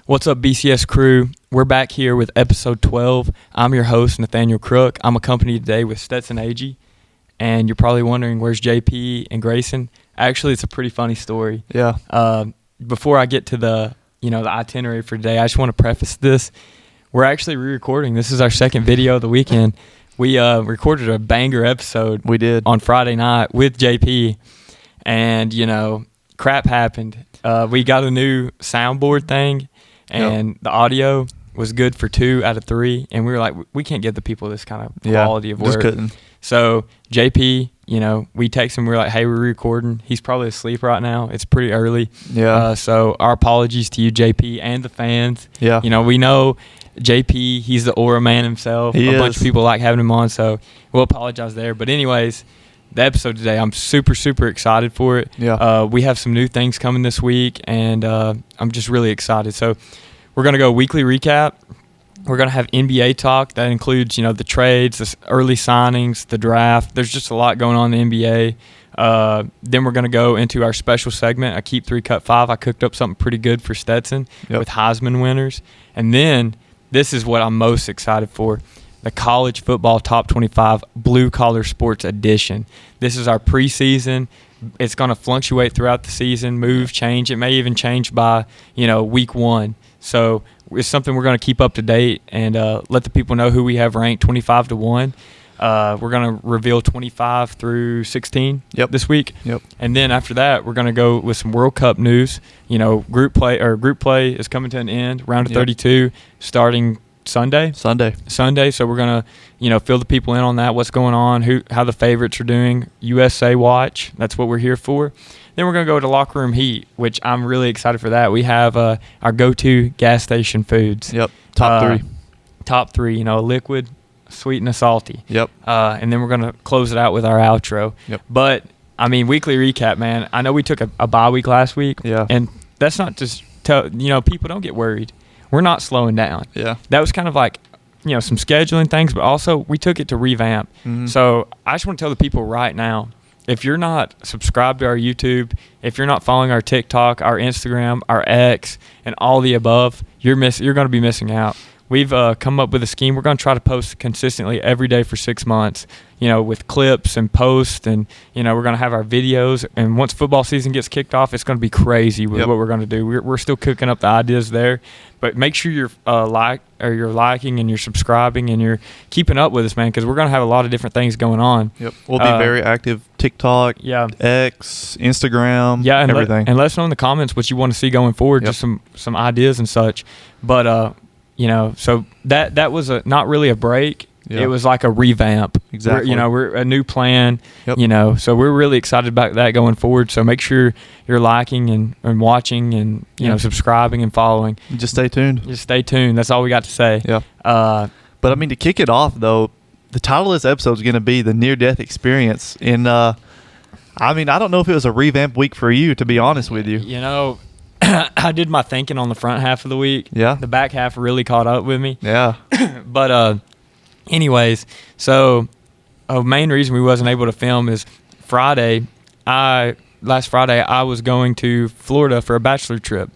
What's up, BCS crew? We're back here with episode 12. I'm your host, Nathaniel Crook. I'm accompanied today with Stetson Agee, and you're probably wondering where's JP and Grayson. Actually, it's a pretty funny story. Yeah. Before I get to the itinerary for today, I just want to preface this. We're actually re-recording. This is our second video of the weekend. We recorded a banger episode. We did. On Friday night with JP, and crap happened. We got a new soundboard thing, and the audio was good for 2 out of 3, and we were like, we can't give the people this kind of quality of work. Just couldn't. So JP, we text him. We're like, hey, we're recording. He's probably asleep right now. It's pretty early. Yeah. So our apologies to you, JP, and the fans. Yeah. We know JP, he's the aura man himself. He a is. bunch of people like having him on, so we'll apologize there. But anyways, the episode today, I'm super, super excited for it. Yeah. We have some new things coming this week, and I'm just really excited. So we're going to go weekly recap. We're going to have NBA talk. That includes, the trades, the early signings, the draft. There's just a lot going on in the NBA. Then we're going to go into our special segment, I Keep 3, Cut 5. I cooked up something pretty good for Stetson with Heisman winners. And then this is what I'm most excited for, the College Football Top 25 Blue Collar Sports Edition. This is our preseason. It's going to fluctuate throughout the season, move, change. It may even change by, week 1. So it's something we're going to keep up to date and let the people know who we have ranked 25 to 1. We're going to reveal 25 through 16 this week. Yep. And then after that, we're going to go with some World Cup news. Group play is coming to an end, round of 32, starting Sunday. So we're going to, fill the people in on that, what's going on, how the favorites are doing, USA watch. That's what we're here for. Then we're going to go to Locker Room Heat, which I'm really excited for that. We have our go-to gas station foods. Yep. Top 3, liquid, sweet, and a salty. Yep. And then we're going to close it out with our outro. Yep. But, weekly recap, man. I know we took a bye week last week. Yeah. And that's not just people don't get worried. We're not slowing down. Yeah. That was kind of like, some scheduling things, but also we took it to revamp. Mm-hmm. So I just want to tell the people right now, if you're not subscribed to our YouTube, if you're not following our TikTok, our Instagram, our X, and all the above, you're going to be missing out. We've come up with a scheme. We're going to try to post consistently every day for 6 months, with clips and posts. And, we're going to have our videos. And once football season gets kicked off, it's going to be crazy with what we're going to do. We're still cooking up the ideas there. But make sure you're you're liking and you're subscribing and you're keeping up with us, man, because we're going to have a lot of different things going on. Yep. We'll be very active. TikTok, X, Instagram, and everything. And let us know in the comments what you want to see going forward, just some ideas and such. But, so that was not really a break. It was like a revamp. Exactly. We're a new plan. Yep. So we're really excited about that going forward. So make sure you're liking and watching and subscribing and following. Just stay tuned. That's all we got to say. Yeah. But to kick it off though, the title of this episode is going to be the near-death experience. And I don't know if it was a revamp week for you, to be honest with you. I did my thinking on the front half of the week. Yeah. The back half really caught up with me. Yeah. But anyways, so a main reason we wasn't able to film is last Friday I was going to Florida for a bachelor trip.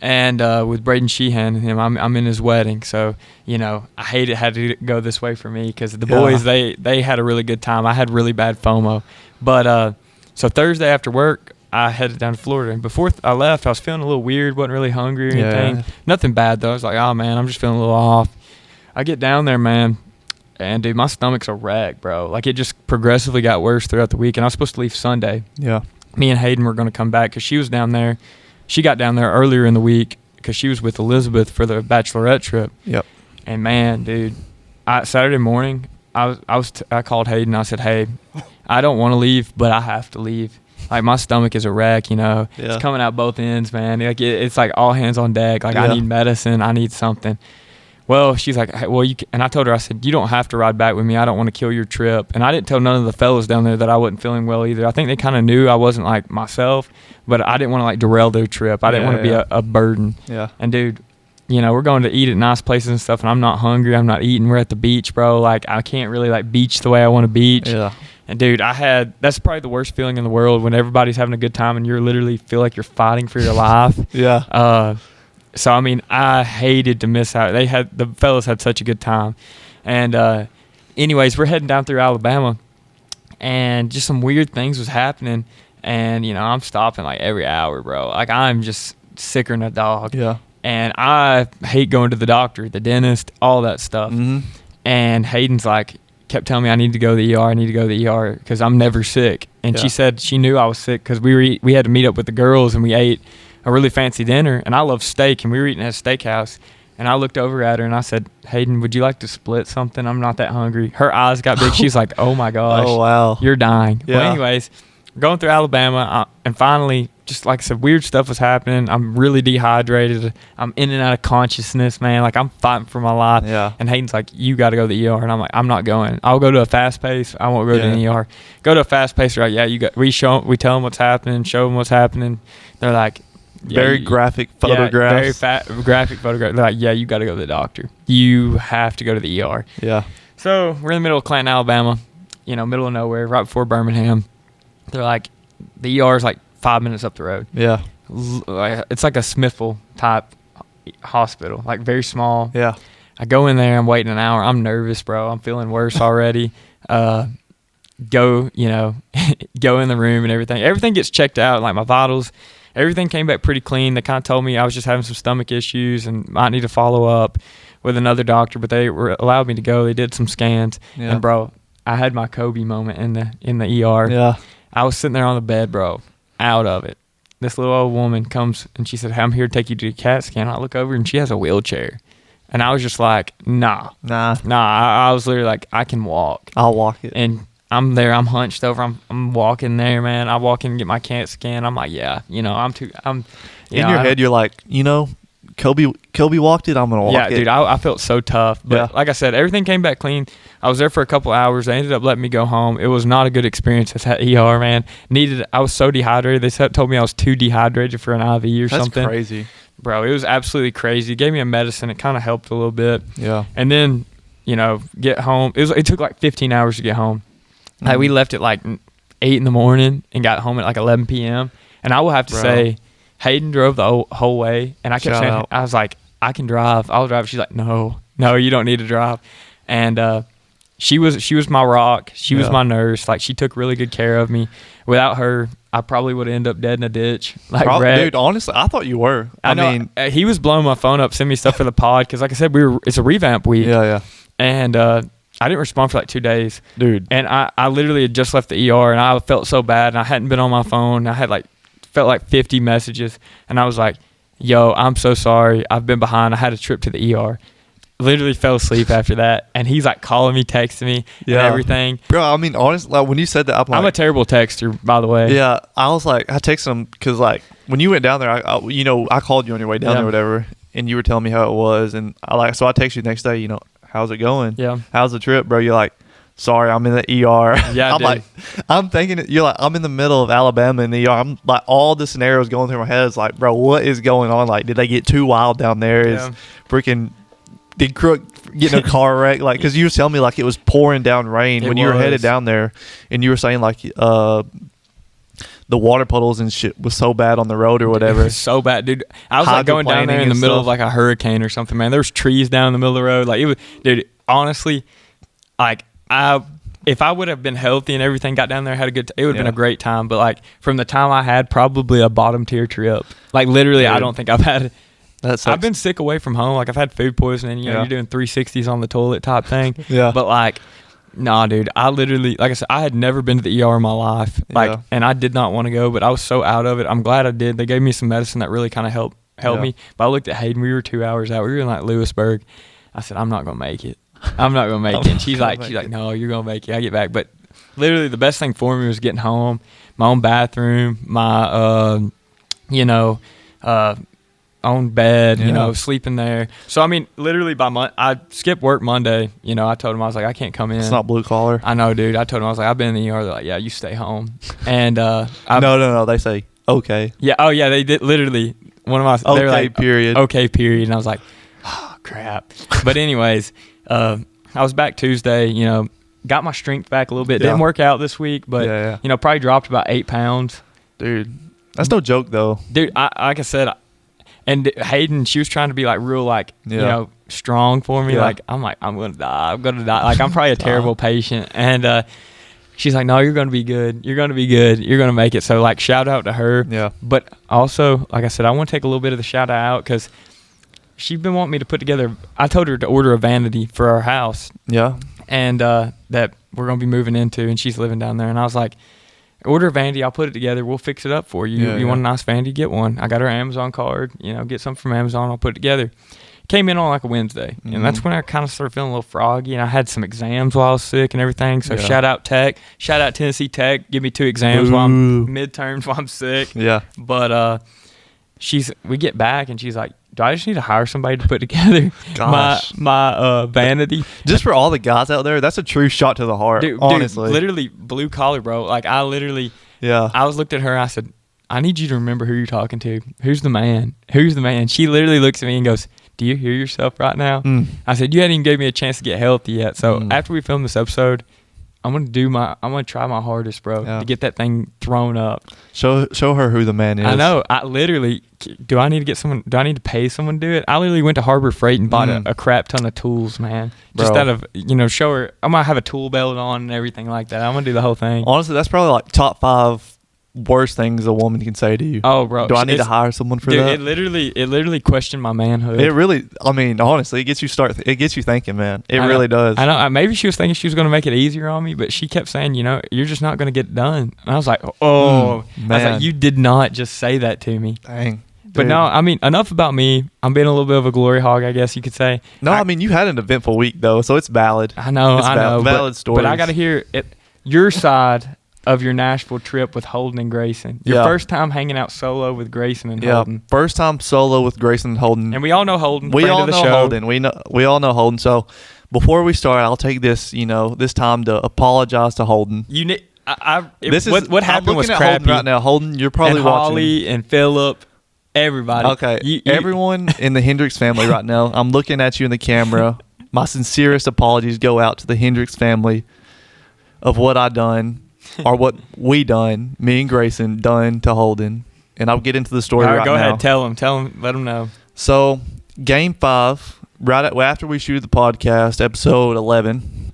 And with Braden Sheehan and him, I'm in his wedding. So, I hate it had to go this way for me because the boys, they had a really good time. I had really bad FOMO. But so Thursday after work, I headed down to Florida. And before I left, I was feeling a little weird, wasn't really hungry or anything. Nothing bad, though. I was like, oh, man, I'm just feeling a little off. I get down there, man, and, dude, my stomach's a wreck, bro. Like, it just progressively got worse throughout the week. And I was supposed to leave Sunday. Yeah. Me and Hayden were going to come back because she was down there. She got down there earlier in the week because she was with Elizabeth for the bachelorette trip. Yep. And, man, dude, Saturday morning, I called Hayden. I said, hey, I don't want to leave, but I have to leave. Like, my stomach is a wreck, It's coming out both ends, man. Like, it's like all hands on deck. Like, I need medicine. I need something. Well, she's like, hey, and I told her, I said, you don't have to ride back with me. I don't want to kill your trip. And I didn't tell none of the fellas down there that I wasn't feeling well either. I think they kind of knew I wasn't like myself, but I didn't want to like derail their trip. I didn't want to be a burden. Yeah. And dude, we're going to eat at nice places and stuff, and I'm not hungry. I'm not eating. We're at the beach, bro. Like, I can't really like beach the way I want to beach. Yeah. And dude, that's probably the worst feeling in the world when everybody's having a good time and you literally feel like you're fighting for your life. Yeah. So, I mean, I hated to miss out. The fellas had such a good time. And anyways, we're heading down through Alabama, and just some weird things was happening. And, I'm stopping like every hour, bro. Like, I'm just sicker than a dog. Yeah. And I hate going to the doctor, the dentist, all that stuff. Mm-hmm. And Hayden's like, kept telling me I need to go to the ER, because I'm never sick. And she said she knew I was sick because we had to meet up with the girls, and we ate a really fancy dinner. And I love steak, and we were eating at a steakhouse. And I looked over at her, and I said, Hayden, would you like to split something? I'm not that hungry. Her eyes got big. She's like, oh, my gosh. Oh, wow. You're dying. Yeah. Well, anyways, going through Alabama, and finally, just like I said, weird stuff was happening. I'm really dehydrated. I'm in and out of consciousness, man. Like, I'm fighting for my life. Yeah. And Hayden's like, you got to go to the ER. And I'm like, I'm not going. I'll go to a fast pace. I won't go to the ER. Go to a fast pace. They're like, we tell them what's happening, show them what's happening. They're like, very graphic photographs. Very graphic photographs. They're like, you got to go to the doctor. You have to go to the ER. Yeah. So we're in the middle of Clanton, Alabama, middle of nowhere, right before Birmingham. They're like, the ER is like 5 minutes up the road. Yeah. It's like a Smithville type hospital, like very small. Yeah. I go in there, I'm waiting an hour. I'm nervous, bro. I'm feeling worse already. Go in the room and everything. Everything gets checked out, like my vitals. Everything came back pretty clean. They kind of told me I was just having some stomach issues and might need to follow up with another doctor, but they allowed me to go. They did some scans. Yeah. And, bro, I had my Kobe moment in the ER. Yeah. I was sitting there on the bed, bro, out of it. This little old woman comes and she said, hey, I'm here to take you to a CAT scan. I look over and she has a wheelchair. And I was just like, nah. I was literally like, I can walk. I'll walk it. And I'm there. I'm hunched over. I'm walking there, man. I walk in and get my CAT scan. I'm like, yeah, in your head, you're like, Kobe walked it. I'm gonna walk it. Yeah, dude. I felt so tough. But like I said, everything came back clean. I was there for a couple hours. They ended up letting me go home. It was not a good experience at that ER, man. I was so dehydrated. They told me I was too dehydrated for an IV or something. That's crazy, bro. It was absolutely crazy. Gave me a medicine. It kind of helped a little bit. Yeah. And then get home. It took like 15 hours to get home. Mm-hmm. Like we left at like 8 in the morning and got home at like 11 p.m. And I will have to say, Hayden drove the whole way, and I kept saying, I was like, I can drive. I'll drive. She's like, no, you don't need to drive. And she was my rock. She was my nurse. Like, she took really good care of me. Without her, I probably would have ended up dead in a ditch. Like, dude, honestly, I thought you were. I mean, he was blowing my phone up, sending me stuff for the pod, because like I said, it's a revamp week. Yeah. And I didn't respond for like 2 days. Dude. And I literally had just left the ER, and I felt so bad, and I hadn't been on my phone. I had felt like 50 messages, and I was like, yo, I'm so sorry. I've been behind. I had a trip to the ER. Literally fell asleep after that, and he's like calling me, texting me, and everything. Bro, I mean, honestly, like when you said that, I'm a terrible texter, by the way. Yeah, I was like, I texted him because like when you went down there, I called you on your way down there or whatever, and you were telling me how it was, and so I texted you the next day, how's it going? Yeah. How's the trip, bro? You're like, sorry, I'm in the ER. Yeah, I'm like, I'm thinking, you're like, I'm in the middle of Alabama in the ER. I'm like, all the scenarios going through my head is like, bro, what is going on? Like, did they get too wild down there? Yeah. Did Crook get in a car wreck? Like, because you were telling me like it was pouring down rain when you were headed down there, and you were saying like the water puddles and shit was so bad on the road or whatever. It was so bad, dude. I was like going down there in the middle of like a hurricane or something, man. There was trees down in the middle of the road. Like, it was, dude, honestly, like if I would have been healthy and everything, got down there, had a good it would have been a great time. But like from the time I had, probably a bottom tier trip. Like literally, dude, I don't think I've had. I've been sick away from home. Like I've had food poisoning. You're doing 360s on the toilet type thing. Yeah. But like, nah, dude. I literally, like I said, I had never been to the ER in my life. Like, and I did not want to go, but I was so out of it. I'm glad I did. They gave me some medicine that really kind of helped me. But I looked at Hayden. We were 2 hours out. We were in like Lewisburg. I said, I'm not gonna make it. I'm not gonna make it. And she's like, no, you're gonna make it. I get back. But literally, the best thing for me was getting home, my own bathroom, my own bed, sleeping there. So I mean, literally I skipped work Monday. I told him, I was like, I can't come in. It's not blue collar. I know, dude. I told him, I was like, I've been in the ER. They're like, yeah, you stay home. And no. They say okay. Yeah. Oh yeah. They did literally. One of my okay, they were like, period. Okay, period. And I was like, oh crap. But anyways, I was back Tuesday. Got my strength back a little bit. Didn't work out this week, but probably dropped about 8 pounds. Dude, that's no joke though. Dude, like I said, And Hayden, she was trying to be like real, like, you know, strong for me. Like, I'm going to die. Like, I'm probably a terrible patient. And she's like, no, you're going to be good. You're going to be good. You're going to make it. So, like, shout out to her. Yeah. But also, like I said, I want to take a little bit of the shout out because she's been wanting me to put together. I told her to order a vanity for our house. Yeah. And that we're going to be moving into, and she's living down there. And I was like, order a vanity. I'll put it together. We'll fix it up for you. You want a nice vanity? Get one. I got her Amazon card. You know, get something from Amazon. I'll put it together. Came in on like a Wednesday, and that's when I kind of started feeling a little froggy, and I had some exams while I was sick and everything. So shout out Tech, shout out Tennessee Tech. Give me 2 exams while I'm midterms while I'm sick. Yeah. But we get back, and she's like, do I just need to hire somebody to put together my vanity? Just for all the guys out there, that's a true shot to the heart, honestly. Dude, literally blue collar, bro. Like, I looked at her, I said, I need you to remember who you're talking to. Who's the man? Who's the man? She literally looks at me and goes, do you hear yourself right now? I said, you hadn't even gave me a chance to get healthy yet. So after we film this episode, I'm gonna try my hardest, bro, to get that thing thrown up. Show her who the man is. I know. I literally, do I need to pay someone to do it? I literally went to Harbor Freight and bought a crap ton of tools, man. Just out of, show her. I'm gonna have a tool belt on and everything like that. I'm gonna do the whole thing. Honestly, that's probably like top 5 worst things a woman can say to you. Oh, bro. Do I need to hire someone for that? It literally questioned my manhood. It really, I mean, honestly, it gets you thinking, man. It really does. I know. Maybe she was thinking she was going to make it easier on me, but she kept saying, you're just not going to get it done. And I was like, man. I was like, you did not just say that to me. Dang. But no, I mean, enough about me. I'm being a little bit of a glory hog, I guess you could say. No, I mean, you had an eventful week, though, so it's valid. I know. Valid story. But I got to hear your side of your Nashville trip with Holden and Grayson. Your first time hanging out solo with Grayson and Holden. First time solo with Grayson and Holden. And we all know Holden. We all know Holden. We all know Holden. So before we start, I'll take this time to apologize to Holden. What happened was crappy. Holden right now. Holden, you're probably and watching. Holly and Phillip, everybody. Okay, everyone in the Hendricks family right now. I'm looking at you in the camera. My sincerest apologies go out to the Hendricks family of what I done. Or what we done, me and Grayson done to Holden. And I'll get into the story right now. Go ahead. Tell him. Let him know. So, Game 5, after we shoot the podcast, episode 11,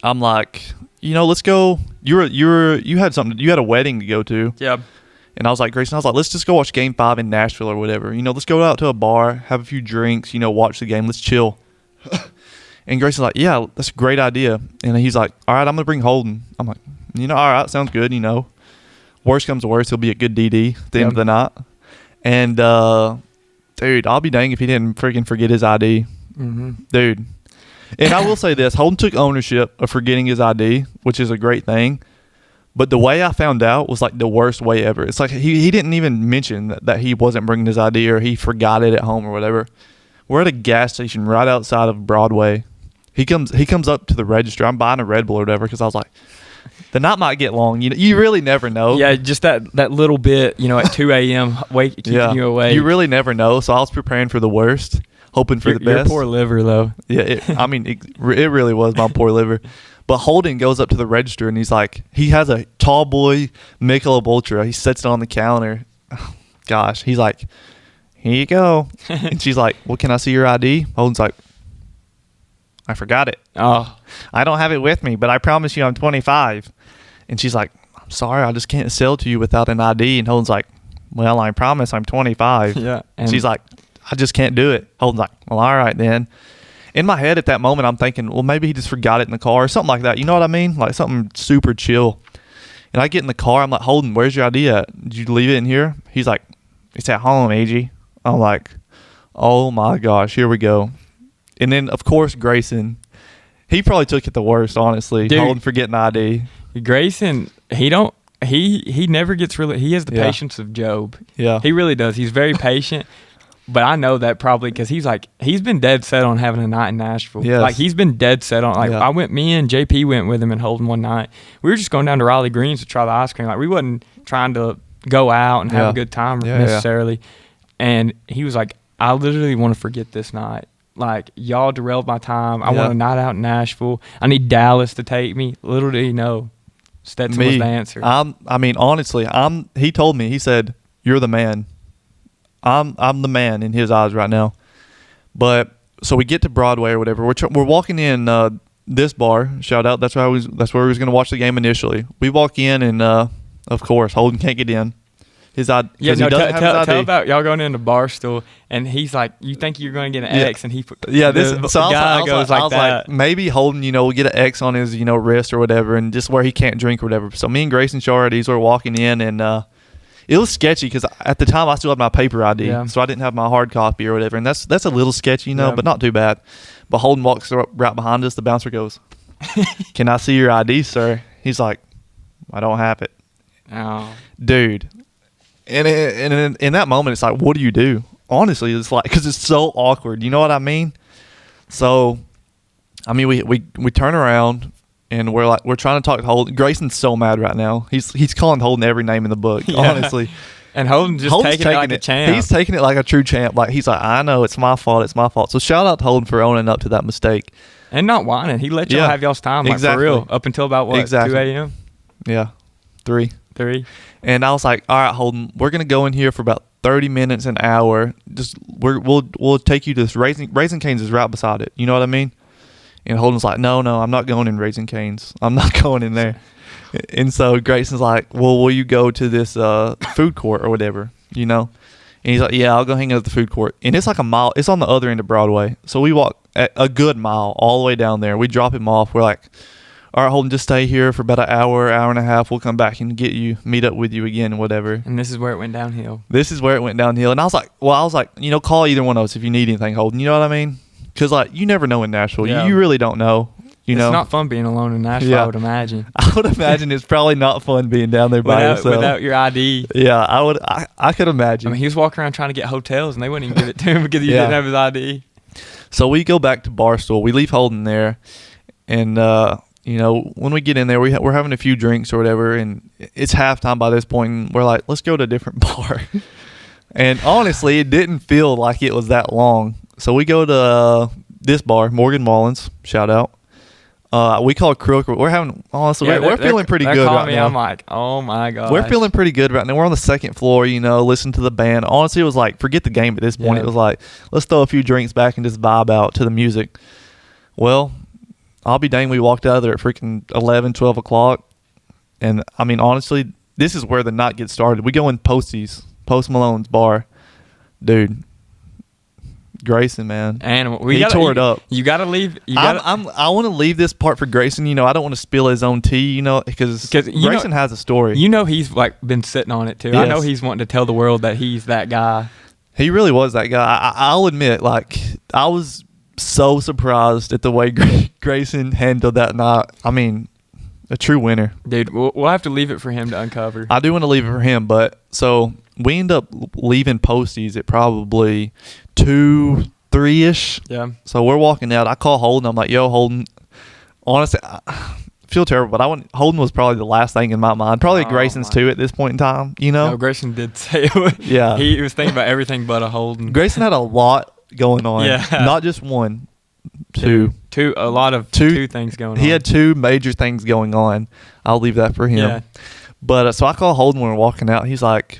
I'm like, let's go. You had a wedding to go to. Yeah. And I was like, Grayson, let's just go watch Game 5 in Nashville or whatever. Let's go out to a bar, have a few drinks, watch the game. Let's chill. And Grayson's like, yeah, that's a great idea. And he's like, all right, I'm going to bring Holden. I'm like, all right, sounds good, Worst comes to worst, he'll be a good DD at the end of the night. And, dude, I'll be dang if he didn't freaking forget his ID. Mm-hmm. Dude. And I will say this, Holden took ownership of forgetting his ID, which is a great thing. But the way I found out was like the worst way ever. It's like he didn't even mention that he wasn't bringing his ID or he forgot it at home or whatever. We're at a gas station right outside of Broadway. He comes up to the register. I'm buying a Red Bull or whatever because I was like, the night might get long. You really never know. Yeah, just that little bit, at 2 a.m. keeping you awake. You really never know. So I was preparing for the worst, hoping for the best. Your poor liver, though. Yeah, it really was my poor liver. But Holden goes up to the register, and he's like, he has a tall boy Michelob Ultra. He sets it on the counter. Oh, gosh. He's like, here you go. And she's like, well, can I see your ID? Holden's like, I forgot it. Oh. I don't have it with me, but I promise you I'm 25. And she's like, I'm sorry, I just can't sell to you without an ID. And Holden's like, well, I promise I'm 25. Yeah. And she's like, I just can't do it. Holden's like, well, all right then. In my head at that moment, I'm thinking, well, maybe he just forgot it in the car or something like that. You know what I mean? Like something super chill. And I get in the car. I'm like, Holden, where's your ID at? Did you leave it in here? He's like, it's at home, AG. I'm like, oh my gosh, here we go. And then, of course, Grayson, he probably took it the worst, honestly. Dude, Holden forgetting ID. Grayson, he never gets really, he has the patience of Job. Yeah. He really does. He's very patient. But I know that probably because he's been dead set on having a night in Nashville. Yes. Like, he's been dead set on, me and JP went with him and Holden one night. We were just going down to Raleigh Greens to try the ice cream. Like, we wasn't trying to go out and have a good time necessarily. And he was like, I literally want to forget this night. Like, y'all derailed my time. I want a night out in Nashville. I need Dallas to take me. Little did he know, Stetson was the answer. Honestly, he told me, he said, you're the man. I'm the man in his eyes right now. But so we get to Broadway or whatever. We're walking in this bar. Shout out. That's where we was going to watch the game initially. We walk in and of course Holden can't get in. His ID. Yeah, no. Tell about y'all going into Barstool, and he's like, "You think you're going to get an X?" And he put I was like, maybe Holden, will get an X on his, wrist or whatever, and just where he can't drink or whatever. So me and Grayson Charades were walking in, and it was sketchy because at the time I still had my paper ID, so I didn't have my hard copy or whatever, and that's a little sketchy, but not too bad. But Holden walks right behind us. The bouncer goes, "Can I see your ID, sir?" He's like, "I don't have it." Oh, dude. And in that moment, it's like, what do you do? Honestly, it's like, because it's so awkward. You know what I mean? So, I mean, we turn around and we're trying to talk to Holden. Grayson's so mad right now. He's calling Holden every name in the book. Honestly, and Holden's taking it like a champ. He's taking it like a true champ. Like he's like, I know it's my fault. It's my fault. So shout out to Holden for owning up to that mistake and not whining. He let y'all have y'all's time, like for real, up until about what 2 a.m. Yeah, 3. And I was like, all right, Holden, we're gonna go in here for about 30 minutes, an hour. Just we'll take you to this Raising Cane's is right beside it. You know what I mean? And Holden's like, no, I'm not going in Raising Cane's. I'm not going in there. And so Grayson's like, well, will you go to this food court or whatever? And he's like, yeah, I'll go hang out at the food court. And it's like a mile. It's on the other end of Broadway. So we walk a good mile all the way down there. We drop him off. We're like, all right, Holden, just stay here for about an hour and a half. We'll come back and meet up with you again, whatever. And this is where it went downhill. And I was like, call either one of us if you need anything, Holden. You know what I mean? Because, like, you never know in Nashville. Yeah. You really don't know. It's not fun being alone in Nashville, I would imagine. I would imagine it's probably not fun being down there by yourself. Without your ID. Yeah, I could imagine. I mean, he was walking around trying to get hotels, and they wouldn't even give it to him because he didn't have his ID. So we go back to Barstool. We leave Holden there, and when we get in there, we're having a few drinks or whatever, and it's halftime by this point, and we're like, let's go to a different bar. And honestly, it didn't feel like it was that long. So we go to this bar, Morgan Mullins, shout out. We call it Crook. We're feeling pretty good right now. I'm like, oh my God. We're feeling pretty good right now. We're on the second floor, listen to the band. Honestly, it was like, forget the game at this point. It was like, let's throw a few drinks back and just vibe out to the music. Well, I'll be dang, we walked out of there at freaking 11, 12 o'clock. And, I mean, honestly, this is where the night gets started. We go in Post Malone's bar. Dude, Grayson, man. And he tore it up. You got to leave. I want to leave this part for Grayson. I don't want to spill his own tea, because Grayson has a story. He's, like, been sitting on it, too. Yes. I know he's wanting to tell the world that he's that guy. He really was that guy. I'll admit, like, I was so surprised at the way Grayson handled that night. I mean, a true winner. Dude, we'll have to leave it for him to uncover. I do want to leave it for him, but so we end up leaving Posties at probably 2, 3-ish. Yeah. So we're walking out. I call Holden. I'm like, yo, Holden. Honestly, I feel terrible, but Holden was probably the last thing in my mind. Probably Grayson's too at this point in time, No, Grayson did say it. Yeah. He was thinking about everything but a Holden. Grayson had a lot going on. Yeah. Not just one. Two. A lot of two things going on. He had 2 major things going on. I'll leave that for him. Yeah. But so I call Holden when we're walking out. He's like,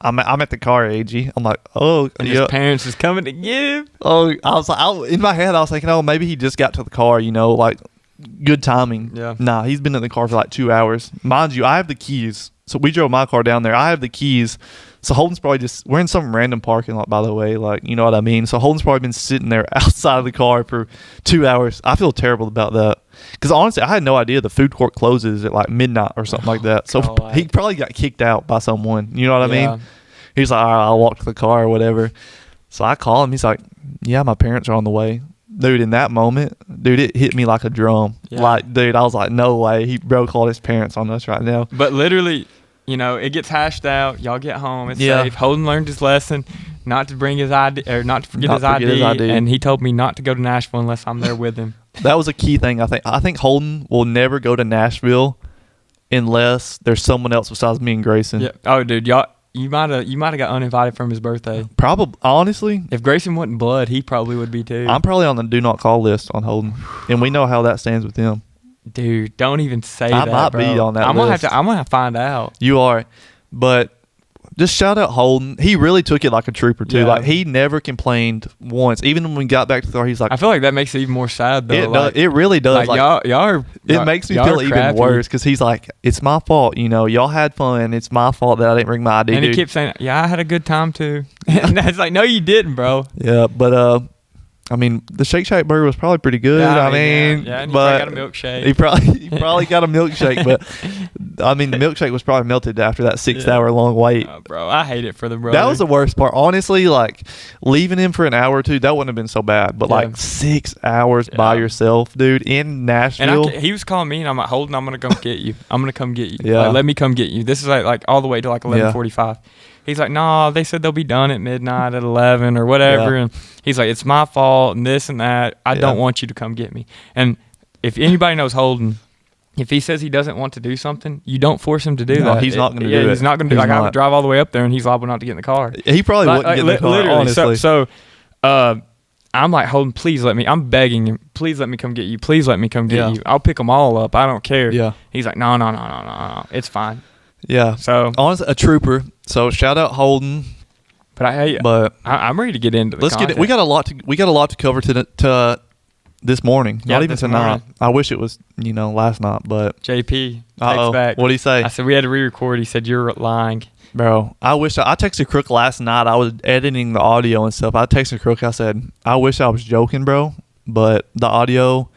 I'm at the car, AG. I'm like, oh. And his parents is coming to get him. Oh, I was like, in my head, I was thinking, oh, maybe he just got to the car, like good timing. Yeah. Nah, he's been in the car for like 2 hours. Mind you, I have the keys. So we drove my car down there. I have the keys. So Holden's probably we're in some random parking lot, by the way, like, you know what I mean? So Holden's probably been sitting there outside of the car for 2 hours. I feel terrible about that. Because honestly, I had no idea the food court closes at like midnight or something like that. So he probably got kicked out by someone. You know what I mean? He's like, all right, I'll walk to the car or whatever. So I call him. He's like, yeah, my parents are on the way. Dude, in that moment, it hit me like a drum. Yeah. Like, dude, I was like, no way. He broke all his parents on us right now. But literally, it gets hashed out. Y'all get home. It's safe. Holden learned his lesson, not to bring his ID or not to forget his ID. And he told me not to go to Nashville unless I'm there with him. That was a key thing. I think Holden will never go to Nashville unless there's someone else besides me and Grayson. Yeah. Oh, dude, you might have got uninvited from his birthday. Probably, honestly. If Grayson wasn't blood, he probably would be too. I'm probably on the do not call list on Holden, and we know how that stands with him. Dude, don't even say that. I might be on that list. I'm gonna have to find out. You are, but just shout out Holden. He really took it like a trooper too. Yeah. Like he never complained once. Even when we got back to the car, he's like, I feel like that makes it even more sad though. it really does. Like, y'all are. It makes me feel even worse because he's like, it's my fault. Y'all had fun. It's my fault that I didn't bring my ID. And he kept saying, "Yeah, I had a good time too." And it's like, no, you didn't, bro. Yeah, but I mean, the Shake Shack burger was probably pretty good. Yeah, I mean, and he but got a milkshake. he probably got a milkshake, but I mean, the milkshake was probably melted after that 6-hour long wait. Bro, I hate it for the brother. That was the worst part. Honestly, like leaving him for an hour or two, that wouldn't have been so bad. But like 6 hours by yourself, dude, in Nashville. And he was calling me, and I'm like, Holden, I'm gonna come get you. I'm gonna come get you. Yeah. Like, let me come get you. This is like all the way to like 11:45. He's like, no, they said they'll be done at midnight at 11 or whatever. Yeah. And he's like, it's my fault and this and that. I don't want you to come get me. And if anybody knows Holden, if he says he doesn't want to do something, you don't force him to do that. He's not going to do it. He's not going to do it. Like, I would drive all the way up there, and he's liable not to get in the car. He probably wouldn't get in the car, literally. honestly. So I'm like, Holden, please let me. I'm begging him. Please let me come get you. Please let me come get you. I'll pick them all up. I don't care. Yeah. He's like, no. It's fine. Yeah. So honestly, a trooper. So shout out Holden. But I'm ready to get into the content. We got a lot to cover to this morning. Yeah, not even tonight. morning. I wish it was last night, but JP takes back. What did he say? I said we had to re-record. He said you're lying. Bro, I wish I texted Crook last night. I was editing the audio and stuff. I texted Crook. I said, I wish I was joking, bro, but the audio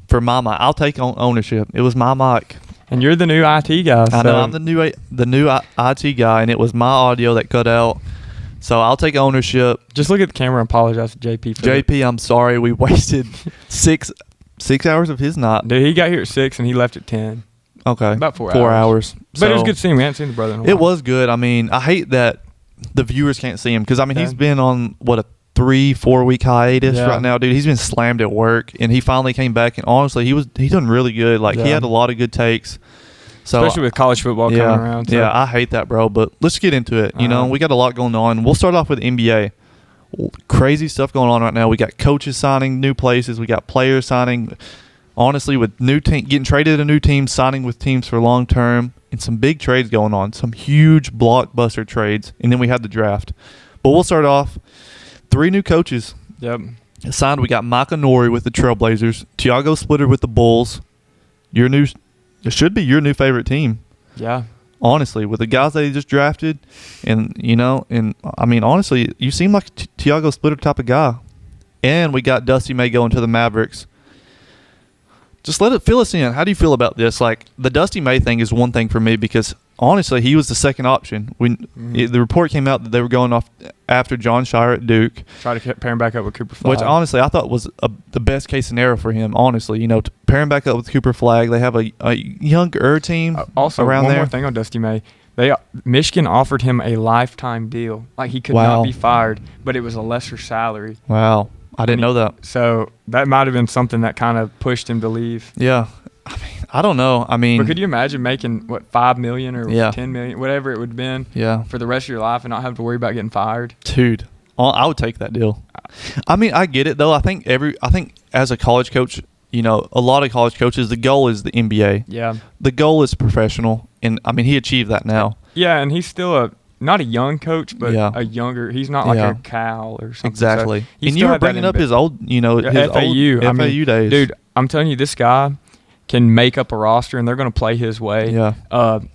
for my mic, I'll take ownership. It was my mic. And you're the new IT guy. I know I'm the new IT guy, and it was my audio that cut out. So I'll take ownership. Just look at the camera and apologize to JP. JP, I'm sorry. We wasted 6 hours of his night. Dude, he got here at 6 and he left at 10. Okay. About 4 hours. But it was good seeing. We hadn't seen the brother in a while. It was good. I mean, I hate that the viewers can't see him because, I mean, he's been on, a 3-4 week hiatus right now, dude. He's been slammed at work, and he finally came back, and honestly, he done really good. Like, he had a lot of good takes. So, especially with college football coming around. So. Yeah, I hate that, bro. But let's get into it. We got a lot going on. We'll start off with NBA. Crazy stuff going on right now. We got coaches signing new places. We got players signing. Honestly, with new team getting traded to new teams, signing with teams for long term, and some big trades going on. Some huge blockbuster trades, and then we had the draft. But we'll start off. 3 new coaches. Yep. Signed. We got Micah Nori with the Trailblazers. Tiago Splitter with the Bulls. It should be your new favorite team. Yeah. Honestly, with the guys they just drafted, and I mean, honestly, you seem like a Tiago Splitter type of guy. And we got Dusty May going to the Mavericks. Just fill us in. How do you feel about this? Like, the Dusty May thing is one thing for me because, honestly, he was the second option. When the report came out that they were going off after John Shire at Duke. Try to pair him back up with Cooper Flag. Which, honestly, I thought was the best case scenario for him, honestly. To pair him back up with Cooper Flag. They have a younger team also, around one there. More thing on Dusty May. Michigan offered him a lifetime deal. Like, he could not be fired, but it was a lesser salary. Wow. I didn't know that. So that might have been something that kind of pushed him to leave. Yeah. I mean, I don't know. I mean, but could you imagine making $5 million or $10 million, whatever it would have been, for the rest of your life and not have to worry about getting fired? Dude, I would take that deal. I mean, I get it though. I think as a college coach, a lot of college coaches, the goal is the NBA. Yeah. The goal is professional, and I mean, he achieved that now. Yeah, and he's still not a young coach, but a younger. He's not like a Cal or something. Exactly. So and you were bringing up his old, his FAU. old FAU days. Dude, I'm telling you, this guy can make up a roster, and they're going to play his way. Yeah.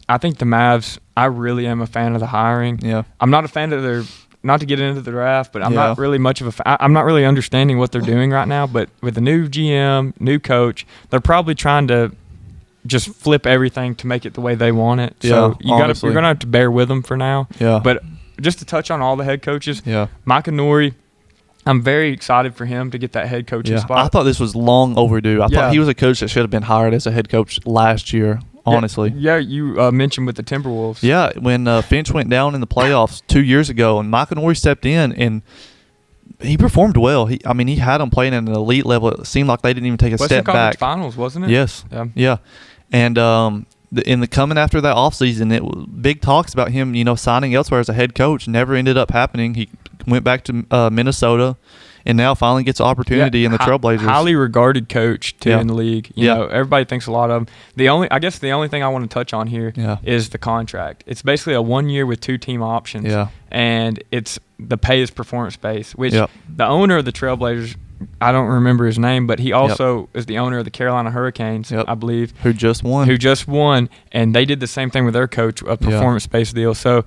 I think the Mavs, I really am a fan of the hiring. Yeah. I'm not a fan of their, not to get into the draft, but I'm not really much of I'm not really understanding what they're doing right now. But with the new GM, new coach, they're probably trying to just flip everything to make it the way they want it. So you're gonna have to bear with them for now. Yeah. But just to touch on all the head coaches, Micah Nori, I'm very excited for him to get that head coaching spot. I thought this was long overdue. I thought he was a coach that should have been hired as a head coach last year. Honestly. Yeah, you mentioned with the Timberwolves. Yeah, when Finch went down in the playoffs 2 years ago, and Micah Nori stepped in and he performed well. He had them playing at an elite level. It seemed like they didn't even take a step back. Finals, wasn't it? Yes. Yeah. And in the coming after that offseason, it was big talks about him, signing elsewhere as a head coach. Never ended up happening. He went back to Minnesota, and now finally gets opportunity in the Trailblazers. Highly regarded coach too in the league. You Yeah. know, everybody thinks a lot of him. The only thing I want to touch on here is the contract. It's basically a 1 year with 2 team options. Yeah. And the pay is performance based, which Yep. the owner of the Trailblazers, I don't remember his name, but he also is the owner of the Carolina Hurricanes, I believe. Who just won, and they did the same thing with their coach, a performance-based deal. So,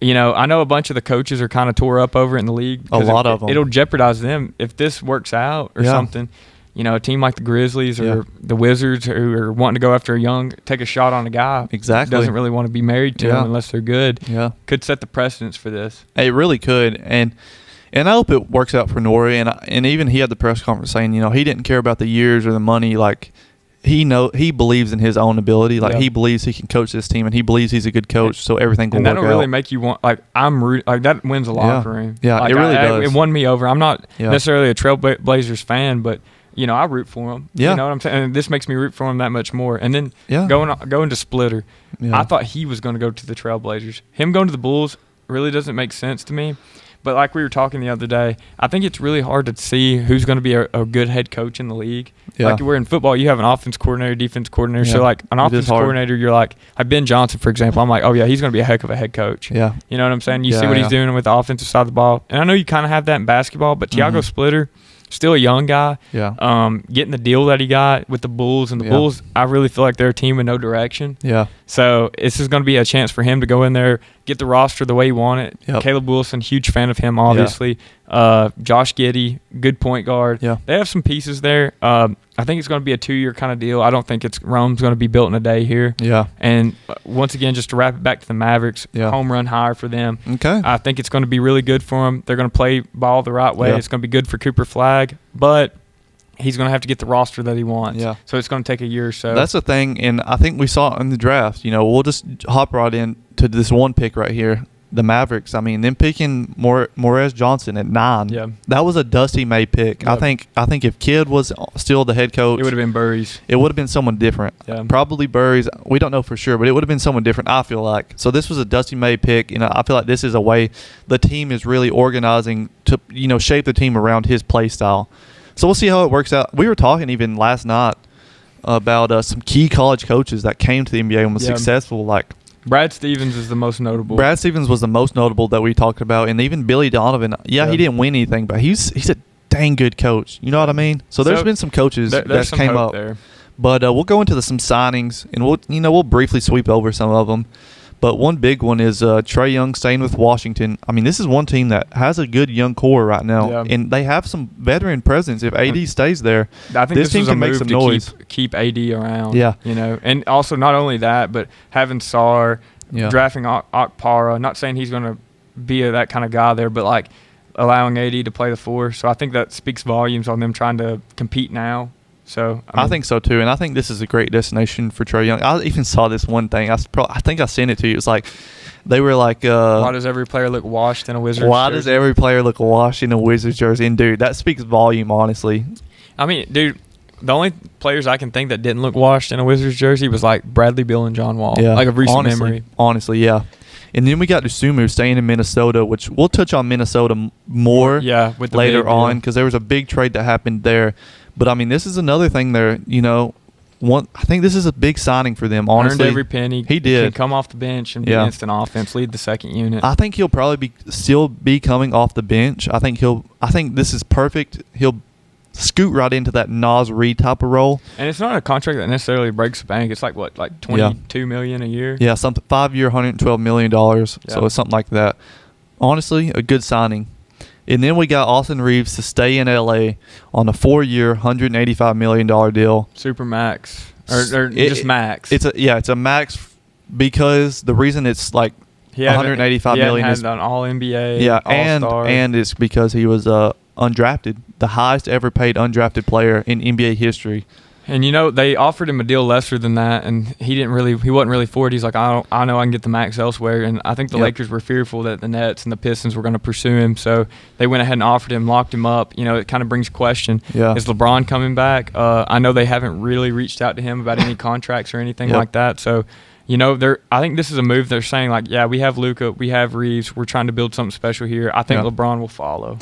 you know, I know a bunch of the coaches are kind of tore up over it in the league. A lot of them. It'll jeopardize them if this works out or something. You know, a team like the Grizzlies or the Wizards who are wanting to go after take a shot on a guy doesn't really want to be married to him unless they're good. Yeah. Could set the precedence for this. It really could. And I hope it works out for Nori. And even he had the press conference saying, you know, he didn't care about the years or the money. Like, he believes in his own ability. Like, he believes he can coach this team, and he believes he's a good coach, so everything will work out. And that'll really make you want, like, that wins a locker room. Yeah, like, it really does. It won me over. I'm not necessarily a Trailblazers fan, but, you know, I root for him. Yeah. You know what I'm saying? And this makes me root for him that much more. And then going to Splitter, I thought he was going to go to the Trailblazers. Him going to the Bulls really doesn't make sense to me. But like we were talking the other day, I think it's really hard to see who's going to be a good head coach in the league. Yeah. Like, where in football, you have an offense coordinator, defense coordinator. Yeah. So, like, an offense coordinator, you're like Ben Johnson, for example. I'm like, oh, yeah, he's going to be a heck of a head coach. Yeah. You know what I'm saying? You see what he's doing with the offensive side of the ball. And I know you kind of have that in basketball, but Tiago Splitter, still a young guy. Yeah. Getting the deal that he got with the Bulls. And the Bulls, I really feel like they're a team with no direction. Yeah. So this is going to be a chance for him to go in there, get the roster the way he wanted. Yep. Caleb Wilson, huge fan of him, obviously. Yeah. Josh Giddey, good point guard. Yeah. They have some pieces there. I think it's going to be a 2-year kind of deal. I don't think Rome's going to be built in a day here. Yeah. And once again, just to wrap it back to the Mavericks, home run hire for them. Okay. I think it's going to be really good for them. They're going to play ball the right way. Yeah. It's going to be good for Cooper Flagg, but he's going to have to get the roster that he wants. Yeah. So it's going to take a year or so. That's the thing, and I think we saw it in the draft. You know, we'll just hop right in to this one pick right here. The Mavericks, I mean, them picking Morez Johnson at 9. Yeah, that was a Dusty May pick. Yep. I think if Kidd was still the head coach, it would have been Burries. It would have been someone different. Yeah. Probably Burries. We don't know for sure, but it would have been someone different, I feel like. So this was a Dusty May pick. You know, I feel like this is a way the team is really organizing to, you know, shape the team around his play style. So we'll see how it works out. We were talking even last night about some key college coaches that came to the NBA and was successful, like Brad Stevens is the most notable. Brad Stevens was the most notable that we talked about, and even Billy Donovan. Yeah, he didn't win anything, but he's a dang good coach. You know what I mean? So there's been some coaches that came up there. But we'll go into some signings, and we'll briefly sweep over some of them. But one big one is Trae Young staying with Washington. I mean, this is one team that has a good young core right now, and they have some veteran presence. If AD stays there, I think this team can make some noise. Keep AD around. Yeah, you know, and also not only that, but having Sarr, drafting Okpara. Not saying he's going to be that kind of guy there, but like allowing AD to play the 4. So I think that speaks volumes on them trying to compete now. So I think so too, and I think this is a great destination for Trae Young. I even saw this one thing. I think I sent it to you. It's like they were like, "Why does every player look washed in a Wizards jersey?" Why does every player look washed in a Wizards jersey? And dude, that speaks volume, honestly. I mean, dude, the only players I can think that didn't look washed in a Wizards jersey was like Bradley Beal and John Wall. Yeah, like a recent memory. Honestly, yeah. And then we got Dosunmu staying in Minnesota, which we'll touch on Minnesota more later on because there was a big trade that happened there. But, I mean, this is another thing there, you know. I think this is a big signing for them, honestly. Earned every penny. He did. Can come off the bench and be instant offense, lead the second unit. I think he'll probably still be coming off the bench. I think this is perfect. He'll scoot right into that Naz Reid type of role. And it's not a contract that necessarily breaks the bank. It's like what, like $22 million a year? Yeah, 5-year, $112 million. So it's something like that. Honestly, a good signing. And then we got Austin Reeves to stay in L.A. on a 4-year, $185 million deal. Super max. Or just max. It's a max because the reason it's like $185 million is an All-NBA, All-Star. And it's because he was undrafted, the highest ever paid undrafted player in NBA history. And, you know, they offered him a deal lesser than that, and he wasn't really for it. He's like, I know I can get the max elsewhere. And I think the Lakers were fearful that the Nets and the Pistons were going to pursue him. So they went ahead and offered him, locked him up. You know, it kind of brings question. Yeah. Is LeBron coming back? I know they haven't really reached out to him about any contracts or anything like that. So, you know, I think this is a move. They're saying, like, yeah, we have Luka, we have Reeves. We're trying to build something special here. I think LeBron will follow.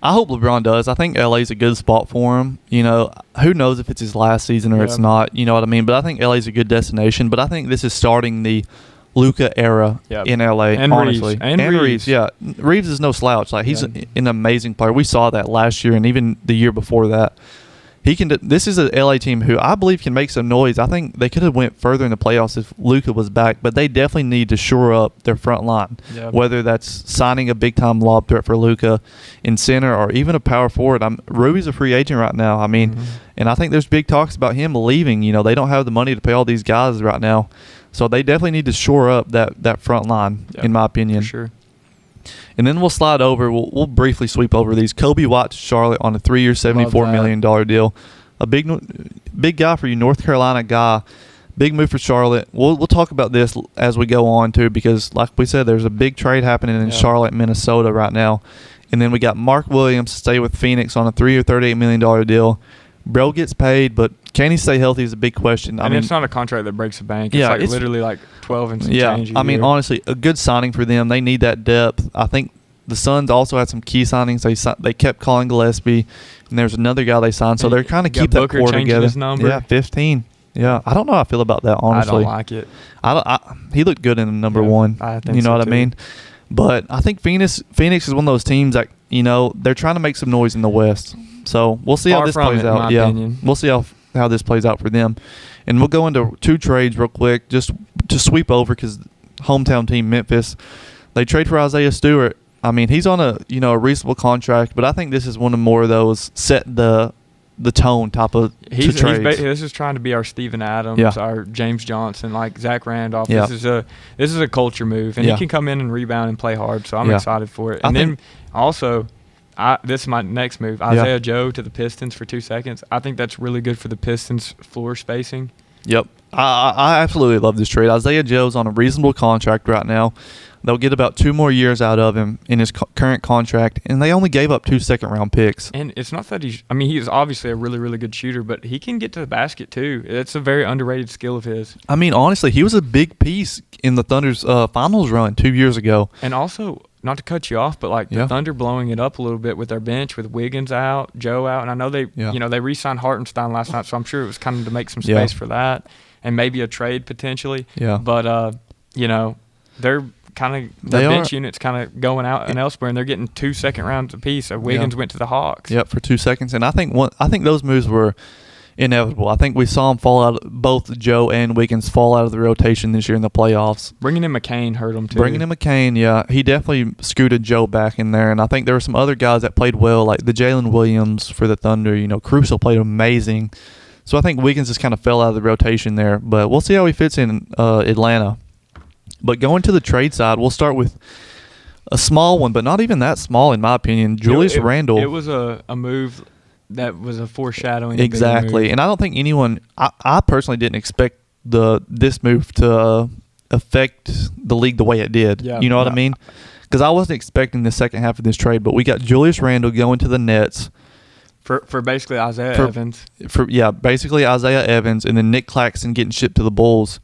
I hope LeBron does. I think LA's a good spot for him. You know, who knows if it's his last season or it's not. You know what I mean? But I think LA's a good destination. But I think this is starting the Luka era in LA, and honestly. Reeves. And Reeves. Yeah. Reeves is no slouch. Like, he's an amazing player. We saw that last year and even the year before that. He can. This is a LA team who I believe can make some noise. I think they could have went further in the playoffs if Luka was back, but they definitely need to shore up their front line. Yep. Whether that's signing a big time lob threat for Luka in center or even a power forward. Ruby's a free agent right now. I mean, and I think there's big talks about him leaving. You know, they don't have the money to pay all these guys right now, so they definitely need to shore up that front line, in my opinion. For sure. And then we'll slide over. We'll briefly sweep over these. Kobe White to Charlotte on a 3-year, $74 million deal. A big guy for you, North Carolina guy. Big move for Charlotte. We'll talk about this as we go on too, because like we said, there's a big trade happening in Charlotte, Minnesota right now. And then we got Mark Williams to stay with Phoenix on a 3-year, $38 million deal. Bro gets paid, but can he stay healthy is a big question. I mean, it's not a contract that breaks the bank. It's literally like 12 and some change a year. I mean, honestly, a good signing for them. They need that depth. I think the Suns also had some key signings. They kept calling Gillespie, and there's another guy they signed. So they're kind of keep that Booker core together. His number. Yeah, 15. Yeah, I don't know how I feel about that, honestly. I don't like it. He looked good in number one. I think you know so what too. I mean? But I think Phoenix is one of those teams that, you know, they're trying to make some noise in the West. So we'll see how this plays out. Yeah, we'll see how this plays out for them. And we'll go into two trades real quick, just to sweep over, because hometown team Memphis, they trade for Isaiah Stewart. I mean, he's on a reasonable contract, but I think this is one of more of those set the tone type of trades. This is trying to be our Steven Adams, our James Johnson, like Zach Randolph. Yeah. This is a culture move, and he can come in and rebound and play hard. So I'm excited for it. And then also, this is my next move. Isaiah Joe to the Pistons for 2 seconds. I think that's really good for the Pistons' floor spacing. Yep. I absolutely love this trade. Isaiah Joe's on a reasonable contract right now. They'll get about 2 more years out of him in his current contract, and they only gave up 2 second-round picks. And it's not that he is obviously a really, really good shooter, but he can get to the basket too. It's a very underrated skill of his. I mean, honestly, he was a big piece in the Thunder's finals run 2 years ago. And also, not to cut you off, but like the Thunder blowing it up a little bit with their bench, with Wiggins out, Joe out, and I know they re-signed Hartenstein last night, so I'm sure it was kind of to make some space for that, and maybe a trade potentially. Yeah. But they're kind of their bench unit's kind of going out and elsewhere, and they're getting 2 second rounds apiece. So Wiggins went to the Hawks. Yep, for 2 seconds, and I think those moves were inevitable. I think we saw him fall out. Both Joe and Wiggins fall out of the rotation this year in the playoffs. Bringing in McCain hurt him too. Bringing in McCain, he definitely scooted Joe back in there, and I think there were some other guys that played well, like the Jalen Williams for the Thunder. Crusoe played amazing. So I think Wiggins just kind of fell out of the rotation there, but we'll see how he fits in Atlanta. But going to the trade side, we'll start with a small one, but not even that small in my opinion. Julius Randle. It was a move that was a foreshadowing. Exactly, and I don't think anyone. I personally didn't expect this move to affect the league the way it did. Yeah, you know what I mean? Because I wasn't expecting the second half of this trade, but we got Julius Randle going to the Nets. For basically Isaiah Evans. Basically Isaiah Evans, and then Nick Claxton getting shipped to the Bulls.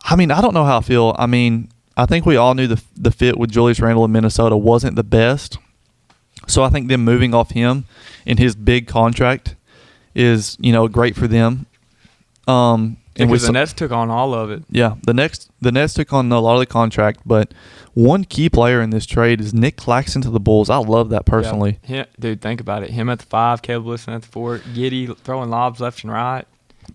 I mean, I don't know how I feel. I mean, I think we all knew the fit with Julius Randle in Minnesota wasn't the best. So I think them moving off him in his big contract is, great for them. Because the Nets took on all of it. Yeah, the Nets took on a lot of the contract, but one key player in this trade is Nick Claxton to the Bulls. I love that personally. Yeah. Dude, think about it. Him at the 5, Caleb Wilson at the 4, Giddey throwing lobs left and right.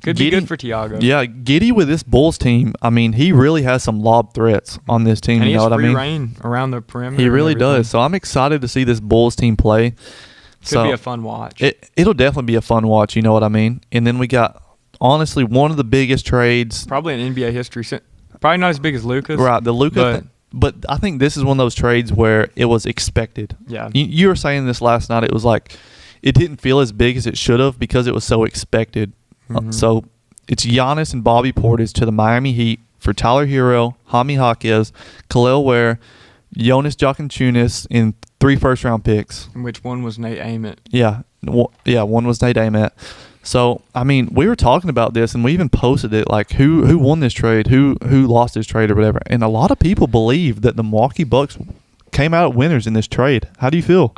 Could be good for Tiago. Yeah, Giddey with this Bulls team, I mean, he really has some lob threats on this team. And you know what I mean? He has free reign around the perimeter. He really does. So I'm excited to see this Bulls team play. Could be a fun watch. It'll definitely be a fun watch, you know what I mean? And then we got, honestly, one of the biggest trades. Probably in NBA history. Probably not as big as Luka's. Right, the Luka thing. But I think this is one of those trades where it was expected. Yeah. You were saying this last night. It was like it didn't feel as big as it should have because it was so expected. Mm-hmm. So it's Giannis and Bobby Portis to the Miami Heat for Tyler Hero, Jaime Jaquez, Khalil Ware, Jonas Valanciunas, and 3 first-round picks. Which one was Nate Ament? Yeah, one was Nate Ament. So, I mean, we were talking about this, and we even posted it, like, who won this trade, who lost this trade or whatever. And a lot of people believe that the Milwaukee Bucks came out winners in this trade. How do you feel?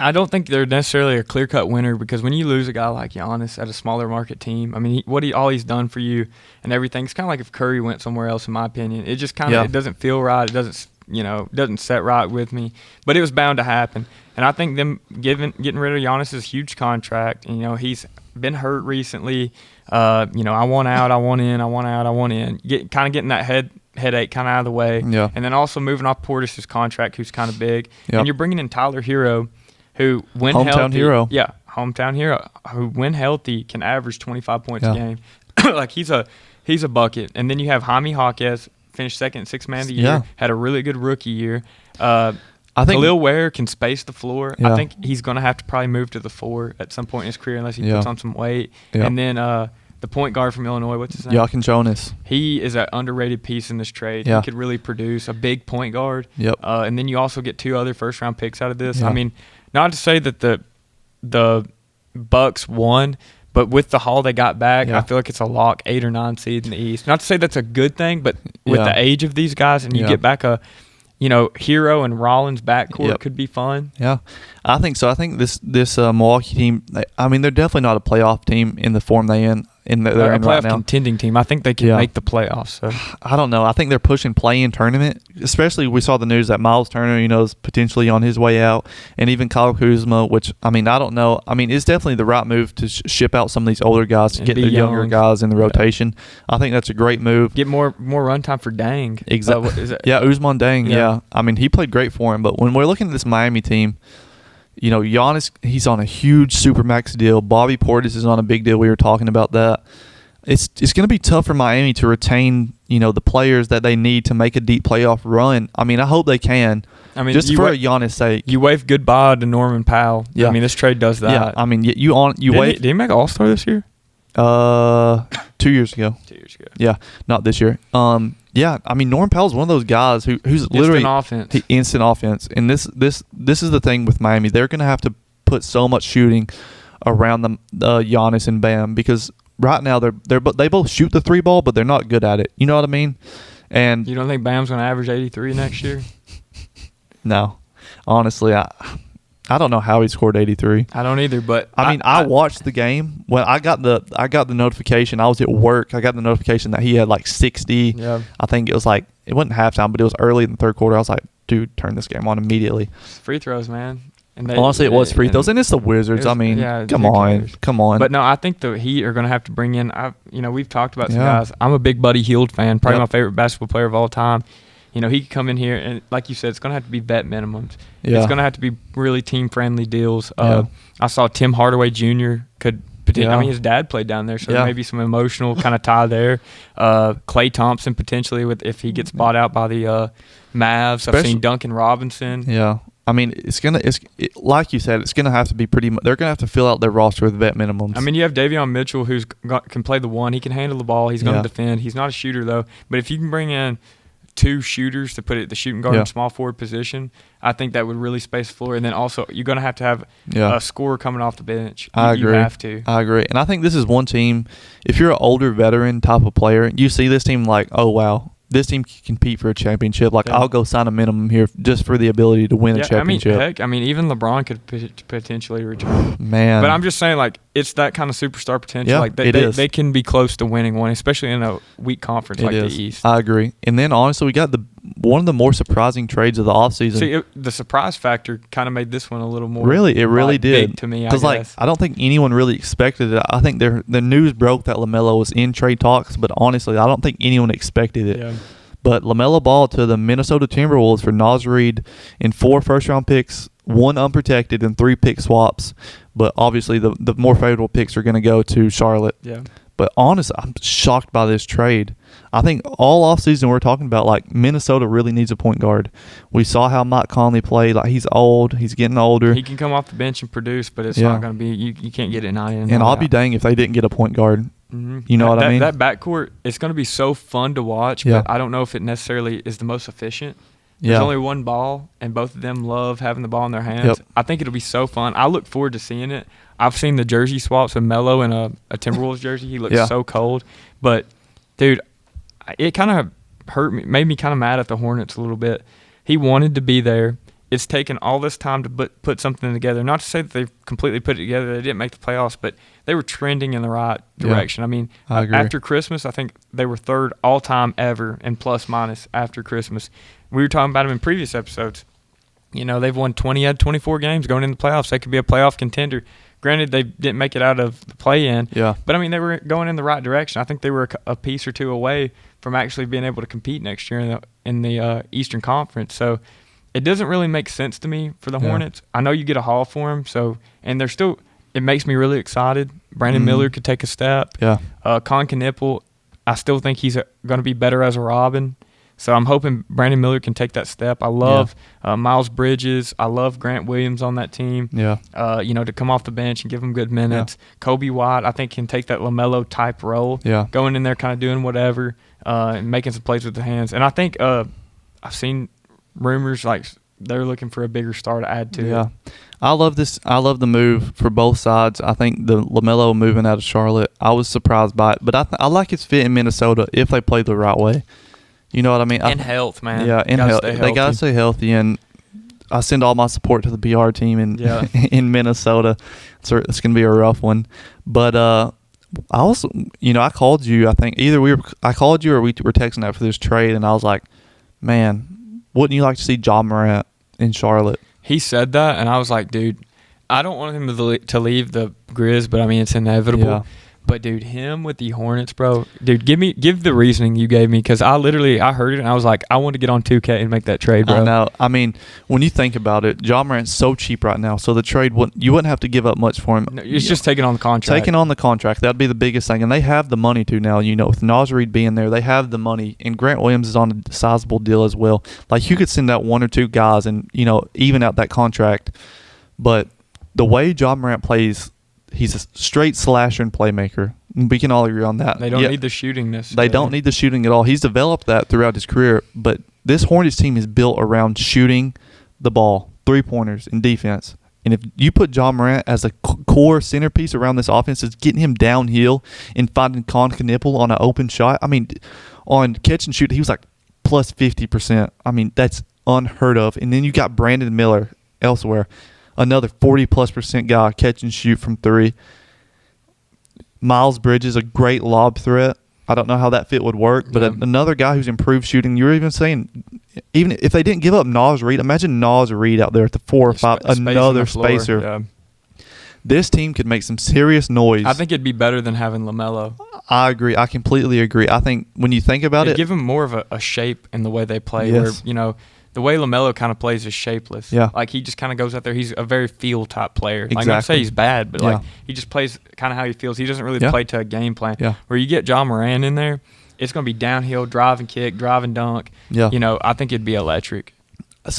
I don't think they're necessarily a clear-cut winner because when you lose a guy like Giannis at a smaller market team, I mean, all he's done for you and everything, it's kind of like if Curry went somewhere else, in my opinion. It just kind of it doesn't feel right. It doesn't set right with me. But it was bound to happen. And I think them getting rid of Giannis's huge contract, and, he's been hurt recently. I want out, I want in, I want out, I want in. Getting that headache kind of out of the way. Yeah. And then also moving off Portis' contract, who's kind of big. Yep. And you're bringing in Tyler Hero, who when healthy, hometown hero, who when healthy can average 25 points a game. Like he's a bucket. And then you have Jaime Jaquez, finished second, sixth man of the year, had a really good rookie year. I think Khalil Ware can space the floor. I think he's going to have to probably move to the 4 at some point in his career unless he puts on some weight. And then the point guard from Illinois, what's his name? Jonas. He is an underrated piece in this trade. He could really produce a big point guard. And then you also get 2 other first-round picks out of this. I mean, not to say that the Bucks won, but with the haul they got back, I feel like it's a lock 8 or 9 seed in the East. Not to say that's a good thing, but with the age of these guys and you get back a Hero and Rollins backcourt could be fun. Yeah, I think so. I think this Milwaukee team, I mean, they're definitely not a playoff team in the form they're in a right now. Contending team. I think they can make the playoffs. So. I don't know. I think they're pushing play-in tournament. Especially, we saw the news that Miles Turner, is potentially on his way out, and even Kyle Kuzma. Which I mean, I don't know. I mean, it's definitely the right move to ship out some of these older guys to get the younger guys in the rotation. I think that's a great move. Get more runtime for Dang. Exactly. Ousmane Dang. Yeah. I mean, he played great for him. But when we're looking at this Miami team. Giannis, he's on a huge supermax deal. Bobby Portis is on a big deal. We were talking about that. It's going to be tough for Miami to retain, the players that they need to make a deep playoff run. I mean, I hope they can. I mean, just for Giannis' sake. You wave goodbye to Norman Powell. Yeah. I mean, this trade does that. Yeah. I mean, wave. Did he make an All-Star this year? 2 years ago. 2 years ago. Yeah, not this year. Yeah, I mean, Norm Powell's one of those guys who's literally instant offense. And this is the thing with Miami. They're going to have to put so much shooting around the Giannis and Bam because right now they both shoot the 3 ball, but they're not good at it. You know what I mean? And you don't think Bam's going to average 83 next year? No, honestly, I don't know how he scored 83. I don't either, but I watched the game when I got the notification. I was at work. I got the notification that he had like 60. Yeah. I think it was like it wasn't halftime, but it was early in the third quarter. I was like, dude, turn this game on immediately. Free throws, man. And honestly, it was free throws, and it's the Wizards. I mean, come on. But no, I think the Heat are going to have to bring in. We've talked about some guys. I'm a big Buddy Hield fan, probably my favorite basketball player of all time. He could come in here and, like you said, it's going to have to be vet minimums. Yeah. It's going to have to be really team-friendly deals. I saw Tim Hardaway Jr. could potentially. I mean, his dad played down there, so there may be some emotional kind of tie there. Klay Thompson potentially if he gets bought out by the Mavs. I've seen Duncan Robinson. Yeah. I mean, like you said, it's gonna have to be they're gonna have to fill out their roster with vet minimums. I mean, you have Davion Mitchell can play the 1. He can handle the ball. He's going to defend. He's not a shooter though. But if you can bring in 2 shooters to put it the shooting guard and small forward position, I think that would really space the floor. And then also you're going to have a scorer coming off the bench. I agree. You have to. I agree. And I think this is one team, if you're an older veteran type of player, you see this team like, oh, wow, this team can compete for a championship. Like, I'll go sign a minimum here just for the ability to win a championship. I mean, even LeBron could potentially return. Man. But I'm just saying, like, it's that kind of superstar potential. Yeah, like, they can be close to winning one, especially in a weak conference like the East. I agree. And then, honestly, we got one of the more surprising trades of the offseason. See, the surprise factor kind of made this one a little more really did. Big to me, because I don't think anyone really expected it. I think the news broke that LaMelo was in trade talks, but honestly, I don't think anyone expected it. Yeah. But LaMelo Ball to the Minnesota Timberwolves for Naz Reid in 4 first-round picks, 1 unprotected, and 3 pick swaps. But obviously, the more favorable picks are going to go to Charlotte. Yeah. But honestly, I'm shocked by this trade. I think all offseason we're talking about, like, Minnesota really needs a point guard. We saw how Mike Conley played. Like, he's old. He's getting older. He can come off the bench and produce, but it's not going to be – you can't get it 9 in. And I'll be dang if they didn't get a point guard. Mm-hmm. You know what I mean? That backcourt, it's going to be so fun to watch, but I don't know if it necessarily is the most efficient. There's only one ball, and both of them love having the ball in their hands. Yep. I think it'll be so fun. I look forward to seeing it. I've seen the jersey swaps with Melo in a Timberwolves jersey. He looks so cold. But, dude, it kind of hurt me, made me kind of mad at the Hornets a little bit. He wanted to be there. it's taken all this time to put something together. Not to say that they've completely put it together. They didn't make the playoffs, but they were trending in the right direction. Yeah, I mean, I agree. after Christmas, I think they were third all-time ever in plus-minus after Christmas. We were talking about them in previous episodes. You know, they've won 24 games going into the playoffs. They could be a playoff contender. Granted, they didn't make it out of the play-in. Yeah. But, I mean, they were going in the right direction. I think they were a piece or two away from actually being able to compete next year in the Eastern Conference. So, it doesn't really make sense to me for the Hornets. I know you get a haul for them, and they're still – it makes me really excited. Brandon Miller could take a step. Yeah. Con Knipple, I still think he's going to be better as a Robin. So I'm hoping Brandon Miller can take that step. I love Miles Bridges. I love Grant Williams on that team. Yeah. To come off the bench and give him good minutes. Yeah. Kobe White, I think, can take that LaMelo type role. Yeah. Going in there, kind of doing whatever, and making some plays with the hands. And I think I've seen rumors like they're looking for a bigger star to add to. Yeah. I love this. I love the move for both sides. I think the LaMelo moving out of Charlotte, I was surprised by it. But I like his fit in Minnesota if they play the right way. You know what I mean? In health, man. Yeah, in health. They got to stay healthy, and I send all my support to the BR team in Minnesota. So it's going to be a rough one. But I also, I called you. I think I called you or we were texting after this trade, and I was like, man, wouldn't you like to see Ja Morant in Charlotte? He said that, and I was like, dude, I don't want him to leave the Grizz, but I mean it's inevitable. Yeah. But, dude, him with the Hornets, bro. Dude, give the reasoning you gave me because I heard it and I was like, I want to get on 2K and make that trade, bro. I know. I mean, when you think about it, Ja Morant's so cheap right now, so the trade you wouldn't have to give up much for him. No, it's just taking on the contract. Taking on the contract, that'd be the biggest thing, and they have the money to now. With Naz Reid being there, they have the money, and Grant Williams is on a sizable deal as well. Like you could send out one or two guys and even out that contract, but the way Ja Morant plays, he's a straight slasher and playmaker. We can all agree on that. They don't need the shooting necessarily. They don't need the shooting at all. He's developed that throughout his career, but this Hornets team is built around shooting the ball, three-pointers, and defense. And if you put Ja Morant as a core centerpiece around this offense, it's getting him downhill and finding Con Knipple on an open shot. I mean, on catch and shoot, he was like plus 50%. I mean, that's unheard of. And then you got Brandon Miller elsewhere, another 40+% guy, catch and shoot from three. Miles Bridges, a great lob threat. I don't know how that fit would work, but another guy who's improved shooting. You were even saying, even if they didn't give up Naz Reid, imagine Naz Reid out there at the 4 or 5, another spacer. Yeah. This team could make some serious noise. I think it'd be better than having LaMelo. I agree. I completely agree. I think when you think about it, give them more of a shape in the way they play. Yes. Where the way LaMelo kind of plays is shapeless. Yeah. Like, he just kind of goes out there. He's a very feel-type player. Exactly. Like, not to say he's bad, but, he just plays kind of how he feels. He doesn't really play to a game plan. Yeah. Where you get Ja Morant in there, it's going to be downhill, drive and kick, drive and dunk. Yeah. I think it'd be electric.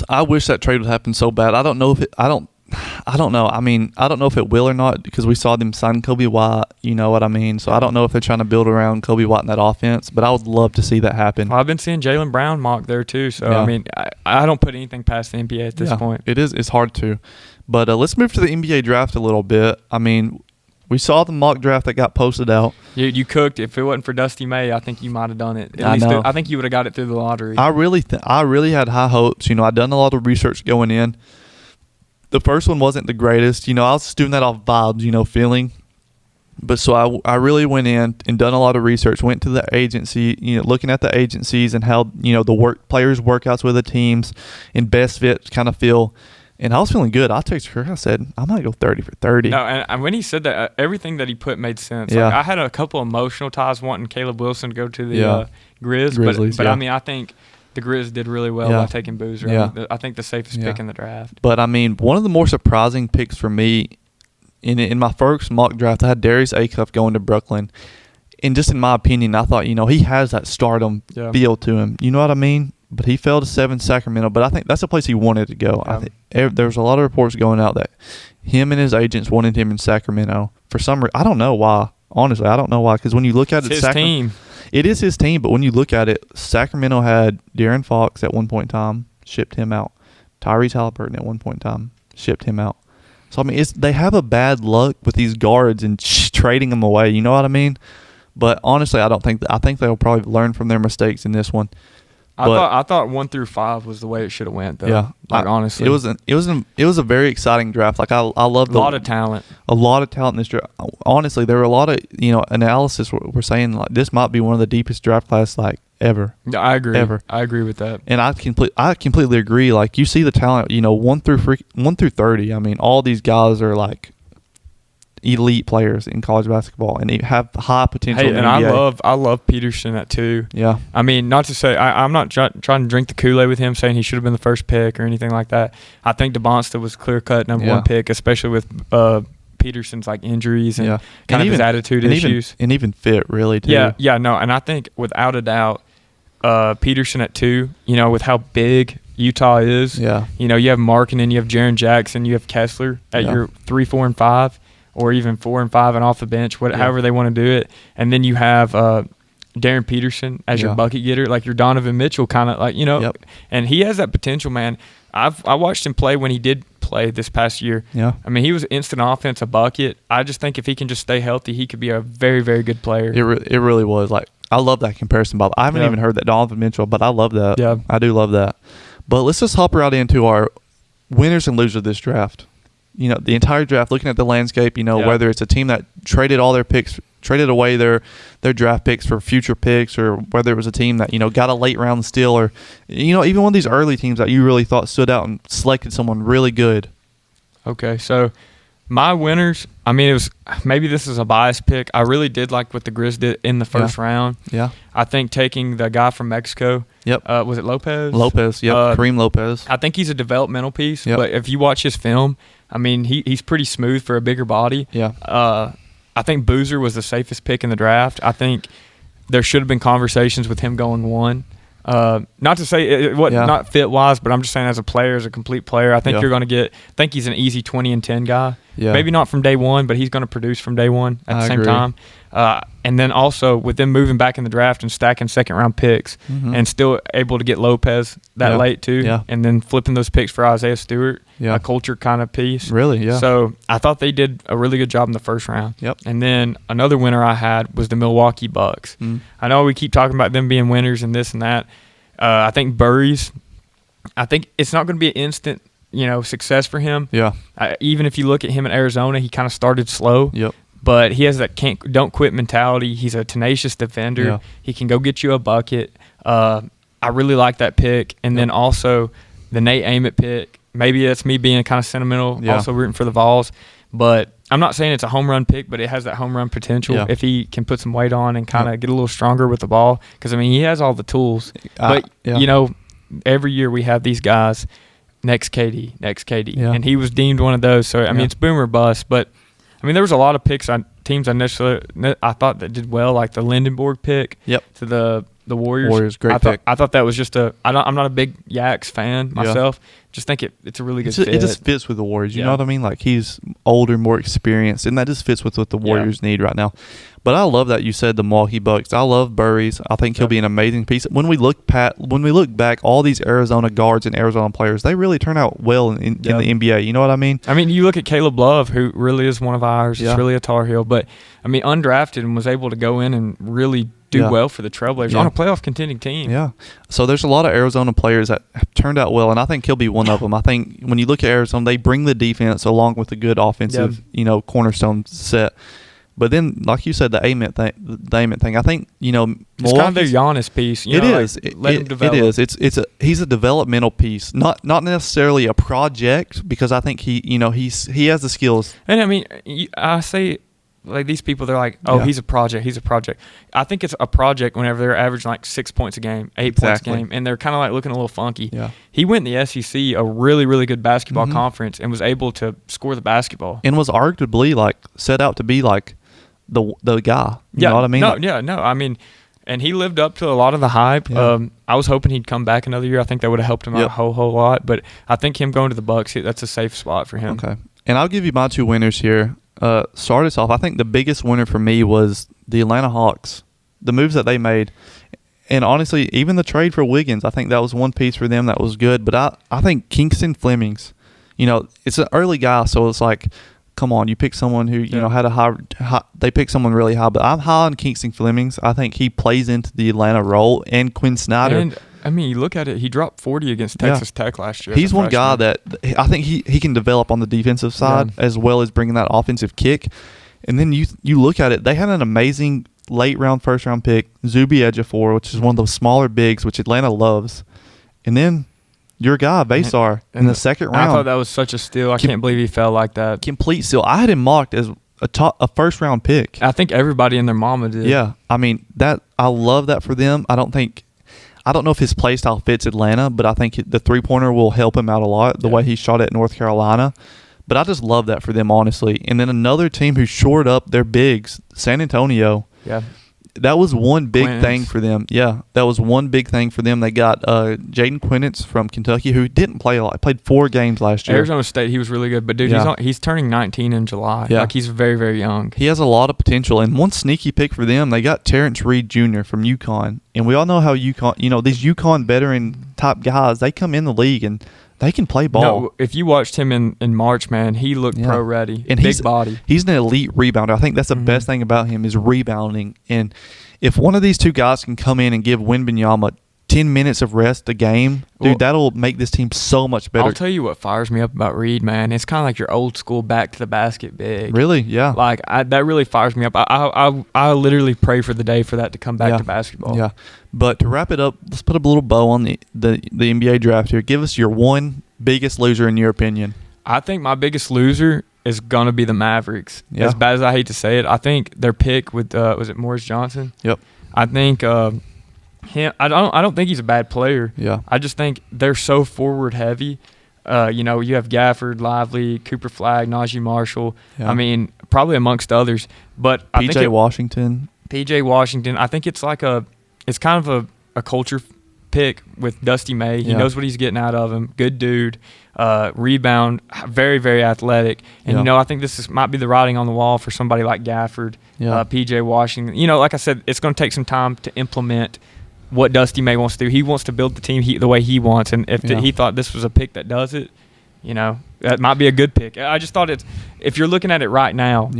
I wish that trade would happen so bad. I don't know if I don't know. I mean, I don't know if it will or not because we saw them sign Kobe White. You know what I mean? So I don't know if they're trying to build around Kobe White in that offense, but I would love to see that happen. Well, I've been seeing Jaylen Brown mock there too. So, I mean, I don't put anything past the NBA at this point. It's hard to. But let's move to the NBA draft a little bit. I mean, we saw the mock draft that got posted out. You cooked. If it wasn't for Dusty May, I think you might have done it. I think you would have got it through the lottery. I really had high hopes. I'd done a lot of research going in. The first one wasn't the greatest. I was just doing that off vibes, feeling. But so I really went in and done a lot of research, went to the agency, looking at the agencies and how, the players' workouts with the teams and best fit kind of feel. And I was feeling good. I texted her. I said, I might go 30 for 30. No, and when he said that, everything that he put made sense. Yeah. Like, I had a couple emotional ties wanting Caleb Wilson to go to the Grizzlies. But I mean, I think the Grizz did really well by taking Boozer. Yeah. I think the safest pick in the draft. But, I mean, one of the more surprising picks for me, in my first mock draft, I had Darius Acuff going to Brooklyn. And just in my opinion, I thought, he has that stardom feel to him. You know what I mean? But he fell to 7 Sacramento. But I think that's the place he wanted to go. Yeah. I think there was a lot of reports going out that him and his agents wanted him in Sacramento. For some reason, I don't know why. Honestly, I don't know why. Because when you look at it's his team. It is his team, but when you look at it, Sacramento had De'Aaron Fox at one point in time, shipped him out. Tyrese Halliburton at one point in time, shipped him out. So, I mean, they have a bad luck with these guards and trading them away. You know what I mean? But honestly, I think they'll probably learn from their mistakes in this one. I thought 1 through 5 was the way it should have went though. Yeah, honestly, it was a very exciting draft. Like I love a lot of talent. A lot of talent in this draft. Honestly, there were a lot of analysis were saying like this might be one of the deepest draft classes like ever. I agree. Ever. I agree with that. And I completely agree. Like you see the talent. 1 through 30. I mean, all these guys are like elite players in college basketball and they have high potential. Hey, and I love Peterson at 2. Yeah. I mean, not to say I'm not trying to drink the Kool-Aid with him saying he should have been the first pick or anything like that. I think DeBonsta was clear cut number 1 pick, especially with Peterson's like injuries and kind of his attitude issues and even fit really too. Yeah, no, and I think without a doubt, Peterson at 2. With how big Utah is. Yeah. You have Mark and then you have Jaren Jackson, you have Kessler at your 3, 4, and 5. Or even 4 and 5 and off the bench, however they want to do it. And then you have Darren Peterson as your bucket getter, like your Donovan Mitchell kind of like, and he has that potential, man. I watched him play when he did play this past year. Yeah. I mean, he was instant offense, a bucket. I just think if he can just stay healthy, he could be a very, very good player. It really was. Like, I love that comparison, Bob. I haven't even heard that Donovan Mitchell, but I love that. Yeah. I do love that. But let's just hop right into our winners and losers of this draft. The entire draft, looking at the landscape, whether it's a team that traded all their picks, traded away their draft picks for future picks, or whether it was a team that, got a late round steal, or, even one of these early teams that you really thought stood out and selected someone really good. Okay, so my winners, I mean, maybe this is a biased pick. I really did like what the Grizz did in the first round. Yeah. I think taking the guy from Mexico. Yep. Was it Lopez? Lopez, yep. Kareem Lopez. I think he's a developmental piece, yep. But if you watch his film, I mean, he's pretty smooth for a bigger body. Yeah. I think Boozer was the safest pick in the draft. I think there should have been conversations with him going 1. Not to say not fit wise, but I'm just saying as a player, as a complete player, I think you're going to get. I think he's an easy 20 and 10 guy. Yeah. Maybe not from day 1, but he's going to produce from day 1 at the same time. And then also with them moving back in the draft and stacking second round picks and still able to get Lopez that late too, and then flipping those picks for Isaiah Stewart, a culture kind of piece. Really, yeah. So I thought they did a really good job in the first round. Yep. And then another winner I had was the Milwaukee Bucks. I know we keep talking about them being winners and this and that. I think Burries, I think it's not going to be an instant, success for him. Yeah. Even if you look at him in Arizona, he kind of started slow. Yep. But he has that don't quit mentality. He's a tenacious defender. Yeah. He can go get you a bucket. I really like that pick. And then also the Nate Ament pick. Maybe that's me being kind of sentimental, also rooting for the Vols. But I'm not saying it's a home run pick, but it has that home run potential if he can put some weight on and kind of get a little stronger with the ball. Because, I mean, he has all the tools. But, every year we have these guys, next KD. Yeah. And he was deemed one of those. So, I mean, it's boom or bust. But, I mean, there was a lot of picks on teams I thought that did well, like the Lindenborg pick to the Warriors. Great pick. I thought that was just I'm not a big Yaks fan myself. Just think it's a really good fit. It just fits with the Warriors. You know what I mean? Like, he's older, more experienced, and that just fits with what the Warriors need right now. But I love that you said the Milwaukee Bucks. I love Burries. I think he'll be an amazing piece. When we look back, all these Arizona guards and Arizona players, they really turn out well in the NBA. You know what I mean? I mean, you look at Caleb Love, who really is one of ours. He's really a Tar Heel. But, I mean, undrafted and was able to go in and really do well for the Trailblazers on a playoff contending team. Yeah. So there's a lot of Arizona players that have turned out well, and I think he'll be one of them. I think when you look at Arizona, they bring the defense along with a good offensive, cornerstone set. But then, like you said, the Ament thing. I think it's kind of their Giannis piece. It is. Let him develop. It is. He's a developmental piece, not necessarily a project, because I think he has the skills. And I mean, I say, like, these people, they're like, he's a project. I think it's a project whenever they're averaging like 6 points a game, 8 points a game, and they're kind of like looking a little funky. Yeah. He went in the SEC, a really, really good basketball conference, and was able to score the basketball. And was arguably like set out to be like the guy. You know what I mean? No. I mean, and he lived up to a lot of the hype. Yeah. I was hoping he'd come back another year. I think that would have helped him out a whole lot. But I think him going to the Bucks, that's a safe spot for him. Okay. And I'll give you my 2 winners here. Start us off. I think the biggest winner for me was the Atlanta Hawks. The moves that they made. And honestly, even the trade for Wiggins, I think that was one piece for them that was good. But I think Kingston Flemings, it's an early guy, so it's like, come on, you pick someone who, had a high, they picked someone really high. But I'm high on Kingston Flemings. I think he plays into the Atlanta role, and Quinn Snyder. I mean, you look at it, he dropped 40 against Texas Tech last year. He's one guy that I think he can develop on the defensive side as well as bringing that offensive kick. And then you look at it, they had an amazing late-round, first-round pick, Zuby Ejiofor, which is one of those smaller bigs, which Atlanta loves. And then your guy, Basar, in the second round. I thought that was such a steal. I can't believe he fell like that. Complete steal. I had him mocked as a first-round pick. I think everybody and their mama did. Yeah. I mean, I love that for them. I don't know if his play style fits Atlanta, but I think the three-pointer will help him out a lot, the way he shot at North Carolina. But I just love that for them, honestly. And then another team who shored up their bigs, San Antonio. Yeah. That was one big thing for them. Yeah, that was one big thing for them. They got Jaden Quinitz from Kentucky, who didn't play a lot. Played 4 games last year. Arizona State, he was really good. But, dude, he's turning 19 in July. Yeah. Like, he's very, very young. He has a lot of potential. And one sneaky pick for them, they got Terrence Reed Jr. from UConn. And we all know how UConn, these UConn veteran type guys, they come in the league and they can play ball. No, if you watched him in March, man, he looked pro ready. And big body. He's an elite rebounder. I think that's the best thing about him is rebounding. And if one of these two guys can come in and give Wembanyama 10 minutes of rest a game, dude, that'll make this team so much better. I'll tell you what fires me up about Reed, man. It's kind of like your old school back to the basket big. Really? Yeah. Like, that really fires me up. I literally pray for the day for that to come back to basketball. Yeah. But to wrap it up, let's put a little bow on the NBA draft here. Give us your one biggest loser in your opinion. I think my biggest loser is going to be the Mavericks. Yeah. As bad as I hate to say it, I think their pick with was it Morris Johnson? Yep. I think him. I don't think he's a bad player. Yeah. I just think they're so forward heavy. You have Gafford, Lively, Cooper Flagg, Najee Marshall. Yeah. I mean, probably amongst others. But I think PJ Washington. I think it's it's kind of a culture pick with Dusty May. He knows what he's getting out of him. Good dude. Rebound, very, very athletic. And, I think might be the writing on the wall for somebody like Gafford, PJ Washington. Like I said, it's going to take some time to implement what Dusty May wants to do. He wants to build the team the way he wants. And if he thought this was a pick that does it, that might be a good pick. I just thought if you're looking at it right now,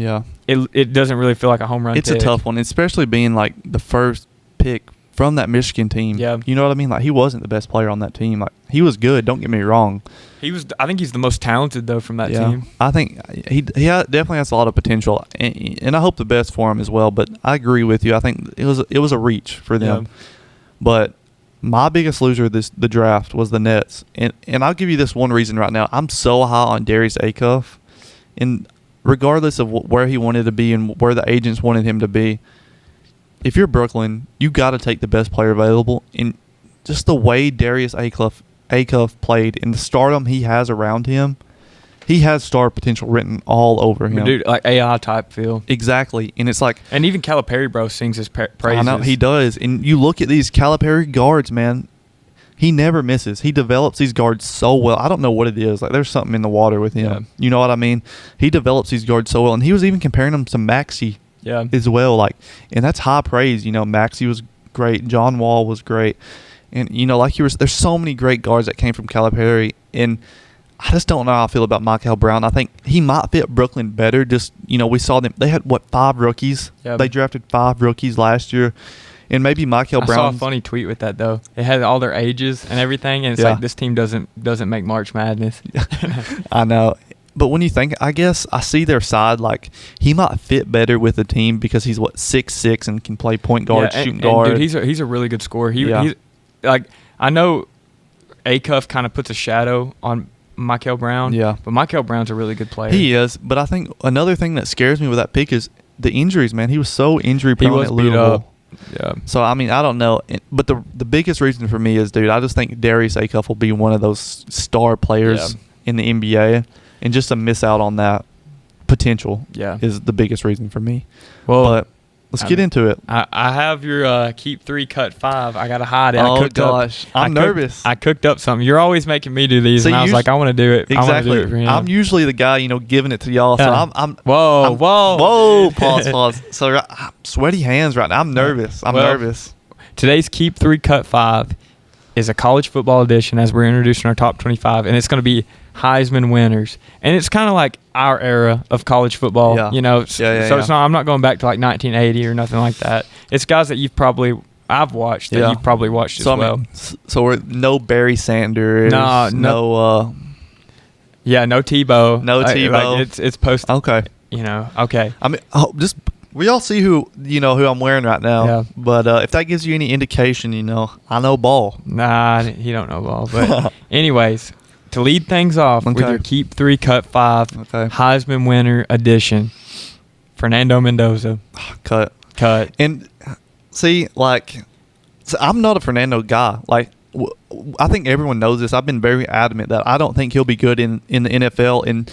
it doesn't really feel like a home run It's pick. a tough one, especially being like the first pick from that Michigan team. Yeah. You know what I mean? Like, he wasn't the best player on that team. Like, he was good, don't get me wrong. I think he's the most talented, though, from that team. I think he definitely has a lot of potential, and I hope the best for him as well. But I agree with you. I think it was a reach for them. Yeah. But my biggest loser the draft was the Nets, and I'll give you this one reason right now. I'm so high on Darius Acuff, and regardless of where he wanted to be and where the agents wanted him to be, if you're Brooklyn, you got to take the best player available. And just the way Darius Acuff played and the stardom he has around him, he has star potential written all over him. Dude, like AI type feel. Exactly. And it's like... And even Calipari, bro, sings his praises. I know, he does. And you look at these Calipari guards, man, he never misses. He develops these guards so well. I don't know what it is. Like, there's something in the water with him. Yeah. You know what I mean? He develops these guards so well. And he was even comparing them to Maxey as well. Like, and that's high praise. Maxey was great. John Wall was great. And, there's so many great guards that came from Calipari. And I just don't know how I feel about Michael Brown. I think he might fit Brooklyn better. Just, we saw them. They had, 5 rookies? Yeah. They drafted 5 rookies last year. And maybe Michael Brown. I saw a funny tweet with that, though. It had all their ages and everything. And it's like, this team doesn't make March Madness. I know. But when you think, I guess I see their side, like, he might fit better with the team because he's, 6'6" and can play point guard, shooting guard. Dude, he's a really good scorer. He's like, I know Acuff kind of puts a shadow on Michael Brown. Yeah. But Michael Brown's a really good player. He is. But I think another thing that scares me with that pick is the injuries, man. He was so injury prone at Louisville. Yeah. So, I mean, I don't know. But the biggest reason for me is, dude, I just think Darius Acuff will be one of those star players in the NBA. And just to miss out on that potential is the biggest reason for me. Well, but let's get into it. I have your keep 3, cut 5. I got to hide it. Oh, gosh. I'm nervous. I cooked up something. You're always making me do these. So and I was like, I want to do it. Exactly. I want to do it for him. I'm usually the guy, giving it to y'all. So I'm Whoa. Pause. So sweaty hands right now. I'm nervous. I'm nervous. Today's keep 3, cut 5 is a college football edition as we're introducing our top 25. And it's going to be Heisman winners. And it's kind of like our era of college football, So it's not, I'm not going back to like 1980 or nothing like that. It's guys that you've probably I've watched that Yeah. you've probably watched as So well. I mean, so we're no Barry Sanders. No. Yeah, no Tebow. No Tebow. It's post. Okay. Okay. I mean, just we all see who I'm wearing right now. Yeah. But if that gives you any indication, I know ball. Nah, he don't know ball. But anyways, to lead things off with Okay. your keep 3, cut 5, Okay. Heisman winner edition, Fernando Mendoza. Cut. And see, so I'm not a Fernando guy. I think everyone knows this. I've been very adamant that I don't think he'll be good in the NFL. And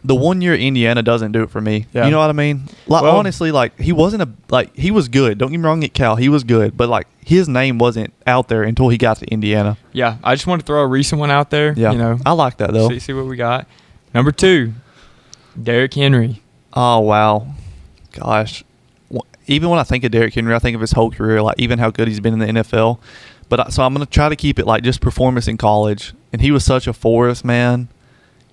the 1 year Indiana doesn't do it for me. Yeah. You know what I mean? Well, honestly, he wasn't he was good. Don't get me wrong at Cal. He was good. But, his name wasn't out there until he got to Indiana. Yeah, I just want to throw a recent one out there. Yeah. I like that, though. See what we got. Number 2, Derrick Henry. Oh, wow. Gosh. Even when I think of Derrick Henry, I think of his whole career, even how good he's been in the NFL. But so I'm going to try to keep it just performance in college. And he was such a force, man.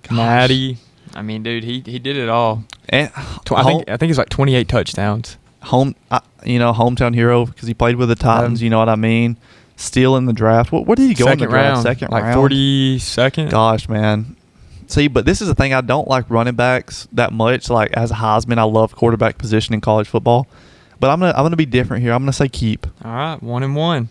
Gosh. Natty. I mean, dude, he did it all. And I think it's 28 touchdowns. Hometown hero because he played with the Titans. You know what I mean? Still in the draft. What did he go in the draft? Second round? 42nd. Gosh, man. See, but this is the thing. I don't like running backs that much. As a Heisman, I love quarterback position in college football. But I'm gonna be different here. I'm gonna say keep. All right, 1-1.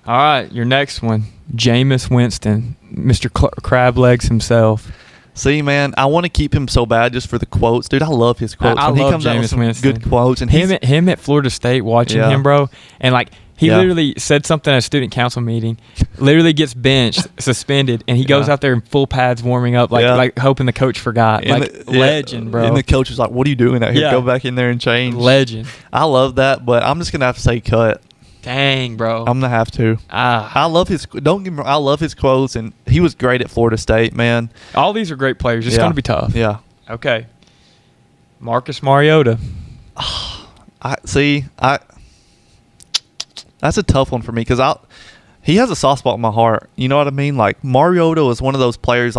All right, your next one, Jameis Winston, Mr. Crab Legs himself. See, man, I want to keep him so bad just for the quotes, dude. I love his quotes. I When he love comes out with Jameis some Winston. good quotes, and Him at Florida State, watching Yeah. him, bro, and he Yeah. literally said something at a student council meeting, literally gets benched, suspended, and he goes Yeah. out there in full pads warming up, hoping the coach forgot. Legend, bro. And the coach was like, "What are you doing out here? Yeah. Go back in there and change." Legend. I love that, but I'm just gonna have to say cut. Dang, bro. I'm gonna have to. I love his. Don't get me wrong. I love his quotes, and he was great at Florida State, man. All these are great players. It's Yeah. going to be tough. Yeah. Okay. Marcus Mariota. That's a tough one for me because he has a soft spot in my heart. You know what I mean? Mariota was one of those players.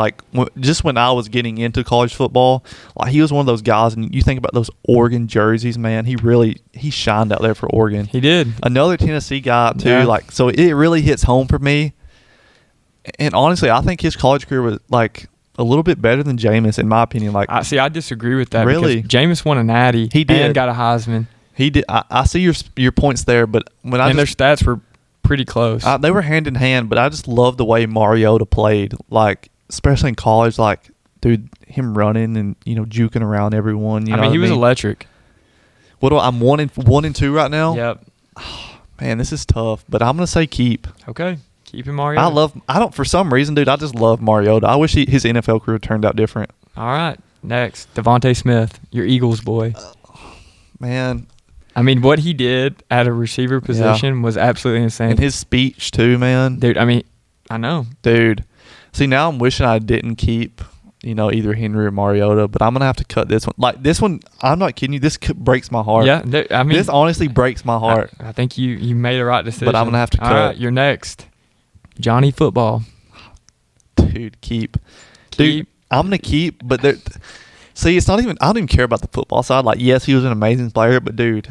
Just when I was getting into college football, he was one of those guys. And you think about those Oregon jerseys, man. He shined out there for Oregon. He did. Another Tennessee guy too. Yeah. So it really hits home for me. And honestly, I think his college career was a little bit better than Jameis, in my opinion. I disagree with that. Really? Because Jameis won a Natty. He did. And got a Heisman. He did. I see your points there, but when their stats were pretty close. they were hand in hand, but I just love the way Mariota played, especially in college. Dude, him running and juking around everyone. You know he was mean? electric. I'm 1-2 right now. Yep. Man, this is tough, but I'm gonna say keep. Okay, keep him Mariota. For some reason, dude, I just love Mariota. I wish his NFL career turned out different. All right, next, Devontae Smith, your Eagles boy. Man. What he did at a receiver position was absolutely insane. And his speech too, man. Dude, I know. Dude. See, now I'm wishing I didn't keep, either Henry or Mariota, but I'm going to have to cut this one. This one, I'm not kidding you, this breaks my heart. Yeah, this honestly breaks my heart. I think you made the right decision. But I'm going to have to cut. All right, you're next. Johnny Football. Dude, keep. Dude, I'm going to keep, but see, it's not even, I don't even care about the football side. Yes, he was an amazing player, but dude,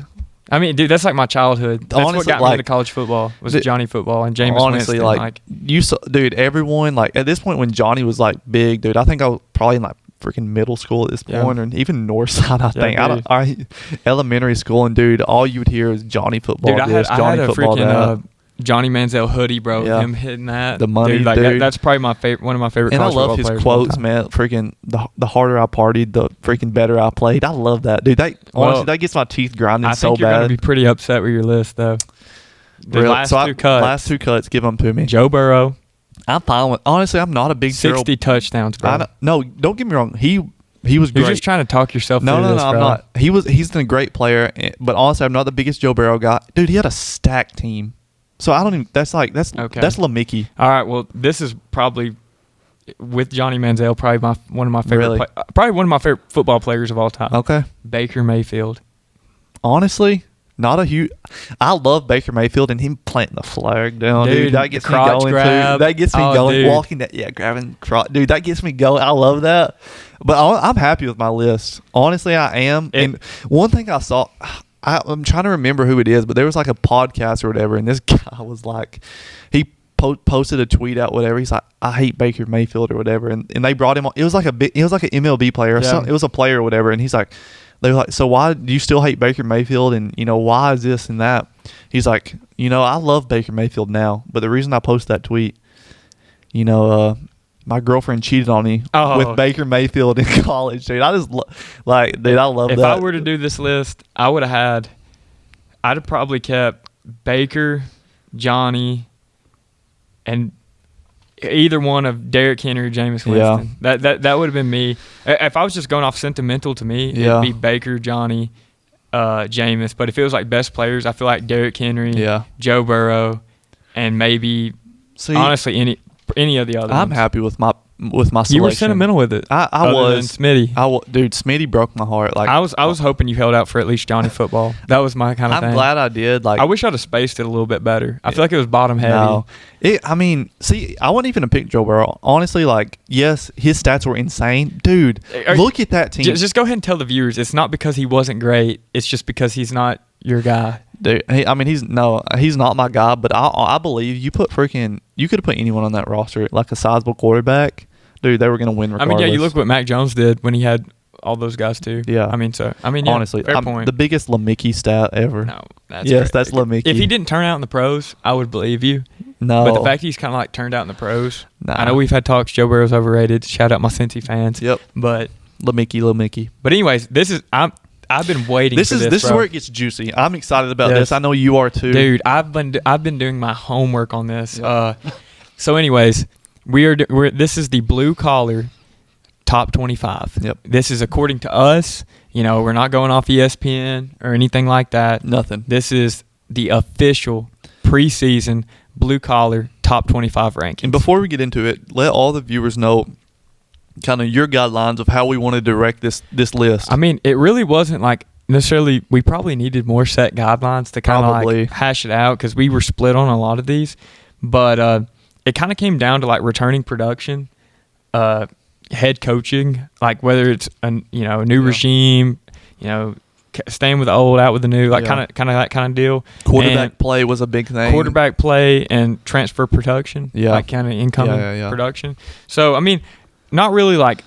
dude, that's my childhood. That's honestly, what got me into college football was Johnny Football and Jameis honestly, Winston. Dude, everyone, at this point when Johnny was, big, dude, I think I was probably in, freaking middle school at this point, or even Northside, I think. Elementary school, and, dude, all you would hear is Johnny Football dude, Johnny I had Football that. Johnny Manziel hoodie, bro. Yeah. Him hitting that. The money, dude. That's probably one of my favorite. And I college love his quotes, man. Freaking the harder I partied, the freaking better I played. I love that, dude. Honestly, that gets my teeth grinding so bad. I think you're gonna be pretty upset with your list, though. Last two cuts, give them to me. Joe Burrow. I'm fine with. Honestly, I'm not a big 60 touchdowns, bro. No, don't get me wrong. He was great. You're just trying to talk yourself. No, through this, I'm bro. not. He's a great player, but honestly, I'm not the biggest Joe Burrow guy. Dude, he had a stacked team. So I don't even. That's okay. That's LaMickey. All right. Well, this is probably with Johnny Manziel, probably one of my favorite. Really? Probably one of my favorite football players of all time. Okay. Baker Mayfield. Honestly, not a huge. I love Baker Mayfield and him planting the flag down, dude. That gets me going grab. too. That gets me going. Dude. Walking that, grabbing crotch, dude. That gets me going. I love that. But I'm happy with my list. Honestly, I am. And one thing I saw, I'm trying to remember who it is, but there was like a podcast or whatever, and this guy was like, he posted a tweet out, whatever. He's like, I hate Baker Mayfield or whatever, and they brought him on. It was like an MLB player or something. It was a player or whatever, and he's like, they were like, so why do you still hate Baker Mayfield, and why is this and that? He's like, I love Baker Mayfield now, but the reason I posted that tweet, my girlfriend cheated on me with Baker Mayfield in college, dude. I just I love that. If I were to do this list, I'd have probably kept Baker, Johnny, and either one of Derrick Henry or Jameis Winston. That would have been me. If I was just going off sentimental, to me, it'd be Baker, Johnny, Jameis. But if it was like best players, I feel like Derrick Henry, Joe Burrow, and maybe honestly any of the other I'm ones. happy with my selection. You were sentimental with it. I was. Smitty. Dude, Smitty broke my heart. Like, I was hoping you held out for at least Johnny football. That was my kind of thing. I'm glad I did. Like, I wish I'd have spaced it a little bit better. I feel like it was bottom heavy. No. I wouldn't even have picked Joe Burrow. Honestly, like, yes, his stats were insane. Dude, look at that team. Just go ahead and tell the viewers, it's not because he wasn't great. It's just because he's not your guy. Dude, he's not my guy, but I believe you could have put anyone on that roster, like a sizable quarterback. Dude, they were going to win regardless. You look what Mac Jones did when he had all those guys too. Yeah. Honestly, fair point. The biggest LaMickey stat ever. No, that's LaMickey. If he didn't turn out in the pros, I would believe you. No. But the fact he's kind of like turned out in the pros. Nah. I know we've had talks, Joe Burrow's overrated. Shout out my Cincy fans. Yep. But LaMickey. But anyways, I've been waiting for this. This is where it gets juicy. I'm excited about this. I know you are too. Dude, I've been doing my homework on this. Yep. So anyways, this is the blue collar top 25. Yep. This is according to us. We're not going off ESPN or anything like that. Nothing. This is the official preseason blue collar top 25 rankings. And before we get into it, let all the viewers know kind of your guidelines of how we want to direct this list. It really wasn't like necessarily. We probably needed more set guidelines to kind of like hash it out because we were split on a lot of these. But it kind of came down to like returning production, head coaching, like whether it's a new regime, staying with the old, out with the new, like kind of that kind of deal. Quarterback play was a big thing. Quarterback play and transfer production, like kind of incoming production. So not really like,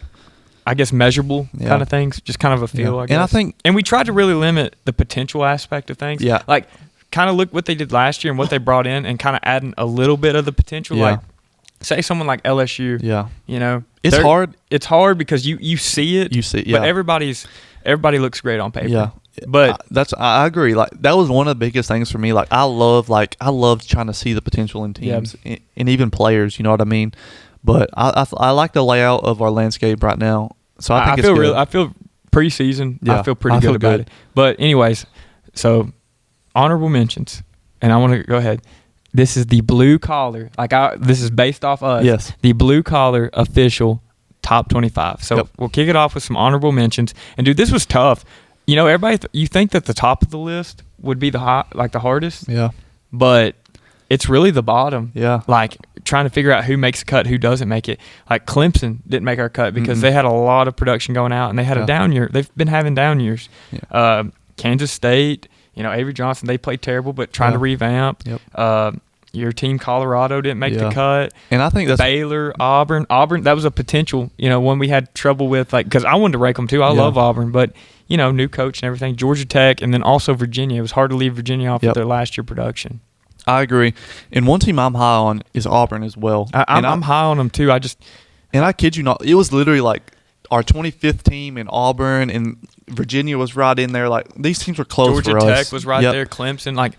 I guess, measurable kind of things, just kind of a feel, I guess. And we tried to really limit the potential aspect of things. Yeah. Like, kind of look what they did last year and what they brought in and kind of adding a little bit of the potential. Yeah. Like, say someone like LSU. Yeah. It's hard. It's hard because you see it. But everybody looks great on paper. Yeah. But I agree. Like, that was one of the biggest things for me. Like, I love trying to see the potential in teams and even players, you know what I mean? But I like the layout of our landscape right now. So I think I feel preseason. I feel pretty good about it. But anyways, so honorable mentions, and I want to go ahead. This is the blue collar. This is based off us. Yes. The blue collar official top 25. So we'll kick it off with some honorable mentions. And dude, this was tough. Everybody, you think that the top of the list would be the hardest. Yeah. But it's really the bottom. Yeah. Like, trying to figure out who makes a cut, who doesn't make it. Like, Clemson didn't make our cut because they had a lot of production going out, and they had a down year. They've been having down years. Yeah. Kansas State, Avery Johnson, they played terrible, but trying to revamp. Yep. Your team, Colorado, didn't make the cut. And I think that's Baylor, Auburn, that was a potential, one we had trouble with, like, because I wanted to rank them too. I love Auburn, but, new coach and everything. Georgia Tech, and then also Virginia. It was hard to leave Virginia off with their last year production. I agree. And one team I'm high on is Auburn as well. I'm high on them too. And I kid you not, it was literally like our 25th team in Auburn, and Virginia was right in there. Like, these teams were close for us. Georgia Tech was right there. Clemson, like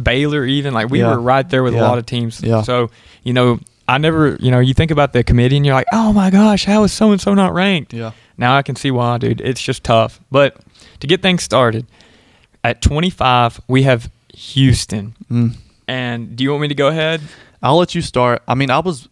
Baylor even. Like, we were right there with a lot of teams. Yeah. So, I never, you think about the committee and you're like, oh my gosh, how is so-and-so not ranked? Yeah. Now I can see why, dude. It's just tough. But to get things started, at 25, we have Houston. And do you want me to go ahead? I'll let you start. I'll just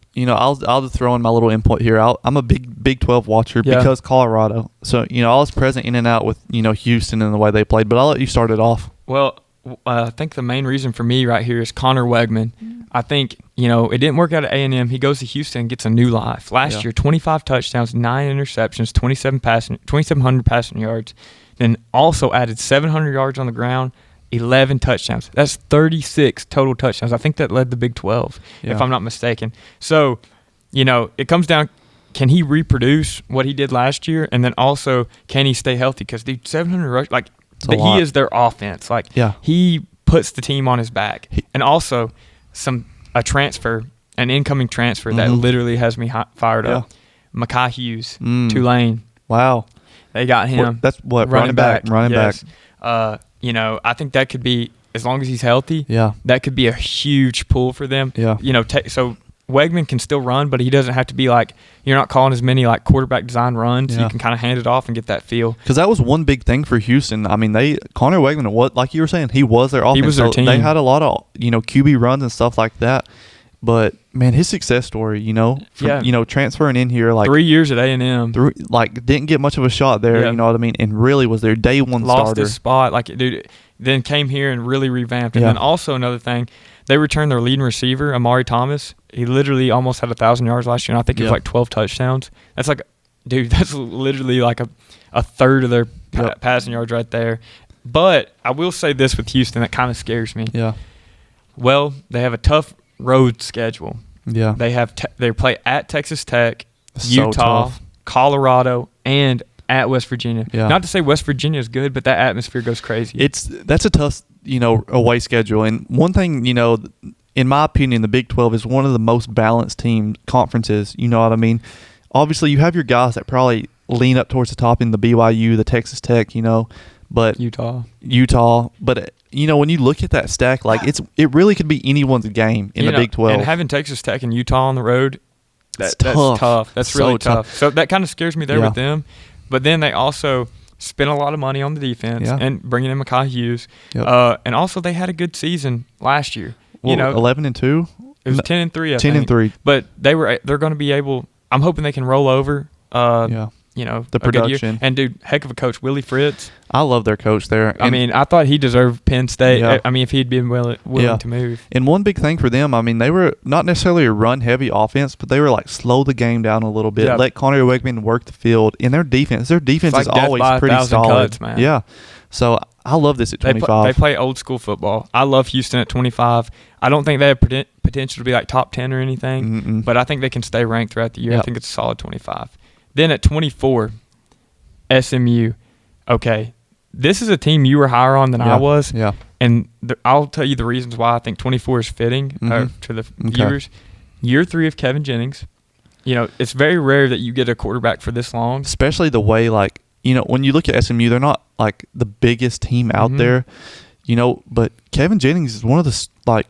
throw in my little input here. I'm a Big 12 watcher because Colorado. So, I was present in and out with, Houston and the way they played. But I'll let you start it off. Well, I think the main reason for me right here is Connor Wegman. I think, it didn't work out at A&M. He goes to Houston and gets a new life. Last year, 25 touchdowns, 9 interceptions, 2,700 passing yards. then also added 700 yards on the ground, 11 touchdowns. That's 36 total touchdowns. I think that led the Big 12, if I'm not mistaken. So, it comes down, can he reproduce what he did last year? And then also, can he stay healthy? Because, dude, 700 rush, he is their offense. He puts the team on his back. And also, an incoming transfer that literally has me fired up. Mekhi Hughes, Tulane. Wow. They got him. That's what, running back. I think that could be, as long as he's healthy, that could be a huge pull for them. Yeah. So Wegman can still run, but he doesn't have to be you're not calling as many quarterback design runs. You can kind of hand it off and get that feel. Because that was one big thing for Houston. I mean, Connor Wegman, like you were saying, he was their offense. He was their team. They had a lot of, QB runs and stuff like that. But man, his success story, transferring in here 3 years at A&M, didn't get much of a shot there. You know what I mean, and really was their day one lost starter. His spot, dude. Then came here and really revamped. And then also another thing, they returned their leading receiver, Amari Thomas. He literally almost had 1,000 yards last year, and I think it was 12 touchdowns. That's that's literally a third of their passing yards right there. But I will say this with Houston that kind of scares me. Yeah. Well, they have a tough road schedule. Yeah. They play at Texas Tech, So Utah, tough. Colorado, and at West Virginia. Yeah. Not to say West Virginia is good, but that atmosphere goes crazy. That's a tough, away schedule. And one thing, in my opinion, the Big 12 is one of the most balanced conferences. You know what I mean? Obviously, you have your guys that probably lean up towards the top in the BYU, the Texas Tech, but Utah. But when you look at that stack, it really could be anyone's game in the Big 12. And having Texas Tech and Utah on the road, that's tough. That's so really tough. So that kind of scares me there with them. But then they also spent a lot of money on the defense and bringing in Mekhi Hughes. Yep. And also they had a good season last year. 11-2. It was 10-3. 10-3. But they're going to be able. I'm hoping they can roll over. The production. And, dude, heck of a coach, Willie Fritz. I love their coach there. And I thought he deserved Penn State. Yeah. If he'd been willing to move. And one big thing for them, they were not necessarily a run-heavy offense, but they were slow the game down a little bit. Yeah. Let Connor Wegman work the field. And their defense is always pretty solid. Cuts, man. Yeah. So I love this at 25. They play old school football. I love Houston at 25. I don't think they have potential to be top 10 or anything, but I think they can stay ranked throughout the year. Yep. I think it's a solid 25. Then at 24, SMU. Okay, this is a team you were higher on than I was. Yeah. And I'll tell you the reasons why I think 24 is fitting to the viewers. Year 3 of Kevin Jennings. It's very rare that you get a quarterback for this long. Especially the way, when you look at SMU, they're not, the biggest team out there. But Kevin Jennings is one of the,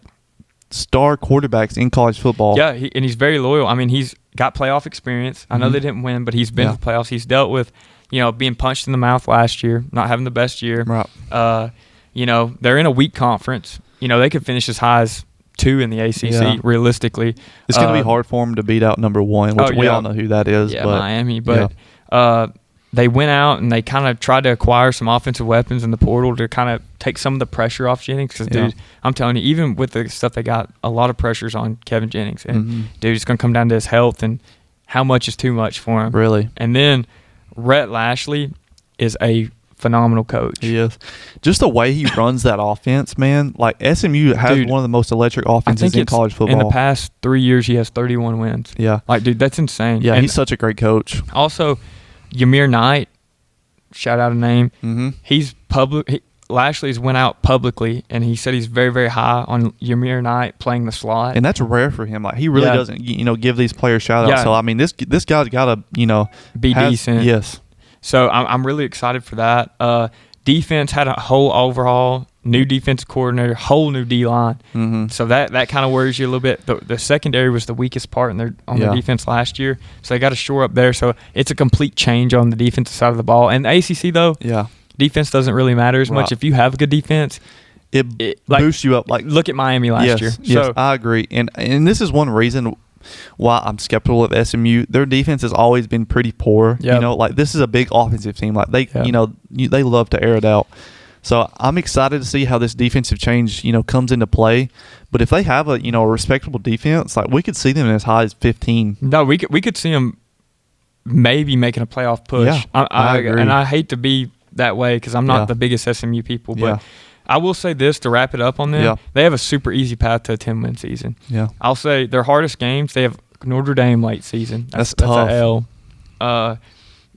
star quarterbacks in college football. Yeah, and he's very loyal. He's got playoff experience. I know they didn't win, but he's been to the playoffs. He's dealt with, being punched in the mouth last year, not having the best year. Right. They're in a weak conference. They could finish as high as 2 in the ACC, realistically. It's going to be hard for them to beat out number 1, which we all know who that is. Yeah, Miami. But they went out and they kind of tried to acquire some offensive weapons in the portal to kind of take some of the pressure off Jennings. Because, dude, I'm telling you, even with the stuff they got, a lot of pressures on Kevin Jennings. And, dude, it's going to come down to his health and how much is too much for him. Really. And then Rhett Lashley is a phenomenal coach. He is. Just the way he runs that offense, man. SMU has one of the most electric offenses in college football. In the past 3 years, he has 31 wins. Yeah. Dude, that's insane. Yeah, and he's such a great coach. Also, Ymir Knight, shout out a name. He's public. Lashley's went out publicly, and he said he's very, very high on Ymir Knight playing the slot. And that's rare for him. He really doesn't, give these players shout-outs. So, this guy's got to, be decent. Yes. So, I'm really excited for that. Defense had a whole overhaul, new defensive coordinator, whole new D-line. So, that kind of worries you a little bit. The secondary was the weakest part on their defense last year. So, they got to shore up there. So, it's a complete change on the defensive side of the ball. And the ACC, though, defense doesn't really matter as much. If you have a good defense, it boosts you up. Look at Miami last year. Yes, so, I agree. And this is one reason why I'm skeptical of SMU. Their defense has always been pretty poor. Yep. This is a big offensive team. They love to air it out. So I'm excited to see how this defensive change, comes into play. But if they have a respectable defense, we could see them as high as 15. No, we could see them maybe making a playoff push. Yeah, I agree. And I hate to be that way because I'm not the biggest SMU people. But I will say this to wrap it up on them. They have a super easy path to a 10-win season. I'll say their hardest games, they have Notre Dame late season. That's tough. That's an L.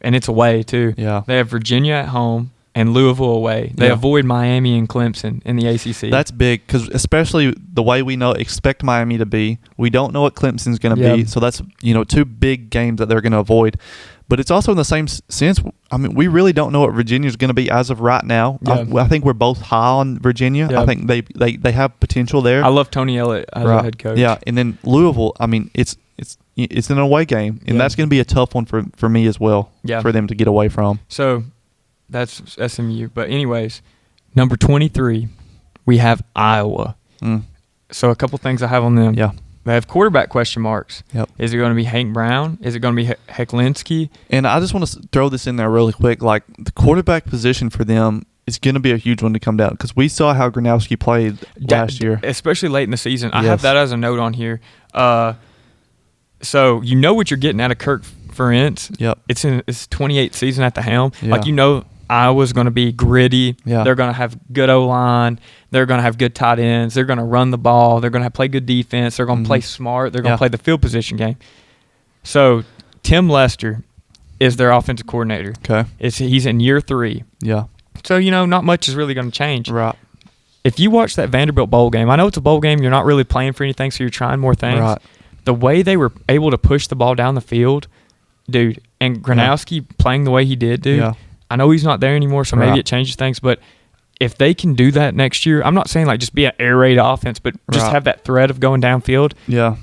And it's away, too. They have Virginia at home and Louisville away. They avoid Miami and Clemson in the ACC. That's big because especially the way we expect Miami to be, we don't know what Clemson's going to be. So that's, 2 big games that they're going to avoid. But it's also in the same sense, I mean, we really don't know what Virginia's going to be as of right now. I think we're both high on Virginia. I think they have potential there. I love Tony Ellett as a head coach. Yeah, and then Louisville, I mean, it's an away game, and that's going to be a tough one for me as well for them to get away from. So that's SMU. But anyways, number 23, we have Iowa. So a couple things I have on them. They have quarterback question marks. Is it going to be Hank Brown? Is it going to be Hecklinski? And I just want to throw this in there really quick. Like, the quarterback position for them is going to be a huge one to come down because we saw how Gronowski played last year. Especially late in the season. I have that as a note on here. So you know what you're getting out of Kirk Ferentz. It's 28th season at the helm. Like, Iowa's going to be gritty. They're going to have good O-line. They're going to have good tight ends. They're going to run the ball. They're going to play good defense. They're going to play smart. They're going to play the field position game. So Tim Lester is their offensive coordinator. He's in year 3. So, not much is really going to change. Right. If you watch that Vanderbilt bowl game, I know it's a bowl game. You're not really playing for anything, so you're trying more things. Right. The way they were able to push the ball down the field, dude, and Gronowski playing the way he did, dude, I know he's not there anymore, so maybe it changes things, but if they can do that next year, I'm not saying like just be an air raid offense, but just have that threat of going downfield.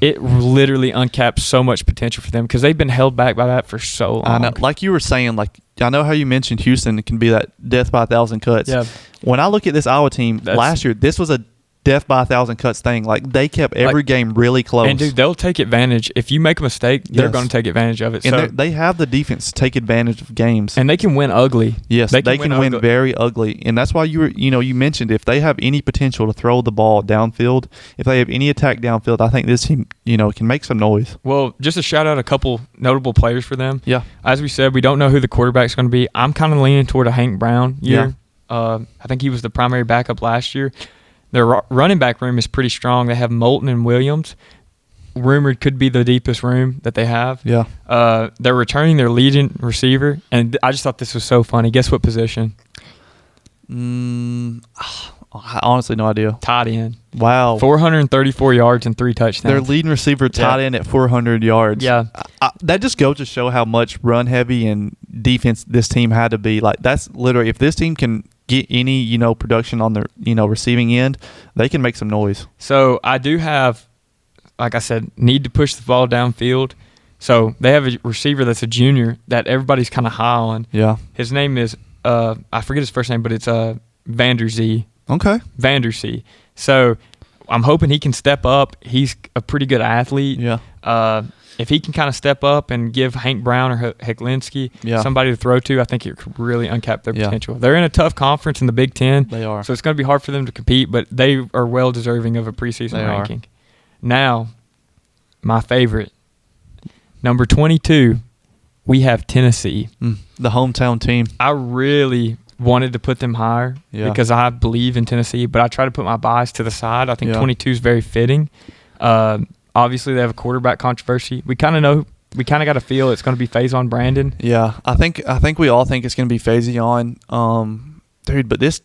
It literally uncaps so much potential for them because they've been held back by that for so long. I know. Like you were saying, I know how you mentioned Houston can be that death by 1,000 cuts. When I look at this Iowa team last year, this was a death by 1,000 cuts thing. Like, they kept every game really close. And, dude, they'll take advantage. If you make a mistake, they're going to take advantage of it. And so they have the defense to take advantage of games. And they can win ugly. Yes, they can win very ugly. And that's why you mentioned if they have any potential to throw the ball downfield, if they have any attack downfield, I think this team, can make some noise. Well, just to shout out a couple notable players for them. As we said, we don't know who the quarterback's going to be. I'm kind of leaning toward a Hank Brown year. I think he was the primary backup last year. Their running back room is pretty strong. They have Moulton and Williams. Rumored could be the deepest room that they have. They're returning their leading receiver, and I just thought this was so funny. Guess what position? Honestly, no idea. Tight end. Wow. 434 yards and 3 touchdowns. Their leading receiver tight end at 400 yards. That just goes to show how much run heavy and defense this team had to be. Like, that's literally, if this team can get any, production on their, receiving end, they can make some noise. So I do have, like I said, need to push the ball downfield. So they have a receiver that's a junior that everybody's kind of high on. His name is, I forget his first name, but it's Vanderzee. Vanderzee. So I'm hoping he can step up. He's a pretty good athlete. If he can kind of step up and give Hank Brown or Hecklinski somebody to throw to, I think it could really uncap their potential. They're in a tough conference in the Big Ten. They are. So it's going to be hard for them to compete, but they are well deserving of a preseason ranking. Now, my favorite, number 22, we have Tennessee. The hometown team. I really wanted to put them higher because I believe in Tennessee, but I try to put my bias to the side. I think 22 is very fitting. Obviously, they have a quarterback controversy. We kind of got a feel it's going to be Faison Brandon. I think we all think it's going to be Faison. Dude, but this,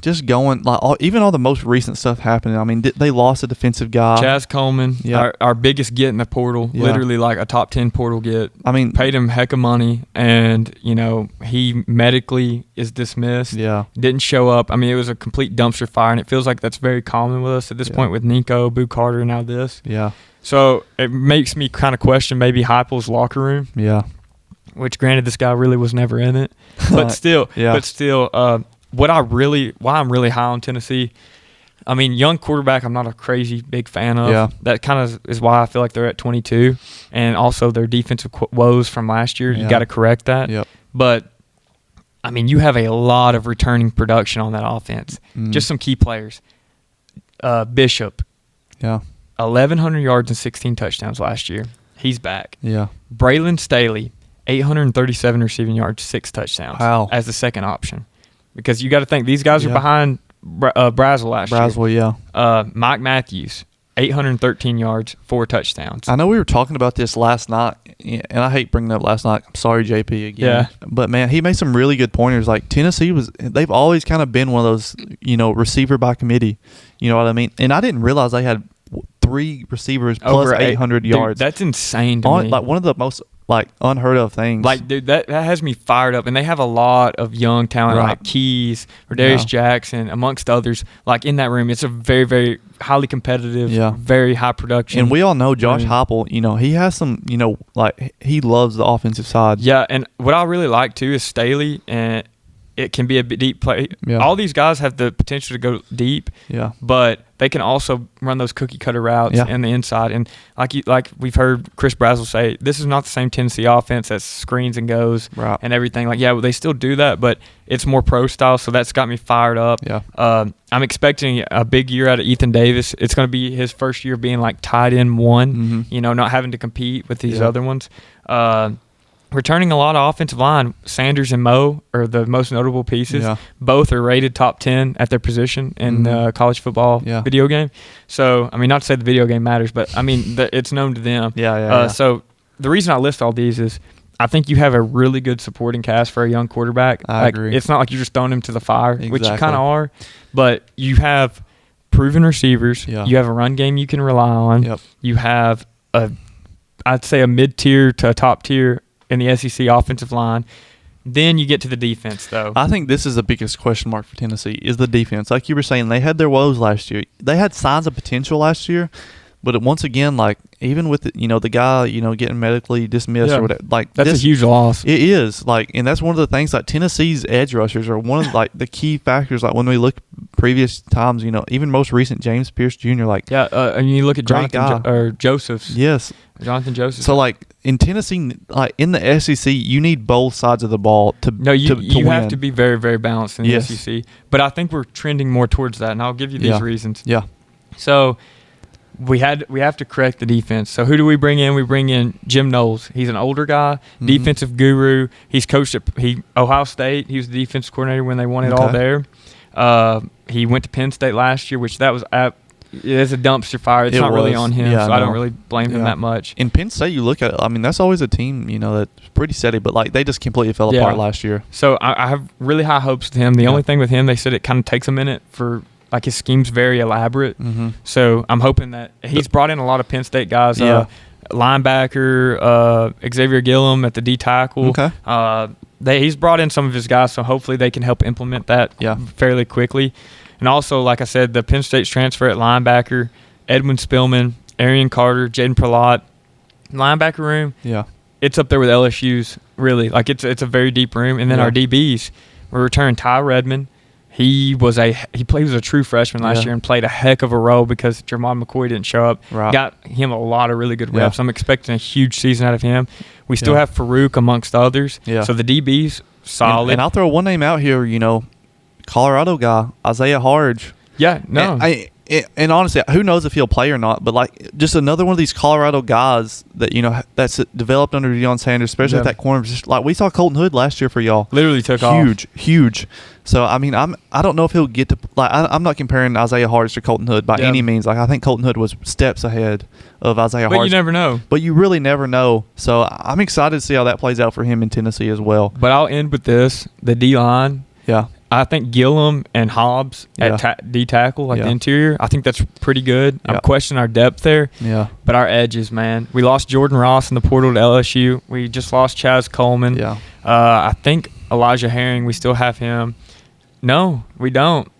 just going, even all the most recent stuff happening. I mean, they lost a defensive guy. Chaz Coleman, our biggest get in the portal, literally like a top 10 portal get. I mean, paid him heck of money, and, he medically is dismissed. Didn't show up. I mean, it was a complete dumpster fire, and it feels like that's very common with us at this point with Nico, Boo Carter, and now this. So it makes me kind of question maybe Heupel's locker room. Which, granted, this guy really was never in it, but still, why I'm really high on Tennessee. I mean, young quarterback, I'm not a crazy big fan of. That kind of is why I feel like they're at 22, and also their defensive woes from last year. You got to correct that. But I mean, you have a lot of returning production on that offense. Just some key players. Bishop, 1,100 yards and 16 touchdowns last year. He's back. Braylon Staley 837 receiving yards, 6 touchdowns. Wow. As the second option. Because you got to think, these guys are behind Brazel last year. Brazel, yeah. Mike Matthews, 813 yards, 4 touchdowns. I know we were talking about this last night, and I hate bringing up last night. I'm sorry, JP, again. Yeah. But, man, he made some really good pointers. Like, Tennessee they've always kind of been one of those, receiver by committee. You know what I mean? And I didn't realize they had 3 receivers plus Over 800 yards. Dude, that's insane to me. Like, one of the most, unheard of things. Like, dude, that has me fired up. And they have a lot of young talent, Right. like Keys, Darius Jackson, amongst others, like, in that room. It's a very, very highly competitive, very high production. And we all know Josh Heupel, he has some, he loves the offensive side. Yeah, and what I really like, too, is Staley, and it can be a deep play. Yeah. All these guys have the potential to go deep, but they can also run those cookie-cutter routes in the inside. And like we've heard Chris Brazel say, this is not the same Tennessee offense that screens and goes and everything. They still do that, but it's more pro style, so that's got me fired up. Yeah. I'm expecting a big year out of Ethan Davis. It's going to be his first year being tied in one, not having to compete with these other ones. Returning a lot of offensive line, Sanders and Moe are the most notable pieces. Yeah. Both are rated top 10 at their position in the college football video game. So, not to say the video game matters, but, it's known to them. So, the reason I list all these is I think you have a really good supporting cast for a young quarterback. I agree. It's not like you're just throwing him to the fire, which you kind of are, but you have proven receivers. Yeah. You have a run game you can rely on. Yep. You have, I'd say, a mid-tier to a top-tier in the SEC offensive line. Then you get to the defense, though. I think this is the biggest question mark for Tennessee is the defense. Like you were saying, they had their woes last year. They had signs of potential last year, but once again, even with the guy getting medically dismissed or whatever, that's a huge loss. It is and that's one of the things. Tennessee's edge rushers are one of the key factors. When we look previous times, even most recent James Pierce Jr. And you look at Jonathan Josephs. Yes. Jonathan Joseph. So, in Tennessee, in the SEC, you need both sides of the ball to you win. have to be very, very balanced in the SEC. But I think we're trending more towards that, and I'll give you these reasons. Yeah. So, we have to correct the defense. So, who do we bring in? We bring in Jim Knowles. He's an older guy, defensive guru. He's coached at Ohio State. He was the defensive coordinator when they won it all there. He went to Penn State last year, which that was it's a dumpster fire. It's not really on him, so I don't really blame him that much. In Penn State, you look at it, that's always a team, that's pretty steady, but they just completely fell apart last year. So I have really high hopes with him. The only thing with him, they said it kind of takes a minute for his scheme's very elaborate. So I'm hoping that he's brought in a lot of Penn State guys. Linebacker, Xavier Gillum at the D tackle. Okay. He's brought in some of his guys, so hopefully they can help implement that fairly quickly. And also, like I said, the Penn State's transfer at linebacker, Edwin Spillman, Arian Carter, Jaden Perlott, linebacker room. Yeah, it's up there with LSU's. Really, it's a very deep room. And then our DBs, we're returning Ty Redmond. He was a true freshman last year and played a heck of a role because Jermon McCoy didn't show up. Right. Got him a lot of really good reps. I'm expecting a huge season out of him. We still have Farouk amongst others. Yeah. So the DBs solid. And I'll throw one name out here. Colorado guy, Isaiah Harge. Yeah, no. And honestly, who knows if he'll play or not, but just another one of these Colorado guys that, that's developed under Deion Sanders, especially at that corner position. We saw Colton Hood last year for y'all. Literally took off. Huge. So, I don't know if he'll get to I'm not comparing Isaiah Harge to Colton Hood by any means. I think Colton Hood was steps ahead of Isaiah Harge. But you never know. But you really never know. So, I'm excited to see how that plays out for him in Tennessee as well. But I'll end with this. The D-line. Yeah. I think Gillum and Hobbs at D tackle, the interior, I think that's pretty good. I'm questioning our depth there. Yeah. But our edges, man. We lost Jordan Ross in the portal to LSU. We just lost Chaz Coleman. Yeah. I think Elijah Herring, we still have him. No, we don't.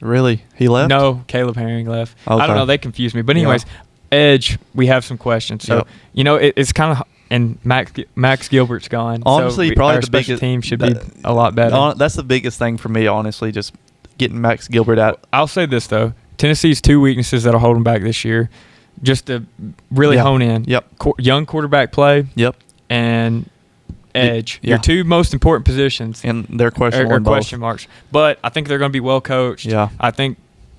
Really? He left? No, Caleb Herring left. Okay. I don't know. They confused me. But anyways, edge, we have some questions. So, it's kind of – and Max Gilbert's gone. Honestly, so probably our the special biggest team should be a lot better. That's the biggest thing for me, honestly, just getting Max Gilbert out. I'll say this, though. Tennessee's 2 weaknesses that'll hold them back this year, just to really hone in. Yep. Young quarterback play. Yep. And edge. Your 2 most important positions. And they're question question marks. But I think they're going to be well coached. Yeah. I think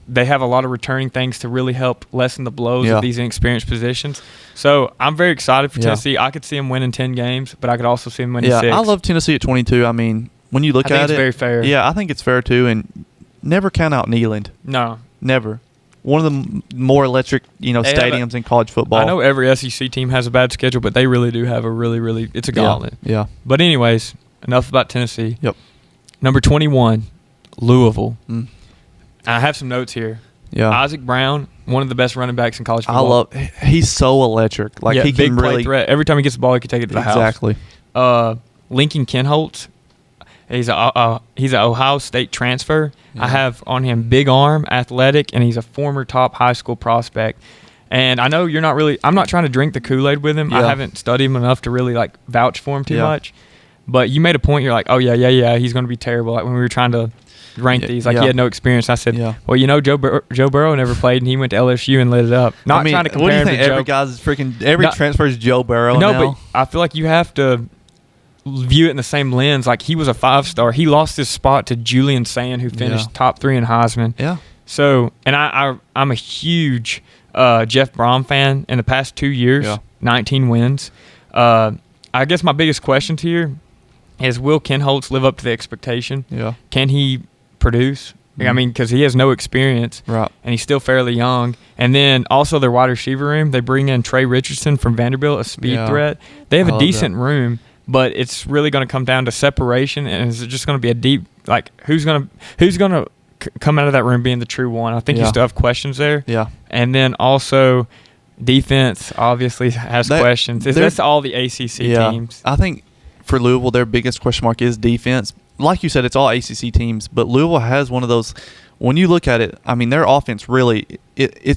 they have a lot of returning things to really help lessen the blows of these inexperienced positions. So I'm very excited for Tennessee. I could see them winning 10 games, but I could also see them winning 6. I love Tennessee at 22. I mean, when you look at it, it's very fair. Yeah, I think it's fair too, and never count out Neyland. No, never. One of the more electric, stadiums in college football. I know every SEC team has a bad schedule, but they really do have a really it's a gauntlet. Yeah. But anyways, enough about Tennessee. Yep. Number 21, Louisville. I have some notes here. Yeah. Isaac Brown, one of the best running backs in college football. He's so electric. Like he big can play really threat. Every time he gets the ball, he can take it to the house. Exactly. Lincoln Kenholtz. He's an Ohio State transfer. Yeah. I have on him big arm, athletic, and he's a former top high school prospect. And I know you're not really – I'm not trying to drink the Kool-Aid with him. Yeah. I haven't studied him enough to really, vouch for him too much. But you made a point. You're like, oh, yeah, he's going to be terrible. Like when we were trying to rank these, he had no experience. I said, well, Joe Burrow never played, and he went to LSU and lit it up. Not trying to compare him to Joe. Every transfer is Joe Burrow now? No, but I feel like you have to – view it in the same lens. Like he was a 5-star. He lost his spot to Julian Sand, who finished top 3 in Heisman. Yeah. So, and I'm a huge Jeff Brom fan. In the past 2 years, 19 wins. I guess my biggest question here is, will Ken Holtz live up to the expectation? Yeah. Can he produce? I mean, because he has no experience, right, and he's still fairly young. And then also their wide receiver room, they bring in Trey Richardson from Vanderbilt, a speed threat. They have a decent room. But it's really going to come down to separation, and is it just going to be a deep who's going to come out of that room being the true one? I think you still have questions there. Yeah. And then also defense obviously has questions. That's all the ACC teams. I think for Louisville, their biggest question mark is defense. Like you said, it's all ACC teams, but Louisville has one of those. When you look at it, I mean, their offense really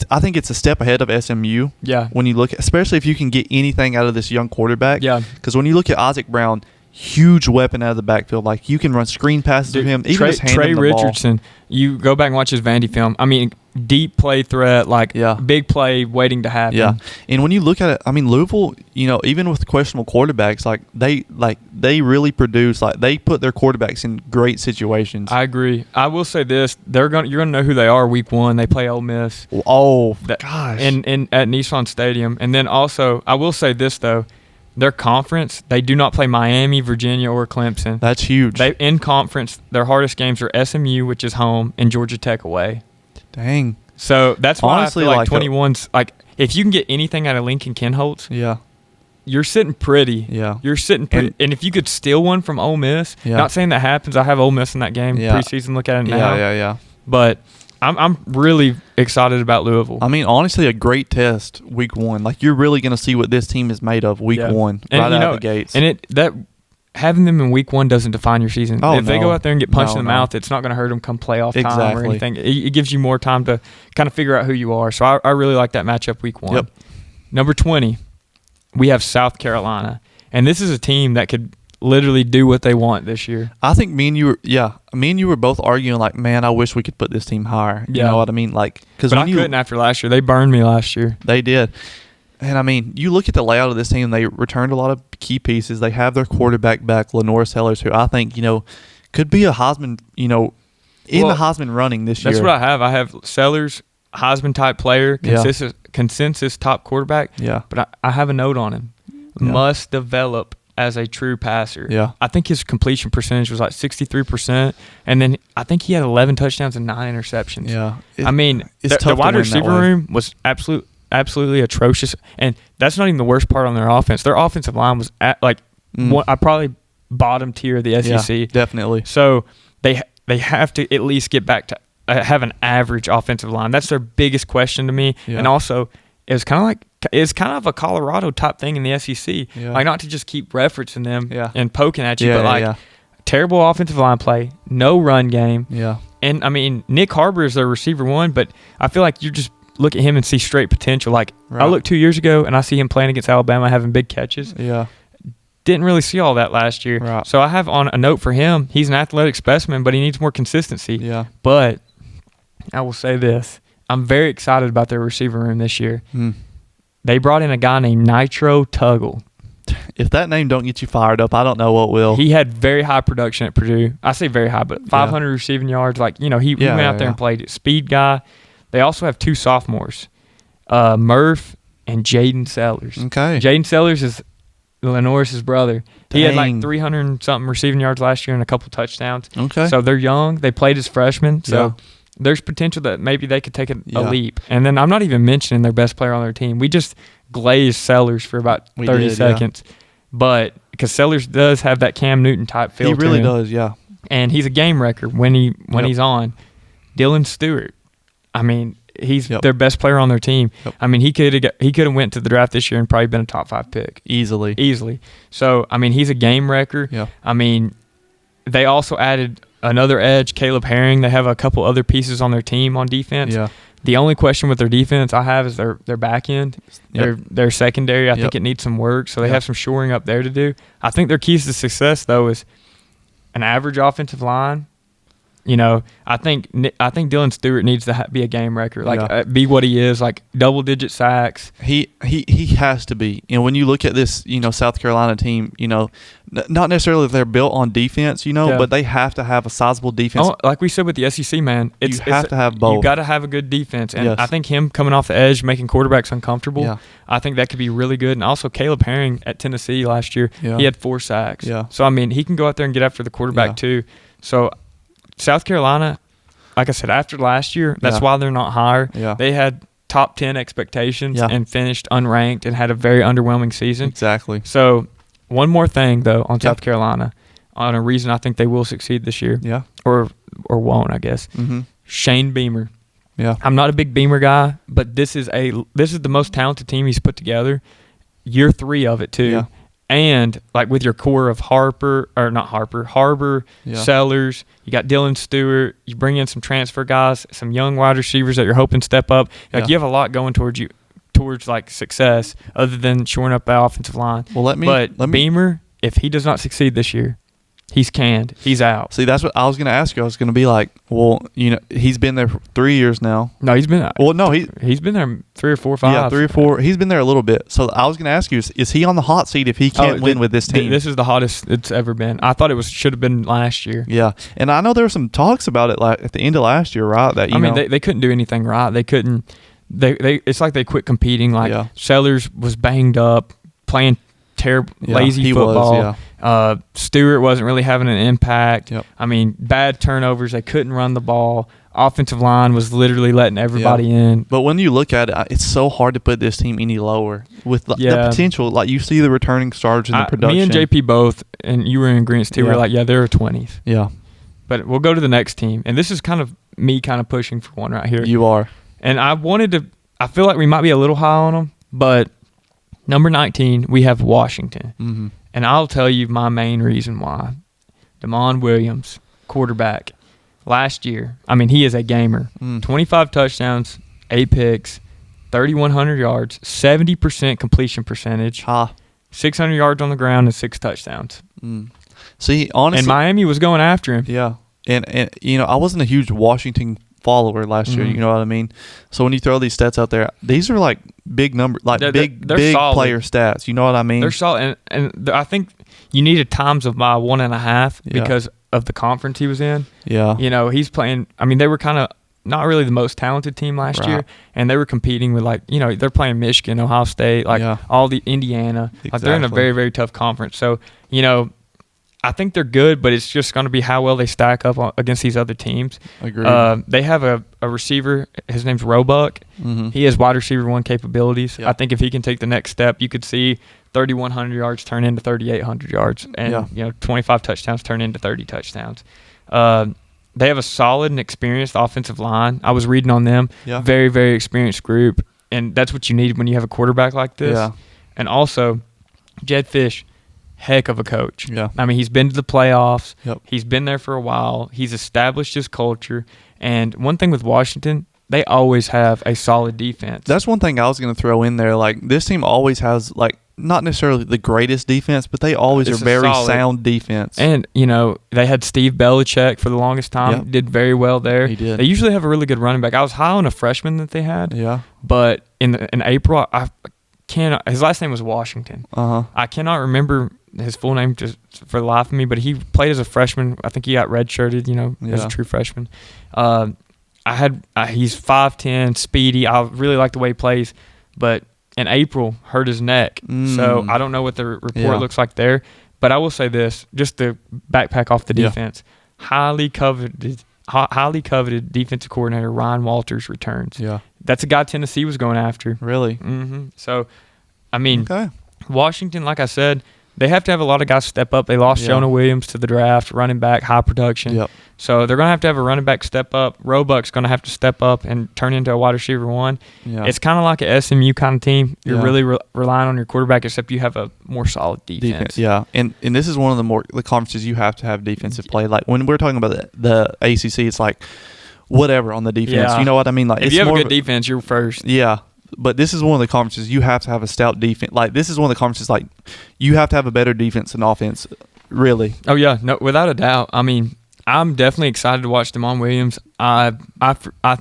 I think it's a step ahead of SMU. Yeah. When you look, especially if you can get anything out of this young quarterback. Yeah. Because when you look at Isaac Brown, huge weapon out of the backfield. Like you can run screen passes to him. Even just hand Trey him the Richardson. Ball. You go back and watch his Vandy film. I mean, deep play threat, big play waiting to happen. Yeah. And when you look at it, I mean, Louisville, even with questionable quarterbacks, they really produce. They put their quarterbacks in great situations. I agree. I will say this: you're gonna know who they are week 1. They play Ole Miss. Oh gosh. At Nissan Stadium, and then also I will say this though. Their conference, they do not play Miami, Virginia, or Clemson. That's huge. In conference, their hardest games are SMU, which is home, and Georgia Tech away. Dang. So that's why honestly, I feel 21's if you can get anything out of Lincoln Kenholtz, you're sitting pretty. Yeah. You're sitting pretty. And if you could steal one from Ole Miss, not saying that happens. I have Ole Miss in that game preseason. Look at it now. Yeah. But I'm really excited about Louisville. I mean, honestly, a great test week 1. You're really going to see what this team is made of week 1 right out of the gates. And having them in week 1 doesn't define your season. If they go out there and get punched in the mouth, it's not going to hurt them come playoff time or anything. It gives you more time to kind of figure out who you are. So I really like that matchup week 1. Yep. Number 20, we have South Carolina. And this is a team that could literally do what they want this year. I think me and you were both arguing man, I wish we could put this team higher. You know what I mean? But I couldn't after last year. They burned me last year. They did. And I mean, you look at the layout of this team, they returned a lot of key pieces. They have their quarterback back, Lenore Sellers, who I think, could be a Heisman, the Heisman running this year. That's what I have. I have Sellers, Heisman type player, consensus top quarterback. Yeah. But I have a note on him. Must develop as a true passer. Yeah. I think his completion percentage was 63%, and then I think he had 11 touchdowns and 9 interceptions. Yeah. The wide receiver room was absolutely atrocious, and that's not even the worst part on their offense. Their offensive line was I probably bottom tier of the SEC. Yeah, definitely. So they have to at least get back to have an average offensive line. That's their biggest question to me. Yeah. And also, it's kind of a Colorado type thing in the SEC. Yeah. Not to just keep referencing them and poking at you, but terrible offensive line play, no run game. Yeah. And I mean, Nick Harbor is their receiver 1, but I feel like you just look at him and see straight potential. I looked 2 years ago and I see him playing against Alabama having big catches. Yeah. Didn't really see all that last year. Right. So I have on a note for him. He's an athletic specimen, but he needs more consistency. Yeah. But I will say this. I'm very excited about their receiver room this year. They brought in a guy named Nitro Tuggle. if that name don't get you fired up, I don't know what will. He had very high production at Purdue. I say very high, but 500 receiving yards. Like, he went out there and played it. Speed guy. They also have 2 sophomores, Murph and Jaden Sellers. Okay. Jaden Sellers is Lenoris's brother. He had like 300 and something receiving yards last year and a couple touchdowns. Okay. So they're young. They played as freshmen. So there's potential that maybe they could take a leap. And then I'm not even mentioning their best player on their team. We just glazed Sellers for about 30 seconds. Yeah. But because Sellers does have that Cam Newton type feel. He really does, yeah. And he's a game wrecker when he's on. Dylan Stewart. I mean, he's their best player on their team. Yep. I mean, he could have went to the draft this year and probably been a top 5 pick easily. So I mean, he's a game wrecker. Yeah. I mean, they also added another edge, Caleb Herring. They have a couple other pieces on their team on defense. Yeah. The only question with their defense I have is their back end. Their secondary, I think it needs some work. So they have some shoring up there to do. I think their keys to success though is an average offensive line. I think Dylan Stewart needs to be a game wrecker, be what he is, like double-digit sacks. He has to be. And when you look at this, South Carolina team, not necessarily they're built on defense, but they have to have a sizable defense. Oh, like we said with the SEC, man, you have to have both. You got to have a good defense, and I think him coming off the edge, making quarterbacks uncomfortable. Yeah. I think that could be really good. And also Caleb Herring at Tennessee last year, he had 4 sacks. Yeah. So I mean, he can go out there and get after the quarterback too. So South Carolina, like I said, after last year, that's why they're not higher. Yeah. They had top 10 expectations and finished unranked and had a very underwhelming season. Exactly. So one more thing, though, on South Carolina, on a reason I think they will succeed this year. Yeah. Or won't, I guess. Mm-hmm. Shane Beamer. Yeah. I'm not a big Beamer guy, but this is the most talented team he's put together. Year 3 of it, too. Yeah. And like with your core of Harbor, Sellers, you got Dylan Stewart, you bring in some transfer guys, some young wide receivers that you're hoping step up. Like you have a lot going towards like success other than shoring up the offensive line. Well, let me Beamer, if he does not succeed this year, he's canned. He's out. See, that's what I was going to ask you. I was going to be like, well, he's been there for 3 years now. No, he's been. Well, no, he's been there 3 or 4, 5. Yeah, 3 or 4. He's been there a little bit. So I was going to ask you, is he on the hot seat if he can't win with this team? This is the hottest it's ever been. I thought it should have been last year. Yeah, and I know there were some talks about it like at the end of last year, right? That they couldn't do anything right. They couldn't. They it's like they quit competing. Like Sellers was banged up, playing terrible, lazy football. Stewart wasn't really having an impact. Yep. I mean, bad turnovers. They couldn't run the ball. Offensive line was literally letting everybody in. But when you look at it, it's so hard to put this team any lower with the potential. Like you see the returning stars in the production. Me and JP both, and you were in agreement too. We're like, they're 20s. Yeah. But we'll go to the next team, and this is kind of me pushing for one right here. You are. And I feel like we might be a little high on them, but number 19, we have Washington. Mm-hmm. And I'll tell you my main reason why. Damon Williams, quarterback. Last year, I mean, he is a gamer. 25 touchdowns, 8 picks, 3,100 yards, 70% completion percentage, 600 yards on the ground, and 6 touchdowns. See, honestly. And Miami was going after him. Yeah. And I wasn't a huge Washington follower last year, you know what I mean? So when you throw these stats out there, these are like big numbers, like big player stats, you know what I mean? They're solid, and I think you needed times of by 1.5 because of the conference he was in. Yeah. He's playing, I mean, they were kind of not really the most talented team last year, and they were competing with they're playing Michigan, Ohio State, all the Indiana. Exactly. Like they're in a very, very tough conference. So, I think they're good, but it's just going to be how well they stack up against these other teams. Agreed. They have a receiver. His name's Roebuck. Mm-hmm. He has wide receiver 1 capabilities. Yep. I think if he can take the next step, you could see 3,100 yards turn into 3,800 yards, and 25 touchdowns turn into 30 touchdowns. They have a solid and experienced offensive line. I was reading on them. Yeah. Very, very experienced group, and that's what you need when you have a quarterback like this. Yeah. And also, Jed Fish. Heck of a coach. Yeah. I mean, he's been to the playoffs. Yep. He's been there for a while. He's established his culture. And one thing with Washington, they always have a solid defense. That's one thing I was going to throw in there. Like, this team always has, not necessarily the greatest defense, but they always are very sound defense. And, they had Steve Belichick for the longest time. Yep. Did very well there. He did. They usually have a really good running back. I was high on a freshman that they had. Yeah. But in April, his last name was Washington. Uh-huh. I cannot remember his full name just for the life of me, but he played as a freshman. I think he got redshirted, as a true freshman. He's 5'10", speedy. I really like the way he plays, but in April hurt his neck. So I don't know what the report looks like there. But I will say this, just to backpack off the defense, highly coveted defensive coordinator Ryan Walters returns. Yeah. That's a guy Tennessee was going after. Really? Mm-hmm. So, I mean, Washington, like I said, they have to have a lot of guys step up. They lost Jonah Williams to the draft, running back, high production. Yep. So they're going to have a running back step up. Roebuck's going to have to step up and turn into a wide receiver one. Yeah. It's kind of like a SMU kind of team. You're really relying on your quarterback, except you have a more solid defense. Yeah, and this is one of the conferences you have to have defensive play. Like when we're talking about the ACC, it's like whatever on the defense. You know what I mean? Like if you have a good defense, you're first. Yeah. But this is one of the conferences you have to have a stout defense. Like this is one of the conferences like you have to have a better defense than offense, really. Oh yeah, no, without a doubt. I mean, I'm definitely excited to watch Damon Williams. I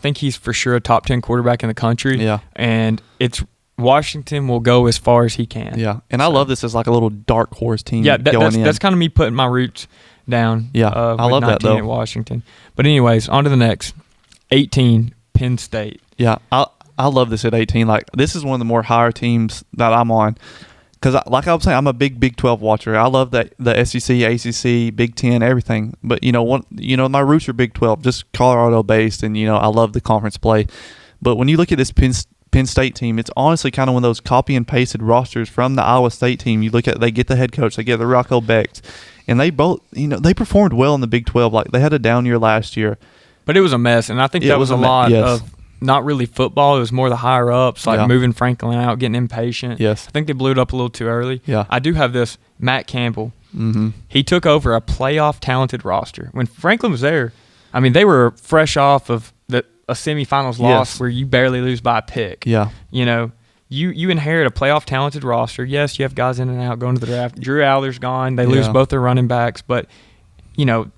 think he's for sure a top 10 quarterback in the country. Yeah, and it's Washington will go as far as he can. Yeah, and I love this as like a little dark horse team. Yeah, that's kind of me putting my roots down. Yeah, I love that though. At Washington. But anyways, on to the next. 18, Penn State. Yeah, I love this at 18. Like, this is one of the more higher teams that I'm on. Because, like I was saying, I'm a big Big 12 watcher. I love the SEC, ACC, Big 10, everything. But, my roots are Big 12, just Colorado-based, and, I love the conference play. But when you look at this Penn State team, it's honestly kind of one of those copy and pasted rosters from the Iowa State team. You look at, they get the head coach, they get the Rocco Becht, and they both, they performed well in the Big 12. Like, they had a down year last year. But it was a mess, and I think that was a lot of not really football. It was more the higher ups, like moving Franklin out, getting impatient. Yes. I think they blew it up a little too early. Yeah. I do have this, Matt Campbell. Mm-hmm. He took over a playoff talented roster. When Franklin was there, I mean, they were fresh off of a semifinals loss where you barely lose by a pick. Yeah. You inherit a playoff talented roster. Yes, you have guys in and out going to the draft. Drew Aller's gone. They lose both their running backs, but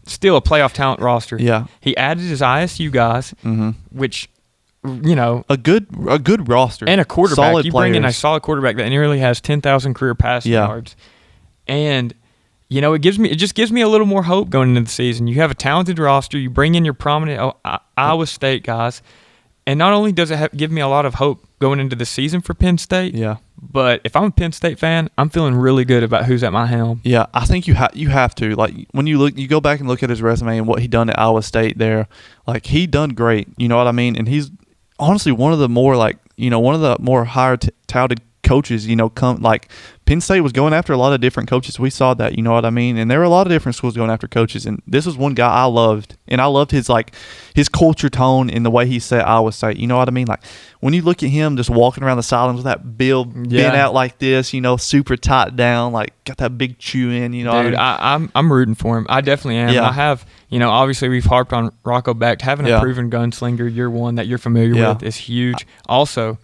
still a playoff talent roster. Yeah. He added his ISU guys, which, a good roster and a quarterback. Solid you players. bring in a solid quarterback that nearly has 10,000 career passing yards, and it just gives me a little more hope going into the season. You have a talented roster. You bring in your prominent Iowa State guys, and not only does it give me a lot of hope going into the season for Penn State, but if I'm a Penn State fan, I'm feeling really good about who's at my helm. Yeah, I think you have to. Like, when you go back and look at his resume and what he done at Iowa State there, like, he done great. You know what I mean? And he's honestly one of the more higher touted coaches, Penn State was going after a lot of different coaches. We saw that, you know what I mean? And there were a lot of different schools going after coaches. And this was one guy I loved. And I loved his culture tone and the way he said Iowa State. You know what I mean? Like, when you look at him just walking around the sidelines with that build bent out like this, super tight down, like got that big chew in, Dude, what I mean? I'm rooting for him. I definitely am. Yeah. I have, obviously we've harped on Rocco Becht. Having a proven gunslinger year one that you're familiar with is huge. Also,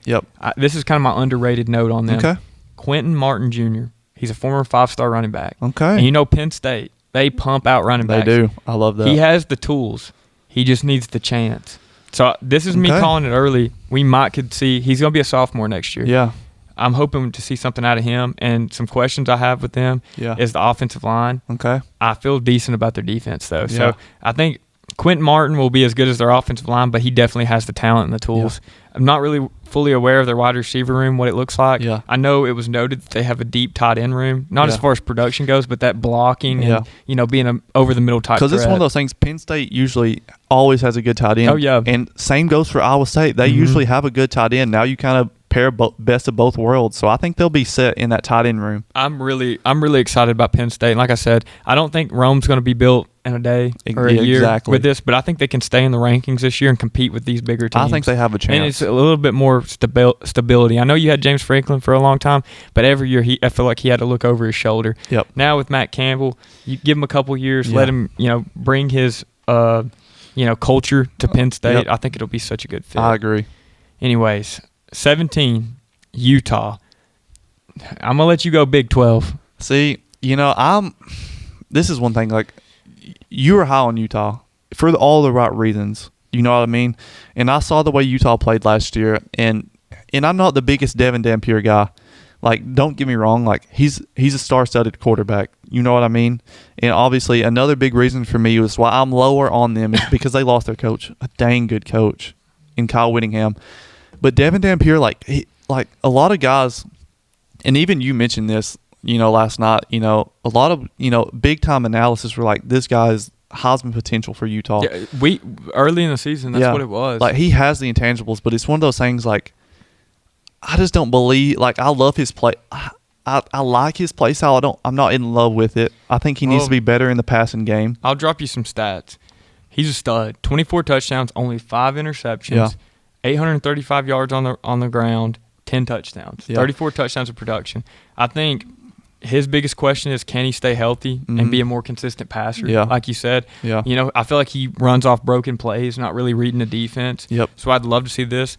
this is kind of my underrated note on them. Okay. Quentin Martin Jr., he's a former 5-star running back. Okay. And Penn State, they pump out running backs. They do. I love that. He has the tools. He just needs the chance. So this is me calling it early. We could see he's going to be a sophomore next year. Yeah. I'm hoping to see something out of him. And some questions I have with them is the offensive line. Okay. I feel decent about their defense, though. Yeah. So I think Quentin Martin will be as good as their offensive line, but he definitely has the talent and the tools. Yeah. I'm not really fully aware of their wide receiver room, what it looks like. Yeah. I know it was noted that they have a deep tight end room, not as far as production goes, but that blocking and being an over-the-middle type threat. Because it's one of those things, Penn State usually always has a good tight end. Oh, yeah. And same goes for Iowa State. They usually have a good tight end. Now you kind of pair best of both worlds. So I think they'll be set in that tight end room. I'm really excited about Penn State. And like I said, I don't think Rome's going to be built in a day or a year with this, but I think they can stay in the rankings this year and compete with these bigger teams. I think they have a chance. And it's a little bit more stability. I know you had James Franklin for a long time, but every year I feel like he had to look over his shoulder. Yep. Now with Matt Campbell, you give him a couple years, let him, bring his culture to Penn State. I think it'll be such a good fit. I agree. Anyways, 17, Utah. I'm going to let you go Big 12. See, this is one thing, like, you were high on Utah for all the right reasons. You know what I mean? And I saw the way Utah played last year, and I'm not the biggest Devin Dampier guy, like, don't get me wrong, like he's a star-studded quarterback. You know what I mean? And obviously, another big reason for me is why I'm lower on them is because they lost their coach, a dang good coach, in Kyle Whittingham. But Devin Dampier, like a lot of guys, and even you mentioned this, last night. A lot of big time analysis were like, this guy's Heisman potential for Utah. Yeah, we early in the season, that's what it was. Like, he has the intangibles, but it's one of those things like, I just don't believe. Like, I love his play. I like his play style. I'm not in love with it. I think he needs to be better in the passing game. I'll drop you some stats. He's a stud. 24 touchdowns, only 5 interceptions, 835 yards on the ground, 10 touchdowns, 34 touchdowns of production. I think his biggest question is, can he stay healthy and be a more consistent passer? Yeah. Like you said. Yeah. I feel like he runs off broken plays, not really reading the defense. Yep. So I'd love to see this.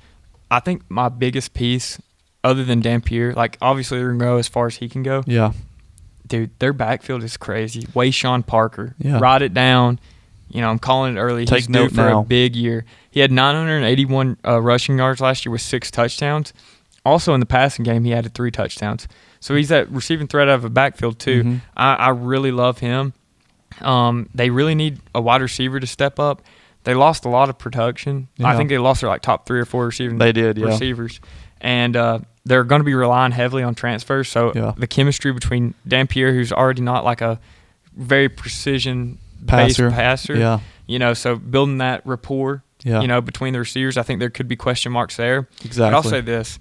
I think my biggest piece, other than Dampier, like obviously they're going to go as far as he can go. Yeah. Dude, their backfield is crazy. Wayshawn Parker. Yeah. Write it down. I'm calling it early. He's due for a big year. He had 981 rushing yards last year with 6 touchdowns. Also in the passing game, he added 3 touchdowns. So he's that receiving threat out of a backfield too. Mm-hmm. I really love him. They really need a wide receiver to step up. They lost a lot of production. Yeah. I think they lost their top 3 or 4 receivers. And they're going to be relying heavily on transfers. So the chemistry between Dampier, who's already not like a very precision-based passer, so building that rapport, between the receivers, I think there could be question marks there. Exactly. But I'll say this.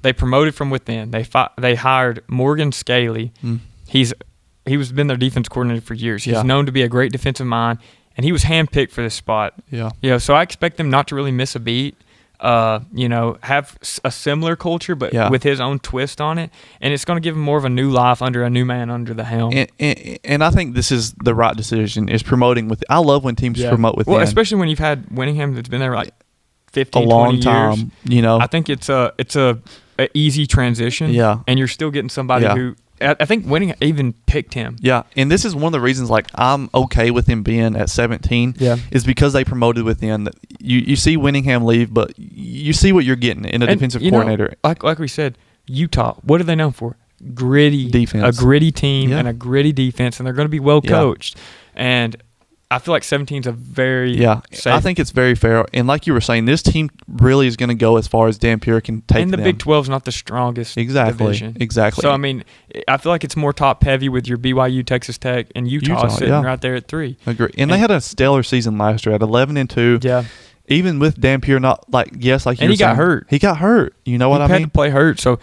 They promoted from within. They hired Morgan Scaley. He's been their defense coordinator for years. He's known to be a great defensive mind, and he was handpicked for this spot. Yeah. So I expect them not to really miss a beat. Have a similar culture, but with his own twist on it, and it's going to give him more of a new life under a new man under the helm. And I think this is the right decision. Is promoting with. I love when teams promote with. Well, especially when you've had Whittingham that's been there like 15, a long 20 time. Years. I think it's a easy transition. Yeah, and you're still getting somebody who. I think Whittingham even picked him. Yeah, and this is one of the reasons like I'm okay with him being at 17 is because they promoted within. You see Whittingham leave, but you see what you're getting in a defensive coordinator. Like we said, Utah, what are they known for? Gritty defense. A gritty team and a gritty defense, and they're going to be well coached. And I feel like 17 is a very safe. I think it's very fair. And like you were saying, this team really is going to go as far as Dampier can take them. And the Big 12 is not the strongest division. Exactly. So, I mean, I feel like it's more top-heavy with your BYU, Texas Tech, and Utah sitting right there at 3. Agree. And they had a stellar season last year at 11-2. Yeah. Even with Dampier not, like you were saying. And he got hurt. He got hurt. You know what I mean? He had to play hurt. So,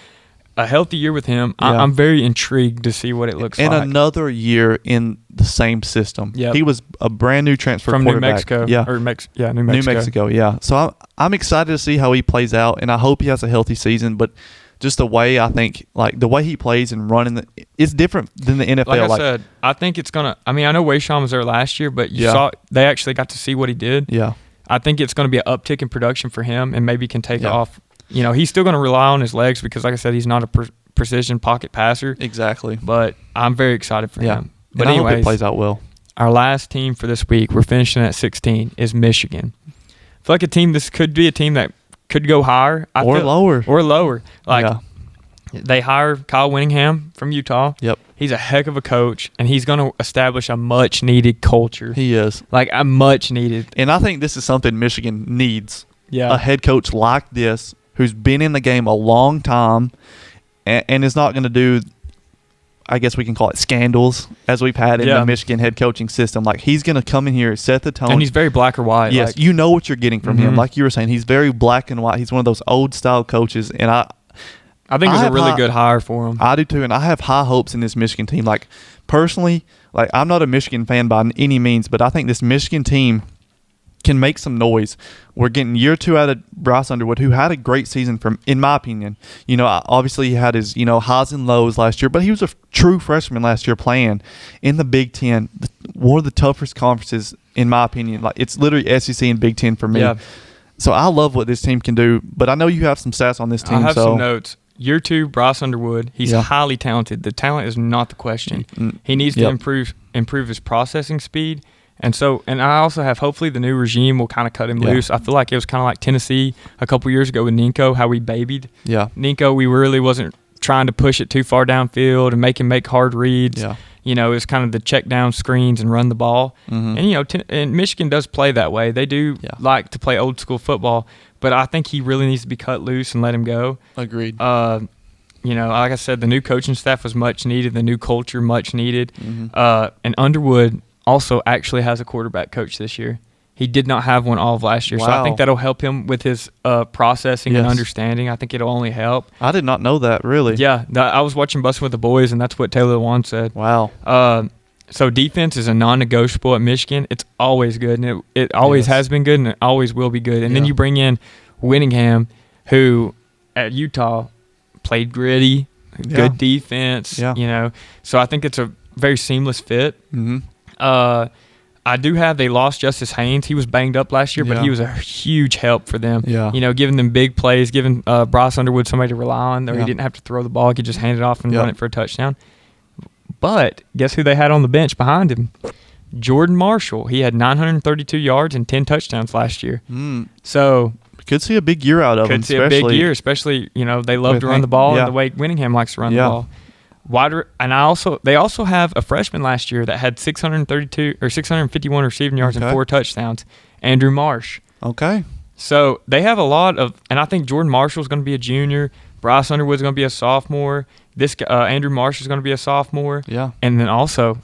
a healthy year with him. I'm very intrigued to see what it looks like. And another year in the same system. Yep. He was a brand new transfer from quarterback. New Mexico. Yeah. Or New Mexico. New Mexico, yeah. So I'm excited to see how he plays out, and I hope he has a healthy season. But just the way I think, like the way he plays and running, it's different than the NFL. Like I said, I think it's going to – I mean, I know Wayshawn was there last year, but you saw they actually got to see what he did. Yeah. I think it's going to be an uptick in production for him and maybe can take off. He's still going to rely on his legs because, like I said, he's not a precision pocket passer. Exactly. But I'm very excited for him. But anyways, I hope it plays out well. Our last team for this week, we're finishing at 16, is Michigan. I feel like this could be a team that could go higher. Lower. Like, they hire Kyle Whittingham from Utah. Yep. He's a heck of a coach, and he's going to establish a much-needed culture. He is. Like, a much-needed. And I think this is something Michigan needs. Yeah. A head coach like this who's been in the game a long time and is not going to do, I guess we can call it scandals, as we've had in the Michigan head coaching system. Like, he's going to come in here, set the tone. And he's very black or white. Yes, you know what you're getting from him. Like you were saying, he's very black and white. He's one of those old-style coaches, and I think it's a really good hire for him. I do too, and I have high hopes in this Michigan team. Like, personally, like I'm not a Michigan fan by any means, but I think this Michigan team can make some noise. We're getting year 2 out of Bryce Underwood, who had a great season in my opinion. Obviously he had his, highs and lows last year, but he was a true freshman last year playing in the Big Ten, one of the toughest conferences in my opinion. Like, it's literally SEC and Big Ten for me. Yeah. So I love what this team can do, but I know you have some stats on this team. I have some notes. Year 2, Bryce Underwood. He's highly talented. The talent is not the question. He needs to improve his processing speed. And I also have, hopefully the new regime will kind of cut him loose. I feel like it was kind of like Tennessee a couple years ago with Ninko, how we babied. Yeah. Ninko, we really wasn't trying to push it too far downfield and make him make hard reads. Yeah. You know, it's kind of the check down screens and run the ball. Mm-hmm. And, you know, and Michigan does play that way. They do like to play old school football, but I think he really needs to be cut loose and let him go. Agreed. You know, like I said, the new coaching staff was much needed. The new culture, much needed. Mm-hmm. And Underwood also actually has a quarterback coach this year. He did not have one all of last year. Wow. So I think that'll help him with his processing and understanding. I think it'll only help. I did not know that, really. Yeah. I was watching Bussin' with the Boys, and that's what Taylor Lewan said. Wow. So defense is a non-negotiable at Michigan. It's always good, and it always has been good, and it always will be good. And then you bring in Winningham, who at Utah played gritty, good defense, you know. So I think it's a very seamless fit. Mm-hmm. They lost Justice Haynes. He was banged up last year, but he was a huge help for them. Yeah. You know, giving them big plays, giving Bryce Underwood somebody to rely on, or he didn't have to throw the ball. He could just hand it off and run it for a touchdown. But guess who they had on the bench behind him? Jordan Marshall. He had 932 yards and 10 touchdowns last year. So could see a big year out of him. Could see a big year, especially, you know, they love to run the ball and the way Winningham likes to run the ball. They also have a freshman last year that had 632 or 651 receiving yards and 4 touchdowns, Andrew Marsh. Okay. So they have a lot of, and I think Jordan Marshall's going to be a junior. Bryce Underwood's going to be a sophomore. This Andrew Marsh is going to be a sophomore. Yeah. And then also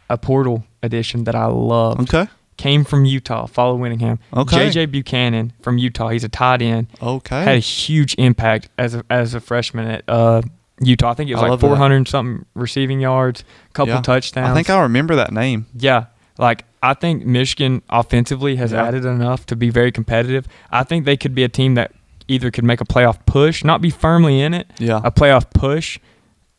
a portal addition that I love. Okay. Came from Utah, follow Winningham. Okay. J.J. Buchanan from Utah. He's a tight end. Okay. Had a huge impact as a freshman at Utah. I think it was like 400-something receiving yards, a couple touchdowns. I think I remember that name. Yeah. Like, I think Michigan offensively has added enough to be very competitive. I think they could be a team that either could make a playoff push, not be firmly in it, a playoff push,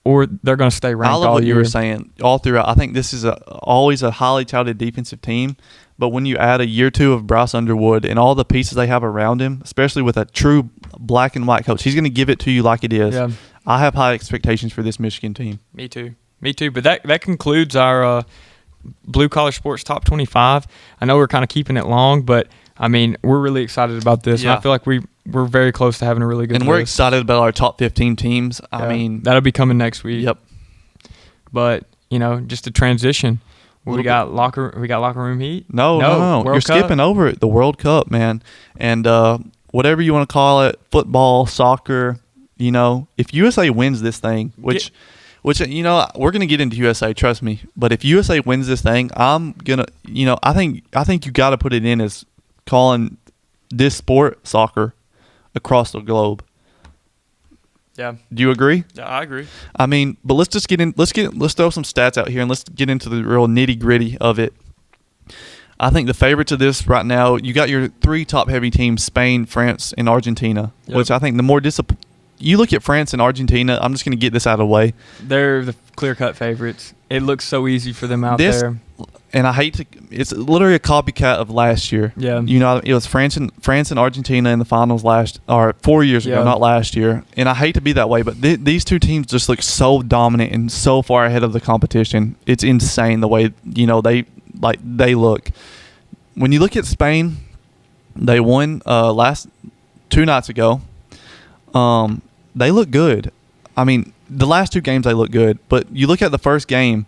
or they're going to stay ranked all year. I love what you were saying all throughout. I think this is always a highly touted defensive team, but when you add a year 2 of Bryce Underwood and all the pieces they have around him, especially with a true black and white coach, he's going to give it to you like it is. Yeah. I have high expectations for this Michigan team. Me too. But that concludes our Blue Collar Sports Top 25. I know we're kind of keeping it long, but, I mean, we're really excited about this. Yeah. And I feel like we're very close to having a really good list. We're excited about our top 15 teams. I mean, that'll be coming next week. Yep. But, you know, just a transition. We got locker room heat? No. You're skipping over it. The World Cup, man. And whatever you want to call it, football, soccer, you know, if USA wins this thing, which you know, we're going to get into USA, trust me. But if USA wins this thing, I'm going to, you know, I think you got to put it in as calling this sport soccer across the globe. Yeah. Do you agree? Yeah, I agree. I mean, but let's throw some stats out here and let's get into the real nitty-gritty of it. I think the favorites of this right now, you got your 3 top-heavy teams, Spain, France, and Argentina, which I think the more you look at France and Argentina, I'm just going to get this out of the way. They're the clear-cut favorites. It looks so easy for them out there. And I hate to – it's literally a copycat of last year. Yeah. You know, it was France and Argentina in the finals 4 years ago, not last year. And I hate to be that way, but these two teams just look so dominant and so far ahead of the competition. It's insane the way, you know, they look. When you look at Spain, they won 2 nights ago. They look good. I mean, the last 2 games they look good, but you look at the first game,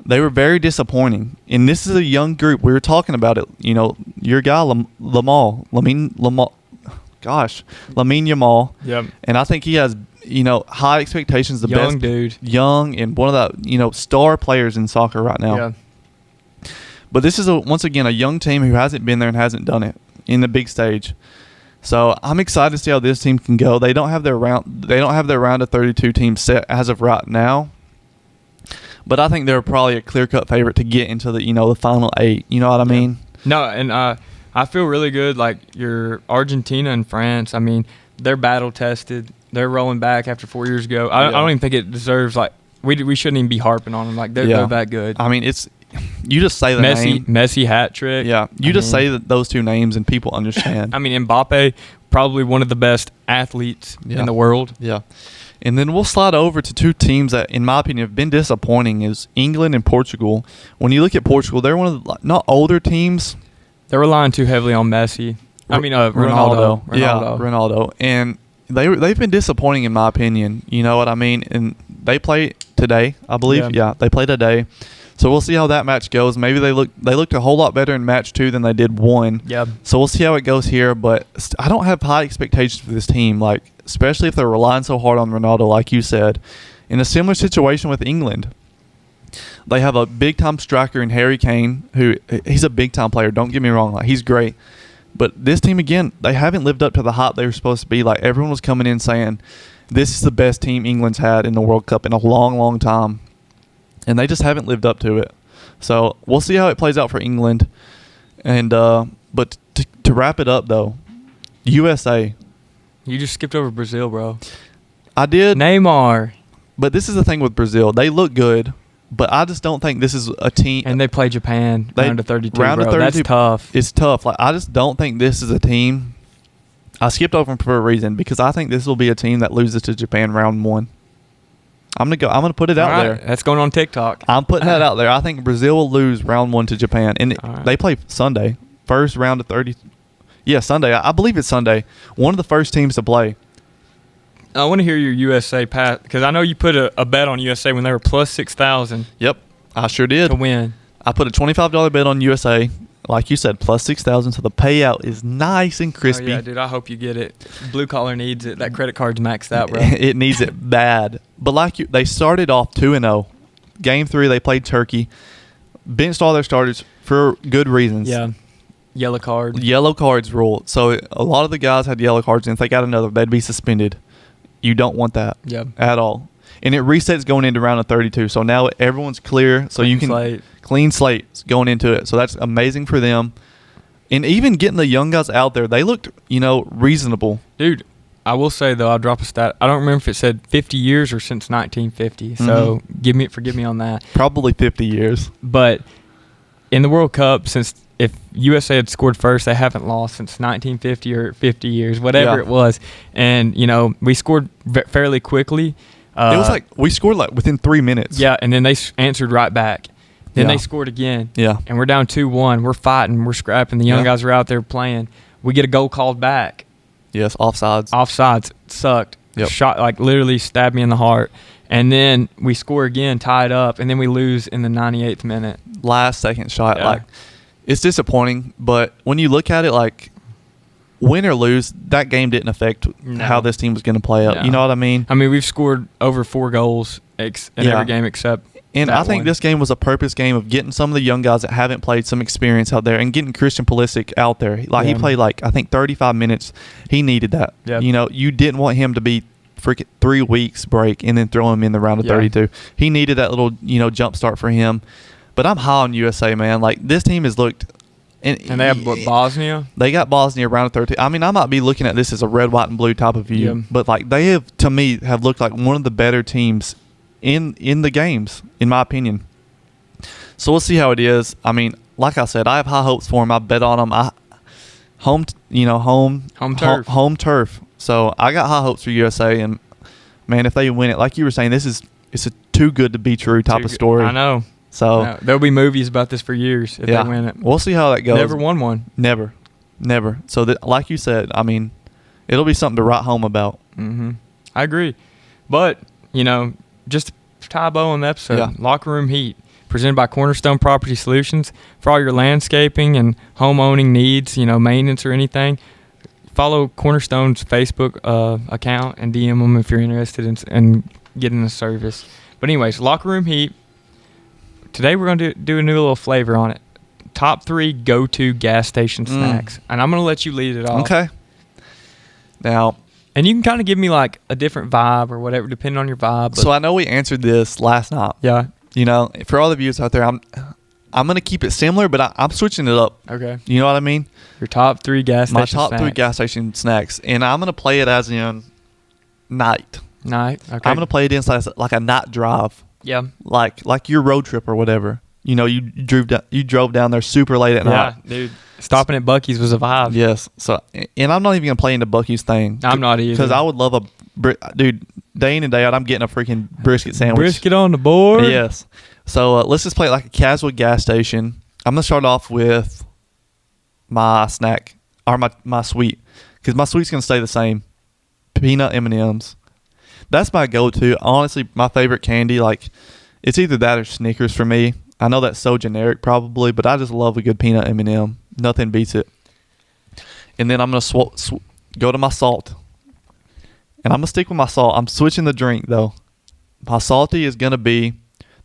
they were very disappointing. And this is a young group. We were talking about it. You know, your guy Lamine Yamal. Yep. And I think he has, you know, high expectations. The young best dude, young, and one of the, you know, star players in soccer right now. Yeah. But this is once again a young team who hasn't been there and hasn't done it in the big stage. So I'm excited to see how this team can go. They don't have their round of 32 teams set as of right now. But I think they're probably a clear-cut favorite to get into the, you know, the final 8. You know what I mean? No, and I feel really good. Like your Argentina and France, I mean, they're battle-tested. They're rolling back after 4 years ago. I don't even think it deserves, like, we shouldn't even be harping on them. Like, they're that good. I mean, it's – you just say the name. Messi hat trick. Yeah, you say those 2 names and people understand. I mean, Mbappe, probably one of the best athletes in the world. Yeah. And then we'll slide over to 2 teams that, in my opinion, have been disappointing, is England and Portugal. When you look at Portugal, they're one of the not older teams. They're relying too heavily on Messi. I mean, Ronaldo. Yeah, Ronaldo. And they've been disappointing in my opinion. You know what I mean? And they play today, I believe. Yeah, they play today. So we'll see how that match goes. Maybe they looked a whole lot better in match 2 than they did 1. Yeah. So we'll see how it goes here. But I don't have high expectations for this team, like especially if they're relying so hard on Ronaldo, like you said. In a similar situation with England, they have a big time striker in Harry Kane, who he's a big time player. Don't get me wrong, like he's great. But this team again, they haven't lived up to the hype they were supposed to be. Like everyone was coming in saying, this is the best team England's had in the World Cup in a long, long time. And they just haven't lived up to it. So we'll see how it plays out for England. And but to wrap it up though, USA. You just skipped over Brazil, bro. I did. Neymar. But this is the thing with Brazil. They look good, but I just don't think this is a team. And they play Japan round of 32, round bro. of 32, that's tough. It's tough. Like I just don't think this is a team. I skipped over them for a reason because I think this will be a team that loses to Japan round 1. I'm gonna put it out there. That's going on TikTok. I'm putting that out there. I think Brazil will lose round 1 to Japan, and they play Sunday, first round of 30. Yeah, Sunday. I believe it's Sunday. One of the first teams to play. I want to hear your USA pass because I know you put a bet on USA when they were plus 6,000. Yep, I sure did. To win. I put a $25 bet on USA. Like you said, plus 6,000, so the payout is nice and crispy. Oh, yeah, dude, I hope you get it. Blue collar needs it. That credit card's maxed out, bro. It needs it bad. But they started off 2-0. Game 3, they played Turkey. Benched all their starters for good reasons. Yeah. Yellow card. Yellow cards rule. So a lot of the guys had yellow cards, and if they got another, they'd be suspended. You don't want that at all. And it resets going into round of 32. So now everyone's clear. So you can clean slate going into it. So that's amazing for them. And even getting the young guys out there, they looked, reasonable. Dude, I will say though, I'll drop a stat. I don't remember if it said 50 years or since 1950. So forgive me on that. Probably 50 years. But in the World Cup, since if USA had scored first, they haven't lost since 1950 or 50 years, whatever it was. And we scored fairly quickly. It was like we scored within 3 minutes. Yeah, and then they answered right back. Then they scored again. Yeah. And we're down 2-1. We're fighting. We're scrapping. The young guys are out there playing. We get a goal called back. Yes, offsides. Offsides. Sucked. Yep. Shot, literally stabbed me in the heart. And then we score again, tied up, and then we lose in the 98th minute. Last second shot. Yeah. It's disappointing, but when you look at it, win or lose, that game didn't affect how this team was going to play out. No. You know what I mean? I mean, we've scored over 4 goals in every game except And I think this game was a purpose game of getting some of the young guys that haven't played some experience out there and getting Christian Pulisic out there. He played I think 35 minutes. He needed that. Yep. You didn't want him to be freaking 3 weeks break and then throw him in the round of 32. He needed that little, jump start for him. But I'm high on USA, man. This team has looked and they have Bosnia? They got Bosnia round of 32. I mean, I might be looking at this as a red, white, and blue type of view. But they have, to me, have looked like one of the better teams in the games, in my opinion. So we'll see how it is. I mean, like I said, I have high hopes for them. I bet on them. Home turf. So I got high hopes for USA, and man, if they win it, like you were saying, it's a too good to be true type of story. I know. So there'll be movies about this for years if they win it. We'll see how that goes. Never won one. Never. So like you said, I mean, it'll be something to write home about. Mm-hmm. I agree. But just to tie a bow on the episode, Locker Room Heat, presented by Cornerstone Property Solutions. For all your landscaping and home owning needs, maintenance or anything, follow Cornerstone's Facebook account and DM them if you're interested in getting the service. But anyways, Locker Room Heat. Today we're going to do a new little flavor on it. Top 3 go-to gas station snacks. And I'm going to let you lead it off. Okay. Now, and you can kind of give me a different vibe or whatever, depending on your vibe. So I know we answered this last night. Yeah. For all the viewers out there, I'm going to keep it similar, but I'm switching it up. Okay. You know what I mean? Your top 3 gas station snacks. My top 3 gas station snacks. And I'm going to play it as in night. Night? Okay. I'm going to play it inside like a night drive. Yeah. Like your road trip or whatever. You drove down there super late at night. Yeah, dude. Stopping at Buc-ee's was a vibe. Yes. So, and I'm not even going to play into Buc-ee's thing. I'm not either. Because I would love dude, day in and day out, I'm getting a freaking brisket sandwich. Brisket on the board? Yes. So, let's just play it like a casual gas station. I'm going to start off with my snack, or my sweet. Because my sweet's going to stay the same. peanut M&Ms. That's my go-to. Honestly, my favorite candy, like, it's either that or Snickers for me. I know that's so generic probably, but I just love a good peanut M&M. Nothing beats it. And then I'm going to go to my salt. And I'm going to stick with my salt. I'm switching the drink, though. My salty is going to be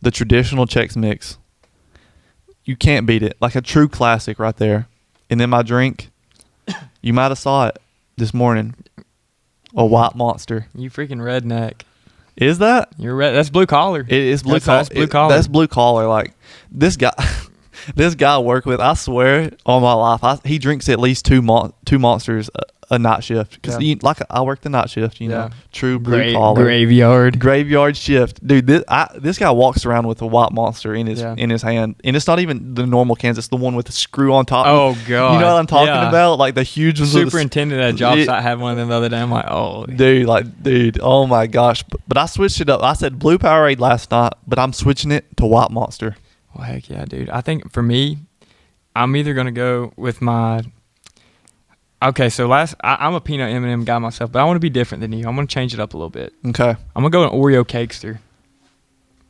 the traditional Chex Mix. You can't beat it. Like a true classic right there. And then my drink, you might have saw it this morning. A White Monster. You freaking redneck. Is that? You're red. That's blue collar. It is blue collar. That's blue collar. That's blue collar. Like, this guy I work with, I swear on my life, he drinks at least two Monsters a night shift. Because I work the night shift, you know. True blue collar. Graveyard shift. Dude, this guy walks around with a White Monster in his hand. And it's not even the normal cans. It's the one with the screw on top. Oh, God. You know what I'm talking about? Like the huge ones. Superintendent at a job site had one of them the other day. I'm like, oh. Dude, oh my gosh. But I switched it up. I said Blue Powerade last night, but I'm switching it to White Monster. Well, heck yeah, dude. I think for me, I'm either going to go with my... Okay, so I'm a peanut M&M guy myself, but I want to be different than you. I'm going to change it up a little bit. Okay. I'm going to go an Oreo Cakester.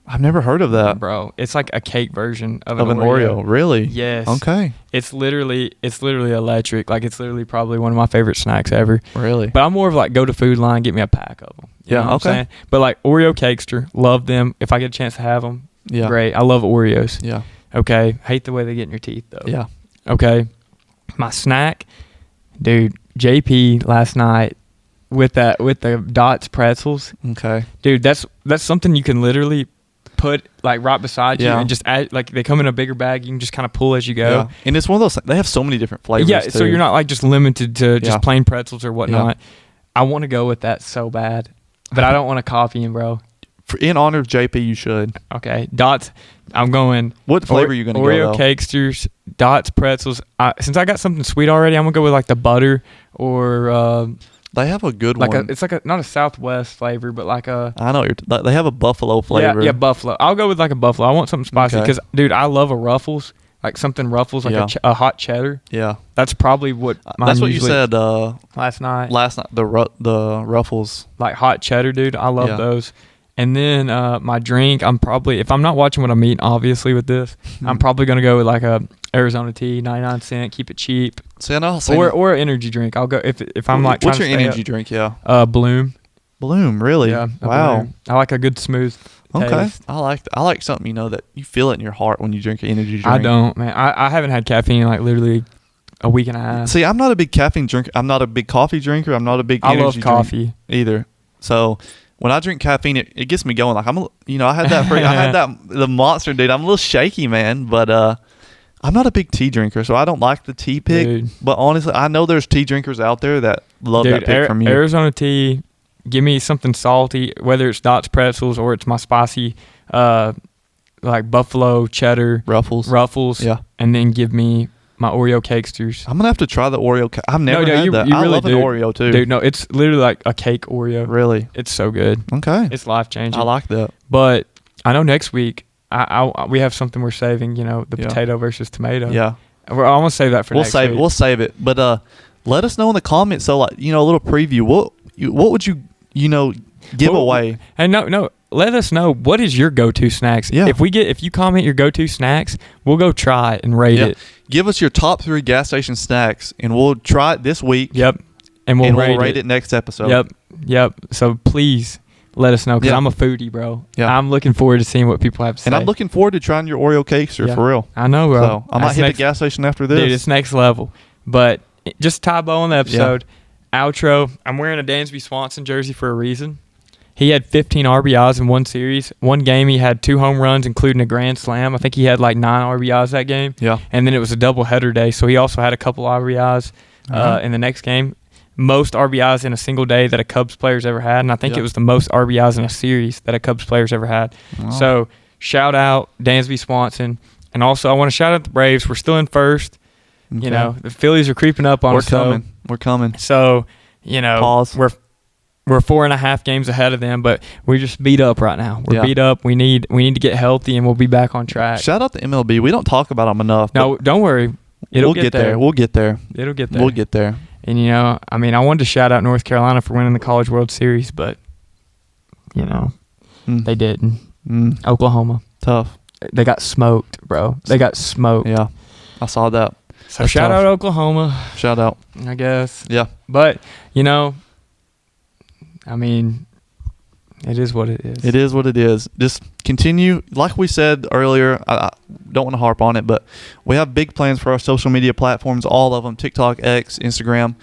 I've never heard of that. Bro, it's like a cake version of an Oreo. Really? Yes. Okay. It's literally electric. Like, it's literally probably one of my favorite snacks ever. Really? But I'm more of like, go to Food Line, get me a pack of them. You know what I'm saying? But like Oreo Cakester, love them. If I get a chance to have them, great. I love Oreos. Yeah. Okay. Hate the way they get in your teeth, though. Yeah. Okay. My snack... Dude, JP last night with the Dots pretzels. Okay. Dude, that's something you can literally put like right beside you and just add, like they come in a bigger bag. You can just kind of pull as you go. Yeah. And it's one of those. They have so many different flavors. Yeah. Too. So you're not like just limited to just plain pretzels or whatnot. Yeah. I want to go with that so bad, but I don't want to copy him, bro. In honor of JP, you should. Okay. Dots. I'm going. What flavor are you going to go? Oreo Cakesters, Dots pretzels. Since I got something sweet already, I'm going to go with like the butter or. They have a good like one. It's like not a Southwest flavor, but like a. I know they have a buffalo flavor. Yeah, buffalo. I'll go with like a buffalo. I want something spicy because, dude, I love a Ruffles. Like something Ruffles, like a hot cheddar. Yeah. That's probably what mine That's what you said last night. The Ruffles. Like hot cheddar, dude. I love those. And then my drink, if I'm not watching what I'm eating, obviously with this, I'm probably going to go with like a Arizona tea, 99 cent, keep it cheap. Or an energy drink. I'll go if I'm like. What's your energy drink? Yeah. Bloom. Bloom, really? Yeah. Wow. Bloom. I like a good smooth taste. I like something that you feel it in your heart when you drink an energy drink. I don't, man. I haven't had caffeine in like literally a week and a half. See, I'm not a big caffeine drinker. I'm not a big coffee drinker. I'm not a big energy I love coffee either. So when I drink caffeine, it gets me going. Like I had that the Monster, dude. I'm a little shaky, man, but I'm not a big tea drinker, so I don't like the tea pick. Dude. But honestly, I know there's tea drinkers out there that love that pick from you. Arizona tea, give me something salty, whether it's Dots pretzels or it's my spicy, like buffalo cheddar Ruffles, and then give me my Oreo Cakesters. I'm gonna have to try the Oreo. I've never had that. I love an Oreo too, dude. No, it's literally like a cake Oreo. Really, it's so good. Okay, it's life changing. I like that. But I know next week we have something we're saving. You know, the potato versus tomato. Yeah, I'm gonna save that for next week. We'll save it. But let us know in the comments. So like a little preview. What would you give away? And no. Let us know what is your go-to snacks. Yeah. If you comment your go-to snacks, we'll go try it and rate it. Give us your top 3 gas station snacks, and we'll try it this week. Yep. And we'll rate it next episode. Yep. So please let us know because I'm a foodie, bro. Yeah. I'm looking forward to seeing what people have to say. And I'm looking forward to trying your Oreo Cakester for real. I know, bro. So I might hit the gas station after this. Dude, it's next level. But just tie bow on the episode. Outro. I'm wearing a Dansby Swanson jersey for a reason. He had 15 RBIs in one series. One game, he had 2 home runs, including a grand slam. I think he had like 9 RBIs that game. Yeah. And then it was a doubleheader day, so he also had a couple RBIs in the next game. Most RBIs in a single day that a Cubs player's ever had, and I think it was the most RBIs in a series that a Cubs player's ever had. Wow. So shout out Dansby Swanson. And also I want to shout out the Braves. We're still in first. Okay. You know, the Phillies are creeping up on us. We're coming. So, Pause. We're 4.5 games ahead of them, but we're just beat up right now. We're beat up. We need to get healthy, and we'll be back on track. Shout out to MLB. We don't talk about them enough. No, don't worry. We'll get there. We'll get there. It'll get there. We'll get there. And, you know, I mean, I wanted to shout out North Carolina for winning the College World Series, but, you know, they didn't. Oklahoma. Tough. They got smoked, bro. They got smoked. Yeah, I saw that. So shout out Oklahoma, Shout out. I guess. Yeah. But, you know, I mean, it is what it is. It is what it is. Just continue. Like we said earlier, I don't want to harp on it, but we have big plans for our social media platforms, all of them, TikTok, X, Instagram.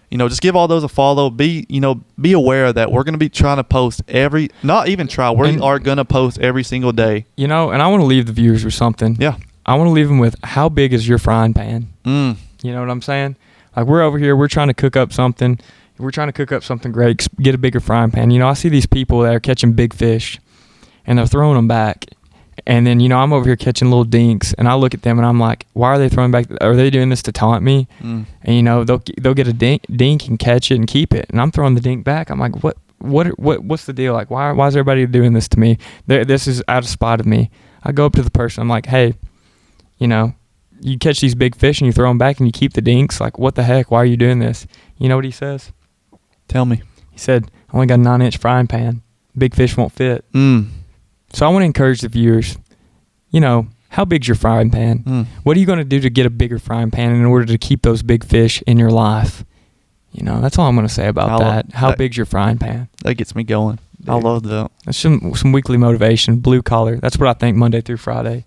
You know, just give all those a follow. Be aware that we're going to be trying to post we are going to post every single day. You know, and I want to leave the viewers with something. Yeah. I want to leave them with, how big is your frying pan? You know what I'm saying? Like, we're over here, we're trying to cook up something. We're trying to cook up something great, get a bigger frying pan. You know, I see these people that are catching big fish, and they're throwing them back. And then, you know, I'm over here catching little dinks, and I look at them, and I'm like, why are they throwing back? Are they doing this to taunt me? And, you know, they'll get a dink and catch it and keep it. And I'm throwing the dink back. I'm like, what's the deal? Like, why is everybody doing this to me? This is out of spite of me. I go up to the person. I'm like, hey, you know, you catch these big fish and you throw them back and you keep the dinks. Like, what the heck? Why are you doing this? You know what he says? Tell me. He said, I only got a 9-inch frying pan. Big fish won't fit. So I want to encourage the viewers, you know, how big's your frying pan? What are you going to do to get a bigger frying pan in order to keep those big fish in your life? You know, that's all I'm going to say about that. How big's your frying pan? That gets me going. Dude, I love that. That's some weekly motivation, blue collar. That's what I think Monday through Friday.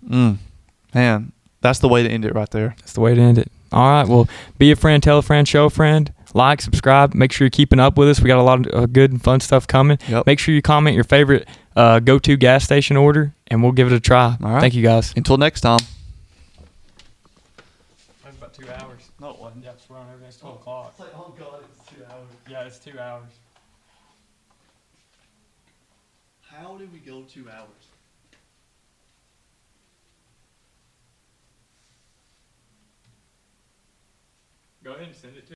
Man, that's the way to end it right there. That's the way to end it. All right, well, be a friend, tell a friend, show a friend. Like, subscribe. Make sure you're keeping up with us. We got a lot of good and fun stuff coming. Yep. Make sure you comment your favorite go-to gas station order, and we'll give it a try. All right. Thank you, guys. Until next time. That was about 2 hours. No, it wasn't. Yeah, it's around everything's 12 o'clock. It's like, oh, God, it's 2 hours. Yeah, it's 2 hours. How did we go 2 hours? Go ahead and send it to